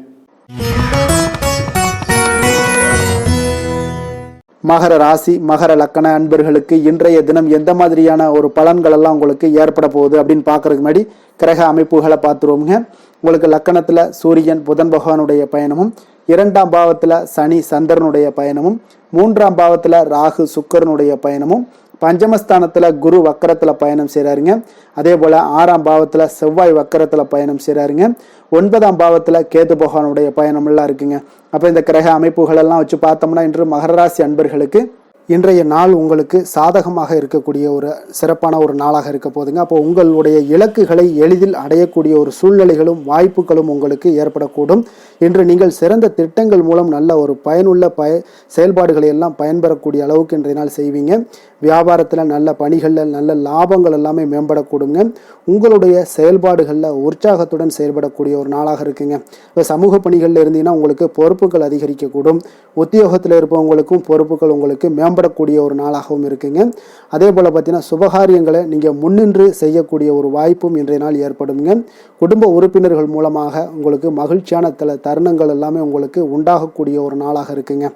Speaker 1: மகர ராசி மகர லக்கண அன்பர்களுக்கு இன்றைய தினம் எந்த மாதிரியான ஒரு பலன்கள் எல்லாம் உங்களுக்கு ஏற்பட போகுது அப்படின்னு பார்க்கறதுக்கு முன்னாடி கிரக அமைப்புகளை பார்த்துருவோங்க. உங்களுக்கு லக்கணத்தில் சூரியன் புதன் பகவானுடைய பயணமும், 2ஆம் பாவத்தில் சனி சந்திரனுடைய பயணமும், 3ஆம் பாவத்தில் ராகு சுக்கரனுடைய பயணமும், பஞ்சமஸ்தானத்தில் குரு வக்கரத்தில் பயணம் செய்கிறாருங்க. அதே போல் 6ஆம் பாவத்தில் செவ்வாய் வக்கரத்தில் பயணம் செய்கிறாருங்க. 9ஆம் பாவத்தில் கேது பகவானுடைய பயணமெல்லாம் இருக்குங்க. அப்போ இந்த கிரக அமைப்புகளெல்லாம் வச்சு பார்த்தோம்னா இன்று மகர ராசி அன்பர்களுக்கு இன்றைய நாள் உங்களுக்கு சாதகமாக இருக்கக்கூடிய ஒரு சிறப்பான ஒரு நாளாக இருக்க போதுங்க. அப்போ உங்களுடைய இலக்குகளை எளிதில் அடையக்கூடிய ஒரு சூழ்நிலைகளும் வாய்ப்புகளும் உங்களுக்கு ஏற்படக்கூடும். இன்று நீங்கள் சிறந்த திட்டங்கள் மூலம் நல்ல ஒரு பயனுள்ள செயல்பாடுகளை எல்லாம் பயன்பெறக்கூடிய அளவுக்கு இன்றைய நாள் செய்வீங்க. வியாபாரத்தில் நல்ல பணிகளில் நல்ல லாபங்கள் எல்லாமே மேம்படக்கூடுங்க. உங்களுடைய செயல்பாடுகளில் உற்சாகத்துடன் செயல்படக்கூடிய ஒரு நாளாக இருக்குங்க. இப்போ சமூக பணிகளில் இருந்தீங்கன்னா உங்களுக்கு பொறுப்புகள் அதிகரிக்கக்கூடும். உத்தியோகத்தில் இருப்பவங்களுக்கும் பொறுப்புகள் உங்களுக்கு மேம்படக்கூடிய ஒரு நாளாகவும் இருக்குங்க. அதே போல் பார்த்தீங்கன்னா சுபகாரியங்களை நீங்கள் முன்னின்று செய்யக்கூடிய ஒரு வாய்ப்பும் இன்றைய நாள் ஏற்படுங்க. குடும்ப உறுப்பினர்கள் மூலமாக உங்களுக்கு மகிழ்ச்சியான தருணங்கள் எல்லாமே உங்களுக்கு உண்டாகக்கூடிய ஒரு நாளாக இருக்குங்க.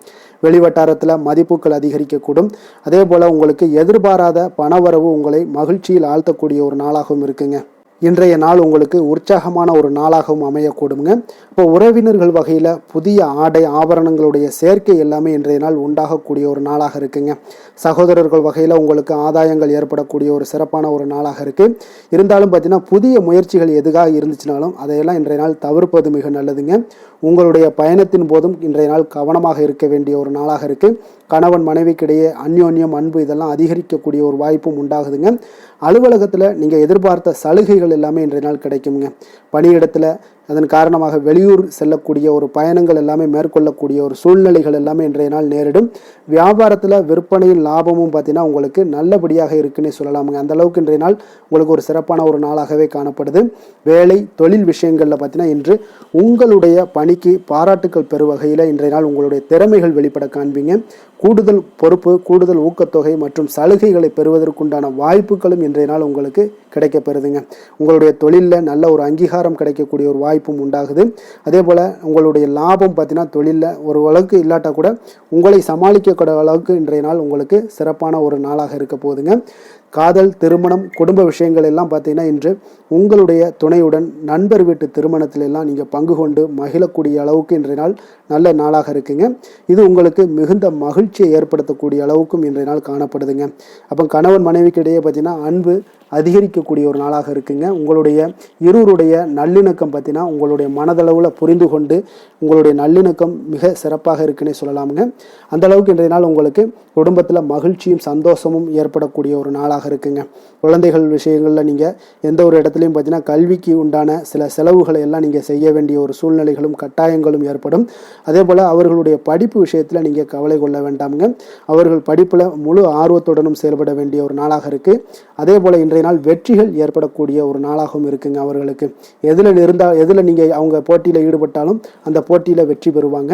Speaker 1: வெளிவட்டாரத்தில் மதிப்புகள் அதிகரிக்கக்கூடும். அதே போல் உங்களுக்கு எதிர்பாராத பணவரவு உங்களை மகிழ்ச்சியில் ஆழ்த்தக்கூடிய ஒரு நாளாகவும் இருக்குங்க. இன்றைய நாள் உங்களுக்கு உற்சாகமான ஒரு நாளாகவும் அமையக்கூடுங்க. இப்போ உறவினர்கள் வகையில் புதிய ஆடை ஆபரணங்களுடைய சேர்க்கை எல்லாமே இன்றைய நாள் உண்டாகக்கூடிய ஒரு நாளாக இருக்குங்க. சகோதரர்கள் வகையில் உங்களுக்கு ஆதாயங்கள் ஏற்படக்கூடிய ஒரு சிறப்பான ஒரு நாளாக இருக்குது. இருந்தாலும் பார்த்தீங்கன்னா புதிய முயற்சிகள் எதுக்காக இருந்துச்சுனாலும் அதையெல்லாம் இன்றைய நாள் தவிர்ப்பது மிக நல்லதுங்க. உங்களுடைய பயணத்தின் போதும் இன்றைய நாள் கவனமாக இருக்க வேண்டிய ஒரு நாளாக இருக்குது. கணவன் மனைவிக்கிடையே அந்யோன்யம் அன்பு இதெல்லாம் அதிகரிக்கக்கூடிய ஒரு வாய்ப்பும் உண்டாகுதுங்க. அலுவலகத்தில் நீங்கள் எதிர்பார்த்த சலுகைகள் எல்லாமே இன்றைய நாள் கிடைக்குங்க. பணியிடத்தில் அதன் காரணமாக வெளியூர் செல்லக்கூடிய ஒரு பயணங்கள் எல்லாமே மேற்கொள்ளக்கூடிய ஒரு சூழ்நிலைகள் எல்லாமே இன்றைய நாள் நேரிடும். வியாபாரத்தில் விற்பனையும் லாபமும் பார்த்தீங்கன்னா உங்களுக்கு நல்லபடியாக இருக்குன்னே சொல்லலாமுங்க. அந்த அளவுக்கு இன்றைய நாள் உங்களுக்கு ஒரு சிறப்பான ஒரு நாளாகவே காணப்படுது. வேலை தொழில் விஷயங்களில் பார்த்தீங்கன்னா இன்று உங்களுடைய பணிக்கு பாராட்டுக்கள் பெறும் வகையில் இன்றைய நாள் உங்களுடைய திறமைகள் வெளிப்பட காண்பீங்க. கூடுதல் பொறுப்பு, கூடுதல் ஊக்கத்தொகை மற்றும் சலுகைகளை பெறுவதற்குண்டான வாய்ப்புகளும் இன்றைய நாள் உங்களுக்கு கிடைக்கப்பெறுதுங்க. உங்களுடைய தொழிலில் நல்ல ஒரு அங்கீகாரம் கிடைக்கக்கூடிய ஒரு வாய்ப்பும் உண்டாகுது. அதே போல் உங்களுடைய லாபம் பார்த்தீங்கன்னா தொழிலில் ஒரு அளவுக்கு இல்லாட்டா கூட உங்களை சமாளிக்கக்கூடிய அளவுக்கு இன்றைய நாள் உங்களுக்கு சிறப்பான ஒரு நாளாக இருக்க போகுதுங்க. காதல், திருமணம், குடும்ப விஷயங்கள் எல்லாம் பார்த்தீங்கன்னா இன்று உங்களுடைய துணையுடன் நண்பர் வீட்டு திருமணத்தில் எல்லாம் நீங்கள் பங்கு கொண்டு மகிழக்கூடிய அளவுக்கு இன்றைய நாள் நல்ல நாளாக இருக்குங்க. இது உங்களுக்கு மிகுந்த மகிழ்ச்சியை ஏற்படுத்தக்கூடிய அளவுக்கும் இன்றைய நாள் காணப்படுதுங்க. அப்போ கணவன் மனைவிக்கு இடையே பார்த்தீங்கன்னா அன்பு அதிகரிக்கக்கூடிய ஒரு நாளாக இருக்குங்க. உங்களுடைய இருவருடைய நல்லிணக்கம் பார்த்தீங்கன்னா உங்களுடைய மனதளவில் புரிந்து கொண்டு உங்களுடைய நல்லிணக்கம் மிக சிறப்பாக இருக்குன்னே சொல்லலாமுங்க. அந்த அளவுக்கு இன்றைய நாள் உங்களுக்கு குடும்பத்தில் மகிழ்ச்சியும் சந்தோஷமும் ஏற்படக்கூடிய ஒரு நாளாக இருக்குங்க. குழந்தைகள் விஷயங்களில் நீங்கள் எந்த ஒரு இடத்துலையும் பார்த்தீங்கன்னா கல்விக்கு உண்டான சில செலவுகளை எல்லாம் நீங்கள் செய்ய வேண்டிய ஒரு சூழ்நிலைகளும் கட்டாயங்களும் ஏற்படும். அதே போல் அவர்களுடைய படிப்பு விஷயத்தில் நீங்கள் கவலை கொள்ள வேண்டாமுங்க. அவர்கள் படிப்பில் முழு ஆர்வத்துடனும் செயல்பட வேண்டிய ஒரு நாளாக இருக்குது. அதே போல் இன்றைய நாள் வெற்றிகள் ஏற்படக்கூடிய ஒரு நாளாகவும் இருக்குங்க. அவர்களுக்கு எதில் நீங்கள் அவங்க போட்டியில் ஈடுபட்டாலும் அந்த போட்டியில் வெற்றி பெறுவாங்க.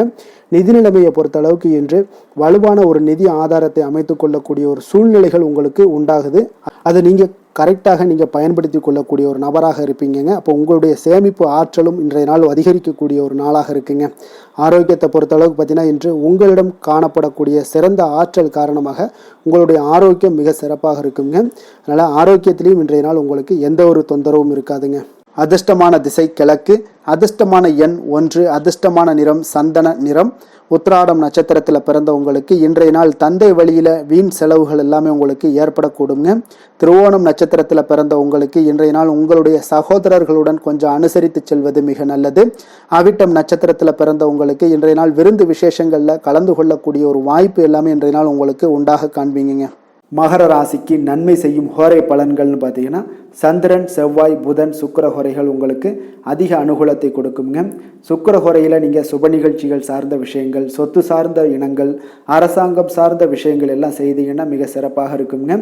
Speaker 1: நிதி நிலைமையை பொறுத்த அளவுக்கு இன்று வலுவான ஒரு நிதி ஆதாரத்தை அமைத்து கொள்ளக்கூடிய ஒரு சூழ்நிலைகள் உங்களுக்கு உண்டாகுது. அதை நீங்கள் கரெக்டாக நீங்கள் பயன்படுத்தி கொள்ளக்கூடிய ஒரு நபராக இருப்பீங்க. அப்போ உங்களுடைய சேமிப்பு ஆற்றலும் இன்றைய நாள் அதிகரிக்கக்கூடிய ஒரு நாளாக இருக்குங்க. ஆரோக்கியத்தை பொறுத்த அளவுக்கு பார்த்தீங்கன்னா இன்று உங்களிடம் காணப்படக்கூடிய சிறந்த ஆற்றல் காரணமாக உங்களுடைய ஆரோக்கியம் மிக சிறப்பாக இருக்குங்க. அதனால் ஆரோக்கியத்திலையும் இன்றைய நாள் உங்களுக்கு எந்த ஒரு தொந்தரவும் இருக்காதுங்க. அதிர்ஷ்டமான திசை கிழக்கு, அதிர்ஷ்டமான எண் 1, அதிர்ஷ்டமான நிறம் சந்தன நிறம். உத்திராடம் நட்சத்திரத்தில் பிறந்த உங்களுக்கு இன்றைய நாள் தந்தை வழியில் வீண் செலவுகள் எல்லாமே உங்களுக்கு ஏற்படக்கூடுங்க. திருவோணம் நட்சத்திரத்தில் பிறந்த உங்களுக்கு இன்றைய நாள் உங்களுடைய சகோதரர்களுடன் கொஞ்சம் அனுசரித்து செல்வது மிக நல்லது. அவிட்டம் நட்சத்திரத்தில் பிறந்த உங்களுக்கு இன்றைய நாள் விருந்து விசேஷங்களில் கலந்து கொள்ளக்கூடிய ஒரு வாய்ப்பு எல்லாமே இன்றைய நாள் உங்களுக்கு உண்டாக காண்பீங்க. மகர ராசிக்கு நன்மை செய்யும் ஹோரை பலன்கள்னு பார்த்தீங்கன்னா சந்திரன், செவ்வாய், புதன், சுக்கிர ஹோரைகள் உங்களுக்கு அதிக அனுகூலத்தை கொடுக்குங்க. சுக்கிர ஹோரையில் நீங்கள் சுப நிகழ்ச்சிகள் சார்ந்த விஷயங்கள், சொத்து சார்ந்த இனங்கள், அரசாங்கம் சார்ந்த விஷயங்கள் எல்லாம் செய்தீங்கன்னா மிக சிறப்பாக இருக்குங்க.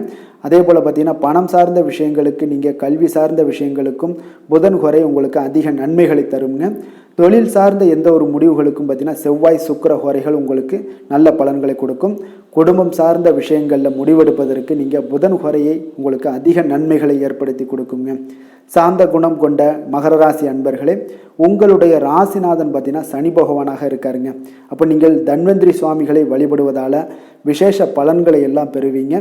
Speaker 1: அதே போல் பார்த்தீங்கன்னா பணம் சார்ந்த விஷயங்களுக்கு, நீங்கள் கல்வி சார்ந்த விஷயங்களுக்கும் புதன் ஹோரை உங்களுக்கு அதிக நன்மைகளை தருங்க. தொழில் சார்ந்த எந்த ஒரு முடிவுகளுக்கும் பார்த்தீங்கன்னா செவ்வாய், சுக்கிர ஹோரைகள் உங்களுக்கு நல்ல பலன்களை கொடுக்கும். குடும்பம் சார்ந்த விஷயங்களில் முடிவெடுப்பதற்கு நீங்கள் புதன் ஹோரையை உங்களுக்கு அதிக நன்மைகளை ஏற்படுத்தி கொடுக்குங்க. சாந்த குணம் கொண்ட மகர ராசி அன்பர்களே, உங்களுடைய ராசிநாதன் பார்த்தீங்கன்னா சனி பகவானாக இருக்காருங்க. அப்போ நீங்கள் தன்வந்திரி சுவாமிகளை வழிபடுவதால் விசேஷ பலன்களை எல்லாம் பெறுவீங்க.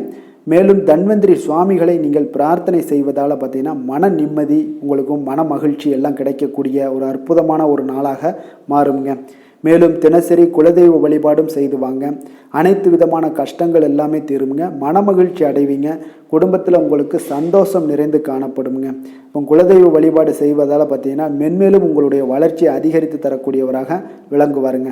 Speaker 1: மேலும் தன்வந்திரி சுவாமிகளை நீங்கள் பிரார்த்தனை செய்வதால் பார்த்தீங்கன்னா மன நிம்மதி, உங்களுக்கும் மன மகிழ்ச்சி எல்லாம் கிடைக்கக்கூடிய ஒரு அற்புதமான ஒரு நாளாக மாறுங்க. மேலும் தினசரி குலதெய்வ வழிபாடும் செய்து வாங்க. அனைத்து விதமான கஷ்டங்கள் எல்லாமே தீருங்க. மன மகிழ்ச்சி அடைவீங்க. குடும்பத்தில் உங்களுக்கு சந்தோஷம் நிறைந்து காணப்படுங்க. இப்போ குலதெய்வ வழிபாடு செய்வதால் பார்த்தீங்கன்னா மென்மேலும் உங்களுடைய வளர்ச்சியை அதிகரித்து தரக்கூடியவராக விளங்குவாருங்க.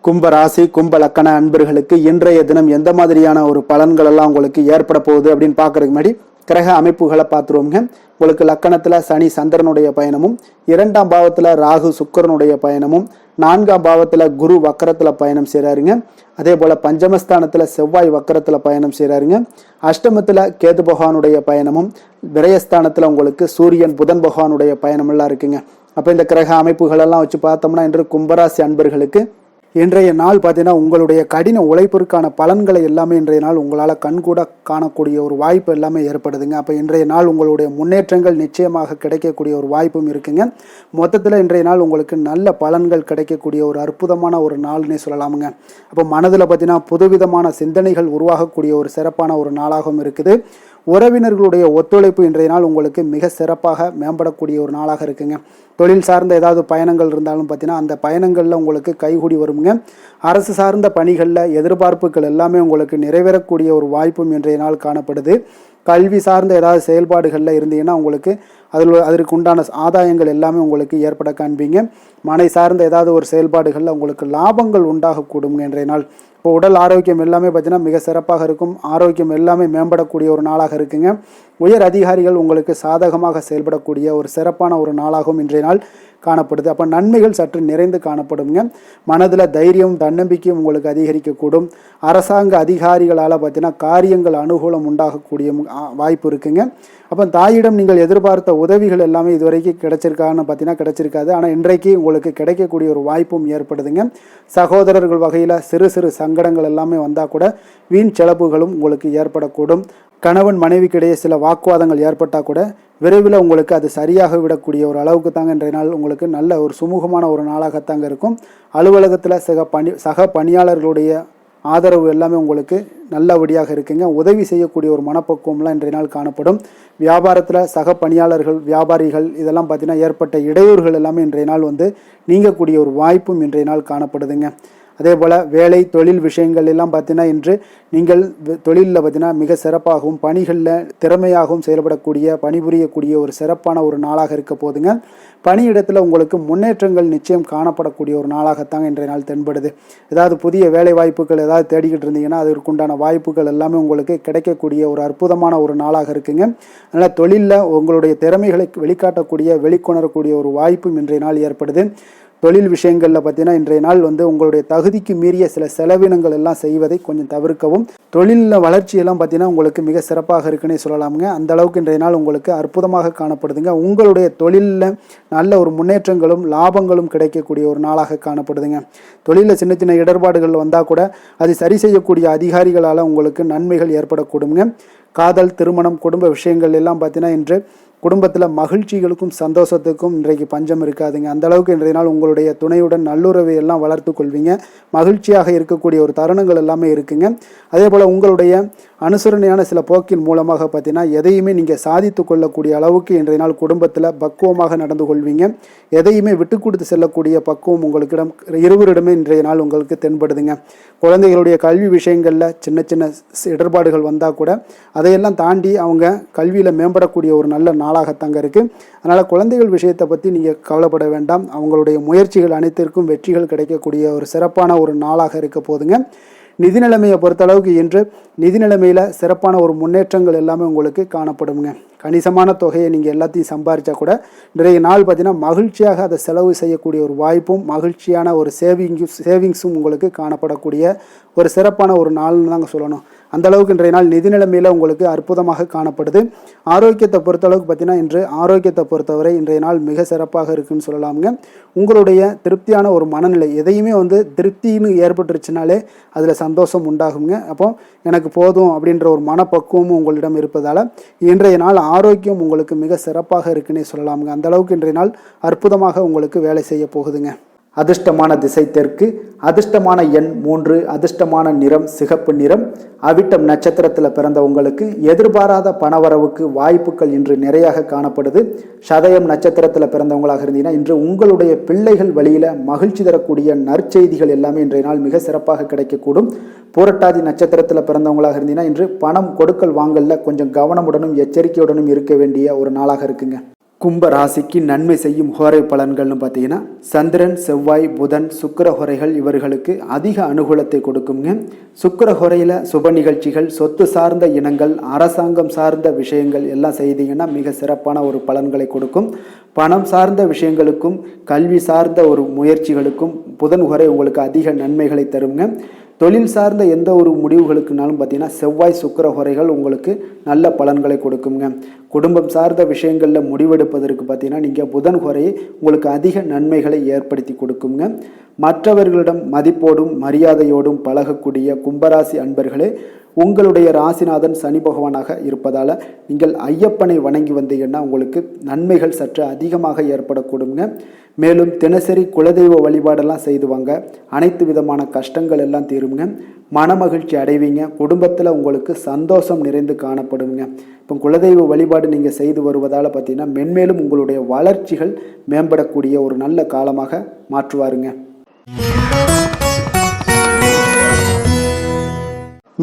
Speaker 1: கும்ப ராசி, கும்ப லக்கண அன்பர்களுக்கு இன்றைய தினம் எந்த மாதிரியான ஒரு பலன்கள் எல்லாம் உங்களுக்கு ஏற்பட போகுது அப்படின்னு பார்க்கறதுக்கு முன்னாடி கிரக அமைப்புகளை பார்த்துருவோங்க. உங்களுக்கு லக்கணத்தில் சனி சந்திரனுடைய பயணமும், 2ஆம் பாவத்தில் ராகு சுக்கிரனுடைய பயணமும், 4ஆம் பாவத்தில் குரு வக்கரத்தில் பயணம் செய்கிறாருங்க. அதே போல் பஞ்சமஸ்தானத்தில் செவ்வாய் வக்கரத்தில் பயணம் செய்கிறாருங்க. அஷ்டமத்தில் கேது பகவானுடைய பயணமும், விரயஸ்தானத்தில் உங்களுக்கு சூரியன் புதன் பகவானுடைய பயணமெல்லாம் இருக்குங்க. அப்போ இந்த கிரக அமைப்புகளெல்லாம் வச்சு பார்த்தோம்னா இன்று கும்பராசி அன்பர்களுக்கு இன்றைய நாள் பார்த்தீங்கன்னா உங்களுடைய கடின உழைப்பிற்கான பலன்களை எல்லாமே இன்றைய நாள் உங்களால் கண்கூட காணக்கூடிய ஒரு வாய்ப்பு எல்லாமே ஏற்படுதுங்க. அப்போ இன்றைய நாள் உங்களுடைய முன்னேற்றங்கள் நிச்சயமாக கிடைக்கக்கூடிய ஒரு வாய்ப்பும் இருக்குங்க. மொத்தத்தில் இன்றைய நாள் உங்களுக்கு நல்ல பலன்கள் கிடைக்கக்கூடிய ஒரு அற்புதமான ஒரு நாள்னே சொல்லலாமுங்க. அப்போ மனதில் பார்த்தீங்கன்னா புதுவிதமான சிந்தனைகள் உருவாகக்கூடிய ஒரு சிறப்பான ஒரு நாளாகவும் இருக்குது. உறவினர்களுடைய ஒத்துழைப்பு இன்றைய நாள் உங்களுக்கு மிக சிறப்பாக மேம்படக்கூடிய ஒரு நாளாக இருக்குங்க. தொழில் சார்ந்த ஏதாவது பயணங்கள் இருந்தாலும் பார்த்தீங்கன்னா அந்த பயணங்களில் உங்களுக்கு கைகூடி வருங்க. அரசு சார்ந்த பணிகளில் எதிர்பார்ப்புகள் எல்லாமே உங்களுக்கு நிறைவேறக்கூடிய ஒரு வாய்ப்பும் இன்றைய நாள் காணப்படுது. கல்வி சார்ந்த ஏதாவது செயல்பாடுகளில் இருந்தீங்கன்னா உங்களுக்கு அதற்கு உண்டான ஆதாயங்கள் எல்லாமே உங்களுக்கு ஏற்பட காண்பீங்க. மனை சார்ந்த ஏதாவது ஒரு செயல்பாடுகளில் உங்களுக்கு லாபங்கள் உண்டாகக்கூடுங்க இன்றைய நாள். இப்போ உடல் ஆரோக்கியம் எல்லாமே பார்த்தீங்கன்னா மிக சிறப்பாக இருக்கும். ஆரோக்கியம் எல்லாமே மேம்படக்கூடிய ஒரு நாளாக இருக்குங்க. உயர் அதிகாரிகள் உங்களுக்கு சாதகமாக செயல்படக்கூடிய ஒரு சிறப்பான ஒரு நாளாகவும் இன்றைய நாள் காணப்படுது. அப்போ நன்மைகள் சற்று நிறைந்து காணப்படுங்க. மனதில் தைரியம் தன்னம்பிக்கையும் உங்களுக்கு அதிகரிக்கக்கூடும். அரசாங்க அதிகாரிகளால் பார்த்தீங்கன்னா காரியங்கள் அனுகூலம் உண்டாகக்கூடிய வாய்ப்பு இருக்குங்க. அப்போ தாயிடம் நீங்கள் எதிர்பார்த்த உதவிகள் எல்லாமே இதுவரைக்கும் கிடைச்சிருக்கான்னு பார்த்தீங்கன்னா கிடைச்சிருக்காது. ஆனால் இன்றைக்கு உங்களுக்கு கிடைக்கக்கூடிய ஒரு வாய்ப்பும் ஏற்படுதுங்க. சகோதரர்கள் வகையில் சிறு சிறு சங்கடங்கள் எல்லாமே வந்தால் கூட வீண் செலவுகளும் உங்களுக்கு ஏற்படக்கூடும். கணவன் மனைவிக்கிடையே சில வாக்குவாதங்கள் ஏற்பட்டால் கூட விரைவில் உங்களுக்கு அது சரியாக விடக்கூடிய ஒரு அளவுக்கு தாங்க இன்றைய நாள் உங்களுக்கு நல்ல ஒரு சுமூகமான ஒரு நாளாகத்தாங்க இருக்கும். அலுவலகத்தில் சக பணியாளர்களுடைய ஆதரவு எல்லாமே உங்களுக்கு நல்லபடியாக இருக்குங்க. உதவி செய்யக்கூடிய ஒரு மனப்பக்குவம்லாம் இன்றைய நாள் காணப்படும். வியாபாரத்தில் சக பணியாளர்கள், வியாபாரிகள் இதெல்லாம் பார்த்தீங்கன்னா ஏற்பட்ட இடையூறுகள் எல்லாமே இன்றைய நாள் நீங்கக்கூடிய ஒரு வாய்ப்பும் இன்றைய நாள் காணப்படுதுங்க. அதே போல் வேலை தொழில் விஷயங்கள் எல்லாம் பார்த்தீங்கன்னா இன்று நீங்கள் தொழிலில் பார்த்தீங்கன்னா மிக சிறப்பாகவும் பணிகளில் திறமையாகவும் செயல்படக்கூடிய பணிபுரியக்கூடிய ஒரு சிறப்பான ஒரு நாளாக இருக்க போதுங்க. பணியிடத்தில் உங்களுக்கு முன்னேற்றங்கள் நிச்சயம் காணப்படக்கூடிய ஒரு நாளாகத்தாங்க இன்றைய நாள் தென்படுது. ஏதாவது புதிய வேலை வாய்ப்புகள் ஏதாவது தேடிக்கிட்டு இருந்தீங்கன்னா அதற்குண்டான வாய்ப்புகள் எல்லாமே உங்களுக்கு கிடைக்கக்கூடிய ஒரு அற்புதமான ஒரு நாளாக இருக்குங்க. அதனால் தொழிலில் உங்களுடைய திறமைகளை வெளிக்காட்டக்கூடிய வெளிக்கொணரக்கூடிய ஒரு வாய்ப்பும் இன்றைய நாள் ஏற்படுது. தொழில் விஷயங்களில் பார்த்தீங்கன்னா இன்றைய நாள் உங்களுடைய தகுதிக்கு மீறிய சில செலவினங்கள் எல்லாம் செய்வதை கொஞ்சம் தவிர்க்கவும். தொழிலில் வளர்ச்சியெல்லாம் பார்த்தீங்கன்னா உங்களுக்கு மிக சிறப்பாக இருக்குன்னே சொல்லலாமுங்க. அந்த அளவுக்கு இன்றைய நாள் உங்களுக்கு அற்புதமாக காணப்படுதுங்க. உங்களுடைய தொழிலில் நல்ல ஒரு முன்னேற்றங்களும் லாபங்களும் கிடைக்கக்கூடிய ஒரு நாளாக காணப்படுதுங்க. தொழிலில் சின்ன சின்ன இடர்பாடுகள் வந்தால் கூட அது சரி செய்யக்கூடிய அதிகாரிகளால் உங்களுக்கு நன்மைகள் ஏற்படக்கூடுங்க. காதல், திருமணம், குடும்ப விஷயங்கள் எல்லாம் பார்த்தீங்கன்னா இன்று குடும்பத்தில் மகிழ்ச்சிகளுக்கும் சந்தோஷத்துக்கும் இன்றைக்கு பஞ்சம் இருக்காதுங்க. அந்த அளவுக்கு இன்றைய நாள் உங்களுடைய துணையுடன் நல்லுறவை எல்லாம் வளர்த்து கொள்வீங்க. மகிழ்ச்சியாக இருக்கக்கூடிய ஒரு தருணங்கள் எல்லாமே இருக்குங்க. அதே போல் உங்களுடைய அனுசரணையான சில போக்கின் மூலமாக பார்த்தீங்கன்னா எதையுமே நீங்கள் சாதித்து கொள்ளக்கூடிய அளவுக்கு இன்றைய நாள் குடும்பத்தில் பக்குவமாக நடந்து கொள்வீங்க. எதையுமே விட்டு கொடுத்து செல்லக்கூடிய பக்குவம் உங்களுக்கிடம் இருவரிடமே இன்றைய நாள் உங்களுக்கு தென்படுதுங்க. குழந்தைகளுடைய கல்வி விஷயங்களில் சின்ன சின்ன இடர்பாடுகள் வந்தால் கூட அதையெல்லாம் தாண்டி அவங்க கல்வியில் மேம்படக்கூடிய ஒரு நல்ல நாளாக நாளாகத்தாங்க இருக்குது. அதனால் குழந்தைகள் விஷயத்தை பற்றி நீங்கள் கவலைப்பட வேண்டாம். அவங்களுடைய முயற்சிகள் அனைத்திற்கும் வெற்றிகள் கிடைக்கக்கூடிய ஒரு சிறப்பான ஒரு நாளாக இருக்க போதுங்க. நிதி நிலைமையை பொறுத்தளவுக்கு இன்று நிதி நிலைமையில் சிறப்பான ஒரு முன்னேற்றங்கள் எல்லாமே உங்களுக்கு காணப்படுங்க. கணிசமான தொகையை நீங்கள் எல்லாத்தையும் சம்பாதிச்சா கூட இன்றைய நாள் பார்த்தீங்கன்னா மகிழ்ச்சியாக அதை செலவு செய்யக்கூடிய ஒரு வாய்ப்பும் மகிழ்ச்சியான ஒரு சேவிங்ஸும் உங்களுக்கு காணப்படக்கூடிய ஒரு சிறப்பான ஒரு நாள்னு தாங்க சொல்லணும். அந்தளவுக்கு இன்றைய நாள் நிதி நிலைமையில் உங்களுக்கு அற்புதமாக காணப்படுது. ஆரோக்கியத்தை பொறுத்தளவுக்கு பார்த்தீங்கன்னா இன்று ஆரோக்கியத்தை பொறுத்தவரை இன்றைய நாள் மிக சிறப்பாக இருக்குன்னு சொல்லலாமுங்க. உங்களுடைய திருப்தியான ஒரு மனநிலை எதையுமே திருப்தின்னு ஏற்பட்டுருச்சுனாலே அதில் சந்தோஷம் உண்டாகுங்க. அப்போ எனக்கு போதும் அப்படின்ற ஒரு மனப்பக்குவமும் உங்களிடம் இருப்பதால் இன்றைய நாள் ஆரோக்கியம் உங்களுக்கு மிக சிறப்பாக இருக்குன்னே சொல்லலாமுங்க. அந்தளவுக்கு இன்றைய நாள் அற்புதமாக உங்களுக்கு வேலை செய்ய போகுதுங்க. அதிர்ஷ்டமான திசை தெற்கு, அதிர்ஷ்டமான எண் 3, அதிர்ஷ்டமான நிறம் சிகப்பு நிறம். அவிட்டம் நட்சத்திரத்தில் பிறந்த உங்களுக்கு எதிர்பாராத பணவரவுக்கு வாய்ப்புகள் இன்று நிறையாக காணப்படுது. சதயம் நட்சத்திரத்தில் பிறந்தவங்களாக இருந்தீங்கன்னா இன்று உங்களுடைய பிள்ளைகள் வழியில் மகிழ்ச்சி தரக்கூடிய நற்செய்திகள் எல்லாமே இன்றைய நாள் மிக சிறப்பாக கிடைக்கக்கூடும். பூரட்டாதி நட்சத்திரத்தில் பிறந்தவங்களாக இருந்தீங்கன்னா இன்று பணம் கொடுக்கல் வாங்கலில் கொஞ்சம் கவனமுடனும் எச்சரிக்கையுடனும் இருக்க வேண்டிய ஒரு நாளாக இருக்குங்க. கும்ப ராசிக்கு நன்மை செய்யும் ஹோரை பலன்கள்னு பார்த்தீங்கன்னா சந்திரன், செவ்வாய், புதன், சுக்கிர ஹோரைகள் இவர்களுக்கு அதிக அனுகூலத்தை கொடுக்குங்க. சுக்கிர ஹோரையில் சுப நிகழ்ச்சிகள், சொத்து சார்ந்த இனங்கள், அரசாங்கம் சார்ந்த விஷயங்கள் எல்லாம் செய்தீங்கன்னா மிக சிறப்பான ஒரு பலன்களை கொடுக்கும். பணம் சார்ந்த விஷயங்களுக்கும் கல்வி சார்ந்த ஒரு முயற்சிகளுக்கும் புதன் ஹோரை உங்களுக்கு அதிக நன்மைகளை தருங்க. தொழில் சார்ந்த எந்த ஒரு முடிவுகளுக்குனாலும் பார்த்தீங்கன்னா செவ்வாய், சுக்கிர ஹோரைகள் உங்களுக்கு நல்ல பலன்களை கொடுக்குங்க. குடும்பம் சார்ந்த விஷயங்களில் முடிவெடுப்பதற்கு பார்த்தீங்கன்னா நீங்கள் புதன் ஹோரையை உங்களுக்கு அதிக நன்மைகளை ஏற்படுத்தி கொடுக்குங்க. மற்றவர்களிடம் மதிப்போடும் மரியாதையோடும் பழகக்கூடிய கும்பராசி அன்பர்களே, உங்களுடைய ராசிநாதன் சனி பகவானாக இருப்பதால் நீங்கள் ஐயப்பனை வணங்கி வந்தீங்கன்னா உங்களுக்கு நன்மைகள் சற்று அதிகமாக ஏற்படக்கூடுங்க. மேலும் தினசரி குலதெய்வ வழிபாடெல்லாம் செய்துவாங்க. அனைத்து விதமான கஷ்டங்கள் எல்லாம் தீருங்க. மனமகிழ்ச்சி அடைவீங்க. குடும்பத்தில் உங்களுக்கு சந்தோஷம் நிறைந்து காணப்படுங்க. இப்போ குலதெய்வ வழிபாடு நீங்கள் செய்து வருவதால் பார்த்தீங்கன்னா மென்மேலும் உங்களுடைய வளர்ச்சிகள் மேம்படக்கூடிய ஒரு நல்ல காலமாக மாற்றுவாருங்க.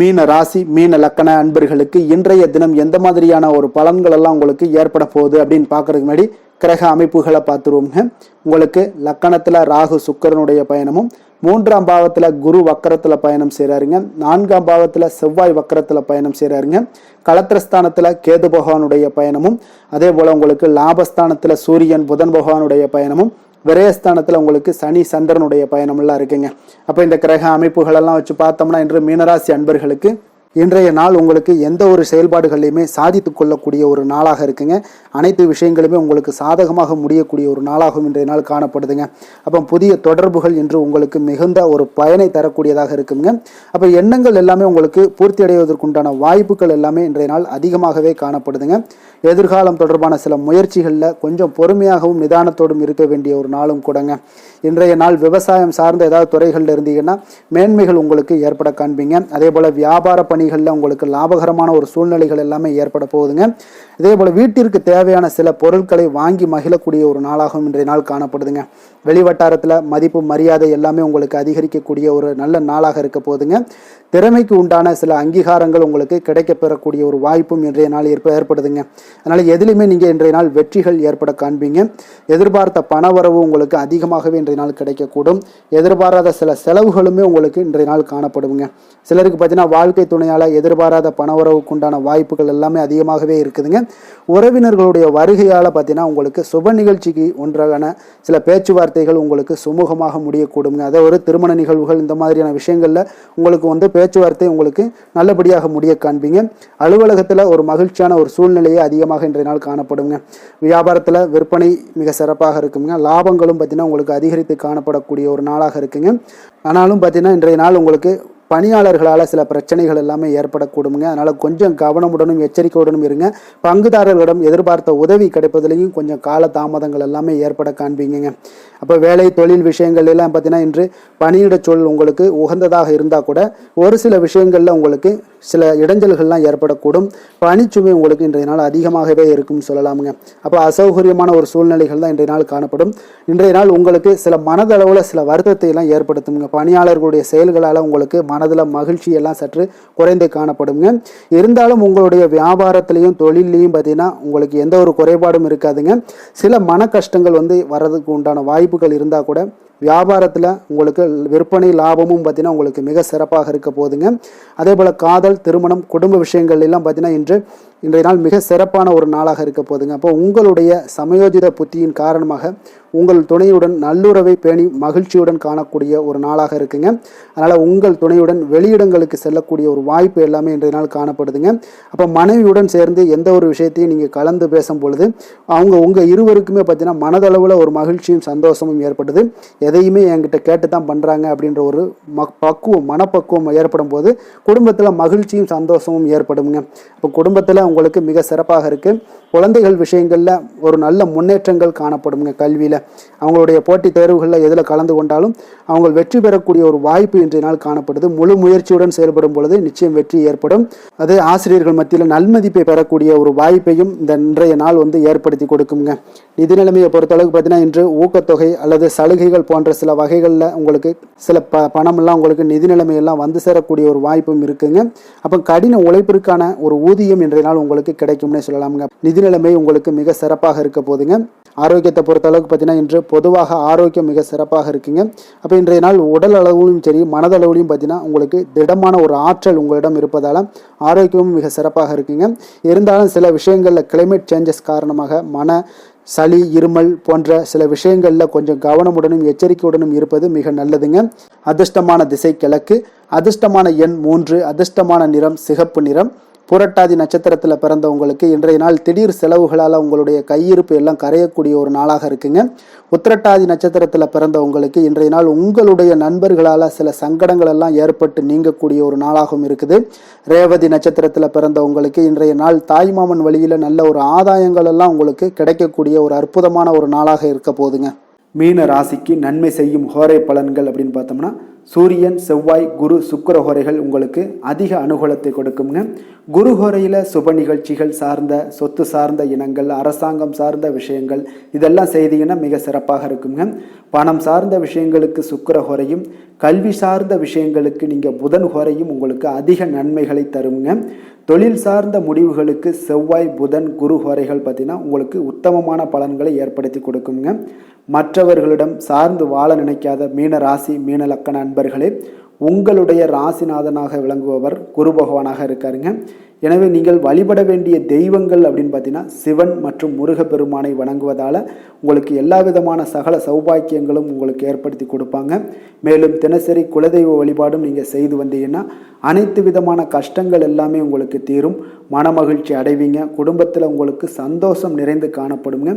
Speaker 1: மீன ராசி, மீன லக்கண அன்பர்களுக்கு இன்றைய தினம் எந்த மாதிரியான ஒரு பலன்கள் எல்லாம் உங்களுக்கு ஏற்பட போகுது அப்படின்னு பார்க்கறதுக்கு முன்னாடி கிரக அமைப்புகளை பார்த்துருவோங்க. உங்களுக்கு லக்கணத்தில் ராகு சுக்கிரனுடைய பயணமும், 3ஆம் பாவத்தில் குரு வக்கரத்தில் பயணம் செய்கிறாருங்க. 4ஆம் பாவத்தில் செவ்வாய் வக்கரத்தில் பயணம் செய்கிறாருங்க. களத்திரஸ்தானத்தில் கேது பகவானுடைய பயணமும், அதே போல் உங்களுக்கு லாபஸ்தானத்தில் சூரியன் புதன் பகவானுடைய பயணமும், விரயஸ்தானத்தில் உங்களுக்கு சனி சந்திரனுடைய பயணமெல்லாம் இருக்குங்க. அப்போ இந்த கிரக அமைப்புகளெல்லாம் வச்சு பார்த்தோம்னா இன்று மீனராசி அன்பர்களுக்கு இன்றைய நாள் உங்களுக்கு எந்த ஒரு செயல்பாடுகளையுமே சாதித்து கொள்ளக்கூடிய ஒரு நாளாக இருக்குங்க. அனைத்து விஷயங்களுமே உங்களுக்கு சாதகமாக முடியக்கூடிய ஒரு நாளாகவும் இன்றைய நாள் காணப்படுதுங்க. அப்போ புதிய தொடர்புகள் இன்று உங்களுக்கு மிகுந்த ஒரு பயனை தரக்கூடியதாக இருக்குங்க. அப்போ எண்ணங்கள் எல்லாமே உங்களுக்கு பூர்த்தி அடைவதற்குண்டான வாய்ப்புகள் எல்லாமே இன்றைய நாள் அதிகமாகவே காணப்படுதுங்க. எதிர்காலம் தொடர்பான சில முயற்சிகளில் கொஞ்சம் பொறுமையாகவும் நிதானத்தோடும் இருக்க வேண்டிய ஒரு நாளும் கூடங்க. இன்றைய நாள் விவசாயம் சார்ந்த ஏதாவது துறைகளில் இருந்தீங்கன்னா மேன்மைகள் உங்களுக்கு ஏற்பட காண்பீங்க. அதே போல் வியாபார பணிகளில் உங்களுக்கு லாபகரமான ஒரு சூழ்நிலைகள் எல்லாமே ஏற்பட போகுதுங்க. இதே போல் வீட்டிற்கு தேவையான சில பொருட்களை வாங்கி மகிழக்கூடிய ஒரு நாளாகவும் இன்றைய நாள் காணப்படுதுங்க. வெளிவட்டாரத்தில் மதிப்பு மரியாதை எல்லாமே உங்களுக்கு அதிகரிக்கக்கூடிய ஒரு நல்ல நாளாக இருக்க போகுதுங்க. திறமைக்கு உண்டான சில அங்கீகாரங்கள் உங்களுக்கு கிடைக்க பெறக்கூடிய ஒரு வாய்ப்பும் இன்றைய நாள் ஏற்படுதுங்க. அதனால் எதிலுமே நீங்கள் இன்றைய நாள் வெற்றிகள் ஏற்பட காண்பீங்க. எதிர்பார்த்த பணவரவு உங்களுக்கு அதிகமாகவே இன்றைய நாள் கிடைக்கக்கூடும். எதிர்பாராத சில செலவுகளுமே உங்களுக்கு இன்றைய நாள் காணப்படுங்க. சிலருக்கு பார்த்தீங்கன்னா வாழ்க்கை துணையால் எதிர்பாராத பணவரவுக்கு உண்டான வாய்ப்புகள் எல்லாமே அதிகமாகவே இருக்குதுங்க. உறவினர்களுடைய வருகையால் பார்த்தீங்கன்னா உங்களுக்கு சுப நிகழ்ச்சிக்கு ஒன்றான சில பேச்சுவார்த்தைகள் உங்களுக்கு சுமூகமாக முடியக்கூடுங்க. அதை ஒரு திருமண நிகழ்வுகள் இந்த மாதிரியான விஷயங்களில் உங்களுக்கு பேச்சுவார்த்தை உங்களுக்கு நல்லபடியாக முடிய காண்பீங்க. அலுவலகத்தில் ஒரு மகிழ்ச்சியான ஒரு சூழ்நிலையை அதிகமாக இன்றைய நாள் காணப்படுங்க. வியாபாரத்தில் விற்பனை மிக சிறப்பாக இருக்குங்க. லாபங்களும் பார்த்தீங்கன்னா உங்களுக்கு அதிகரித்து காணப்படக்கூடிய ஒரு நாளாக இருக்குங்க. ஆனாலும் பார்த்தீங்கன்னா இன்றைய நாள் உங்களுக்கு பணியாளர்களால் சில பிரச்சனைகள் எல்லாமே ஏற்படக்கூடுங்க. அதனால் கொஞ்சம் கவனமுடனும் எச்சரிக்கையுடனும் இருங்க. பங்குதாரர்களிடம் எதிர்பார்த்த உதவி கிடைப்பதிலையும் கொஞ்சம் கால தாமதங்கள் எல்லாமே ஏற்பட காண்பீங்க. அப்போ வேலை தொழில் விஷயங்கள் எல்லாம் பார்த்தீங்கன்னா இன்று பணியிட சூழல் உங்களுக்கு உகந்ததாக இருந்தால் கூட ஒரு சில விஷயங்களில் உங்களுக்கு சில இடைஞ்சல்கள்லாம் ஏற்படக்கூடும். பணிச்சுமை உங்களுக்கு இன்றைய நாள் அதிகமாகவே இருக்கும்னு சொல்லலாமுங்க. அப்போ அசௌகரியமான ஒரு சூழ்நிலைகள் தான் இன்றைய நாள் காணப்படும். இன்றைய நாள் உங்களுக்கு சில மனதளவில் சில வருத்தத்தை எல்லாம் ஏற்படுத்துங்க. பணியாளர்களுடைய செயல்களால் உங்களுக்கு மன மனதில் மகிழ்ச்சி எல்லாம் சற்று குறைந்து காணப்படுங்க. இருந்தாலும் உங்களுடைய வியாபாரத்திலையும் தொழிலையும் பார்த்தீங்கன்னா உங்களுக்கு எந்த ஒரு குறைபாடும் இருக்காதுங்க. சில மன கஷ்டங்கள் வர்றதுக்கு உண்டான வாய்ப்புகள் இருந்தால் கூட வியாபாரத்தில் உங்களுக்கு விற்பனை லாபமும் பார்த்தீங்கன்னா உங்களுக்கு மிக சிறப்பாக இருக்க போகுதுங்க. அதே போல் காதல், திருமணம், குடும்ப விஷயங்கள் எல்லாம் பார்த்தீங்கன்னா இன்றைய நாள் மிக சிறப்பான ஒரு நாளாக இருக்க போகுதுங்க. அப்போ உங்களுடைய சமயோஜித புத்தியின் காரணமாக உங்கள் துணையுடன் நல்லுறவை பேணி மகிழ்ச்சியுடன் காணக்கூடிய ஒரு நாளாக இருக்குங்க. அதனால் உங்கள் துணையுடன் வெளியிடங்களுக்கு செல்லக்கூடிய ஒரு வாய்ப்பு எல்லாமே இன்றைய நாள் காணப்படுதுங்க. அப்போ மனைவியுடன் சேர்ந்து எந்த ஒரு விஷயத்தையும் நீங்கள் கலந்து பேசும் பொழுது உங்கள் இருவருக்குமே பார்த்தீங்கன்னா மனதளவில் ஒரு மகிழ்ச்சியும் சந்தோஷமும் ஏற்படுது. எதையுமே என்கிட்ட கேட்டு தான் பண்ணுறாங்க அப்படின்ற ஒரு மனப்பக்குவம் ஏற்படும் போது குடும்பத்தில் மகிழ்ச்சியும் சந்தோஷமும் ஏற்படுங்க. இப்போ குடும்பத்தில் உங்களுக்கு மிக சிறப்பாக இருக்குது. குழந்தைகள் விஷயங்களில் ஒரு நல்ல முன்னேற்றங்கள் காணப்படுங்க. கல்வியில் அவங்களுடைய போட்டித் தேர்வுகளில் எதில் கலந்து கொண்டாலும் அவங்க வெற்றி பெறக்கூடிய ஒரு வாய்ப்பு இன்றைய நாள் காணப்படுது. முழு முயற்சியுடன் செயல்படும் பொழுது நிச்சயம் வெற்றி ஏற்படும். அதே ஆசிரியர்கள் மத்தியில் நல்மதிப்பை பெறக்கூடிய ஒரு வாய்ப்பையும் இந்த இன்றைய நாள் ஏற்படுத்தி கொடுக்குங்க. நிதி நிலைமையை பொறுத்தளவுக்கு பார்த்தீங்கன்னா இன்று ஊக்கத்தொகை அல்லது சலுகைகள் போன்ற சில வகைகளில் உங்களுக்கு சில பணமெல்லாம் உங்களுக்கு நிதி நிலைமையெல்லாம் சேரக்கூடிய ஒரு வாய்ப்பும் இருக்குங்க. அப்போ கடின உழைப்பிற்கான ஒரு ஊதியம் இன்றைய நாள் உங்களுக்கு கிடைக்கும்னே சொல்லலாமுங்க. நிதி நிலைமை உங்களுக்கு மிக சிறப்பாக இருக்க போதுங்க. ஆரோக்கியத்தை பொறுத்த அளவுக்கு பார்த்தீங்கன்னா இன்று பொதுவாக ஆரோக்கியம் மிக சிறப்பாக இருக்குங்க. அப்போ இன்றைய நாள் உடல் அளவிலும் சரி மனதளவிலும் பார்த்தீங்கன்னா உங்களுக்கு திடமான ஒரு ஆற்றல் உங்களிடம் இருப்பதால் ஆரோக்கியமும் மிக சிறப்பாக இருக்குங்க. இருந்தாலும் சில விஷயங்களில் கிளைமேட் சேஞ்சஸ் காரணமாக சளி, இருமல் போன்ற சில விஷயங்களில் கொஞ்சம் கவனமுடனும் எச்சரிக்கையுடனும் இருப்பது மிக நல்லதுங்க. அதிர்ஷ்டமான திசை கிழக்கு, அதிர்ஷ்டமான எண் 3, அதிர்ஷ்டமான நிறம் சிகப்பு நிறம். புரட்டாதி நட்சத்திரத்தில் பிறந்தவங்களுக்கு இன்றைய நாள் திடீர் செலவுகளால் உங்களுடைய கையிருப்பு எல்லாம் கரையக்கூடிய ஒரு நாளாக இருக்குங்க. உத்திரட்டாதி நட்சத்திரத்தில் பிறந்தவங்களுக்கு இன்றைய நாள் உங்களுடைய நண்பர்களால் சில சங்கடங்கள் எல்லாம் ஏற்பட்டு நீங்கக்கூடிய ஒரு நாளாகவும் இருக்குது. ரேவதி நட்சத்திரத்தில் பிறந்தவங்களுக்கு இன்றைய நாள் தாய்மாமன் வழியில் நல்ல ஒரு ஆதாயங்கள் எல்லாம் உங்களுக்கு கிடைக்கக்கூடிய ஒரு அற்புதமான ஒரு நாளாக இருக்க போகுதுங்க. மீன ராசிக்கு நன்மை செய்யும் ஹோரை பலன்கள் அப்படின்னு பார்த்தோம்னா சூரியன், செவ்வாய், குரு, சுக்கிர ஹோரைகள் உங்களுக்கு அதிக அனுகூலத்தை கொடுக்குங்க. குரு ஹோரையில் சுப நிகழ்ச்சிகள் சார்ந்த, சொத்து சார்ந்த இனங்கள், அரசாங்கம் சார்ந்த விஷயங்கள் இதெல்லாம் செய்தீங்கன்னா மிக சிறப்பாக இருக்குங்க. பணம் சார்ந்த விஷயங்களுக்கு சுக்கிர ஹோரையும், கல்வி சார்ந்த விஷயங்களுக்கு நீங்கள் புதன் ஹோரையும் உங்களுக்கு அதிக நன்மைகளை தருங்க. தொழில் சார்ந்த முடிவுகளுக்கு செவ்வாய், புதன், குரு ஹோரைகள் பார்த்தீங்கன்னா உங்களுக்கு உத்தமமான பலன்களை ஏற்படுத்தி கொடுக்குங்க. மற்றவர்களிடம் சார்ந்து வாழ நினைக்காத மீன ராசி, மீன லக்கண அன்பர்களே, உங்களுடைய ராசிநாதனாக விளங்குபவர் குரு பகவானாக இருக்காருங்க. எனவே நீங்கள் வழிபட வேண்டிய தெய்வங்கள் அப்படின்னு பார்த்தீங்கன்னா சிவன் மற்றும் முருகப்பெருமானை வணங்குவதால் உங்களுக்கு எல்லா விதமான சகல சௌபாக்கியங்களும் உங்களுக்கு ஏற்படுத்தி கொடுப்பாங்க. மேலும் தினசரி குலதெய்வ வழிபாடும் நீங்கள் செய்து வந்தீங்கன்னா அனைத்து விதமான கஷ்டங்கள் எல்லாமே உங்களுக்கு தீரும். மனமகிழ்ச்சி அடைவீங்க. குடும்பத்தில் உங்களுக்கு சந்தோஷம் நிறைந்து காணப்படுங்க.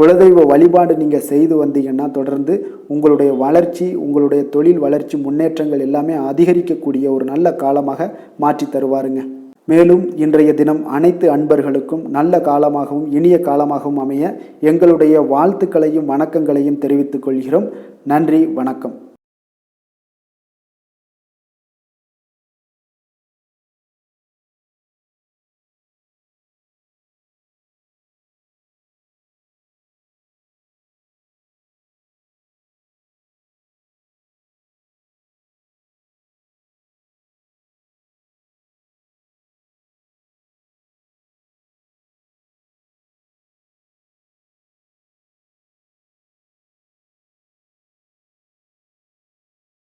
Speaker 1: குலதெய்வ வழிபாடு நீங்கள் செய்து வந்தீங்கன்னா தொடர்ந்து உங்களுடைய வளர்ச்சி, உங்களுடைய தொழில் வளர்ச்சி, முன்னேற்றங்கள் எல்லாமே அதிகரிக்கக்கூடிய ஒரு நல்ல காலமாக மாற்றி தருவாருங்க. மேலும் இன்றைய தினம் அனைத்து அன்பர்களுக்கும் நல்ல காலமாகவும் இனிய காலமாகவும் அமைய எங்களுடைய வாழ்த்துக்களையும் வணக்கங்களையும் தெரிவித்துக் கொள்கிறோம். நன்றி, வணக்கம்.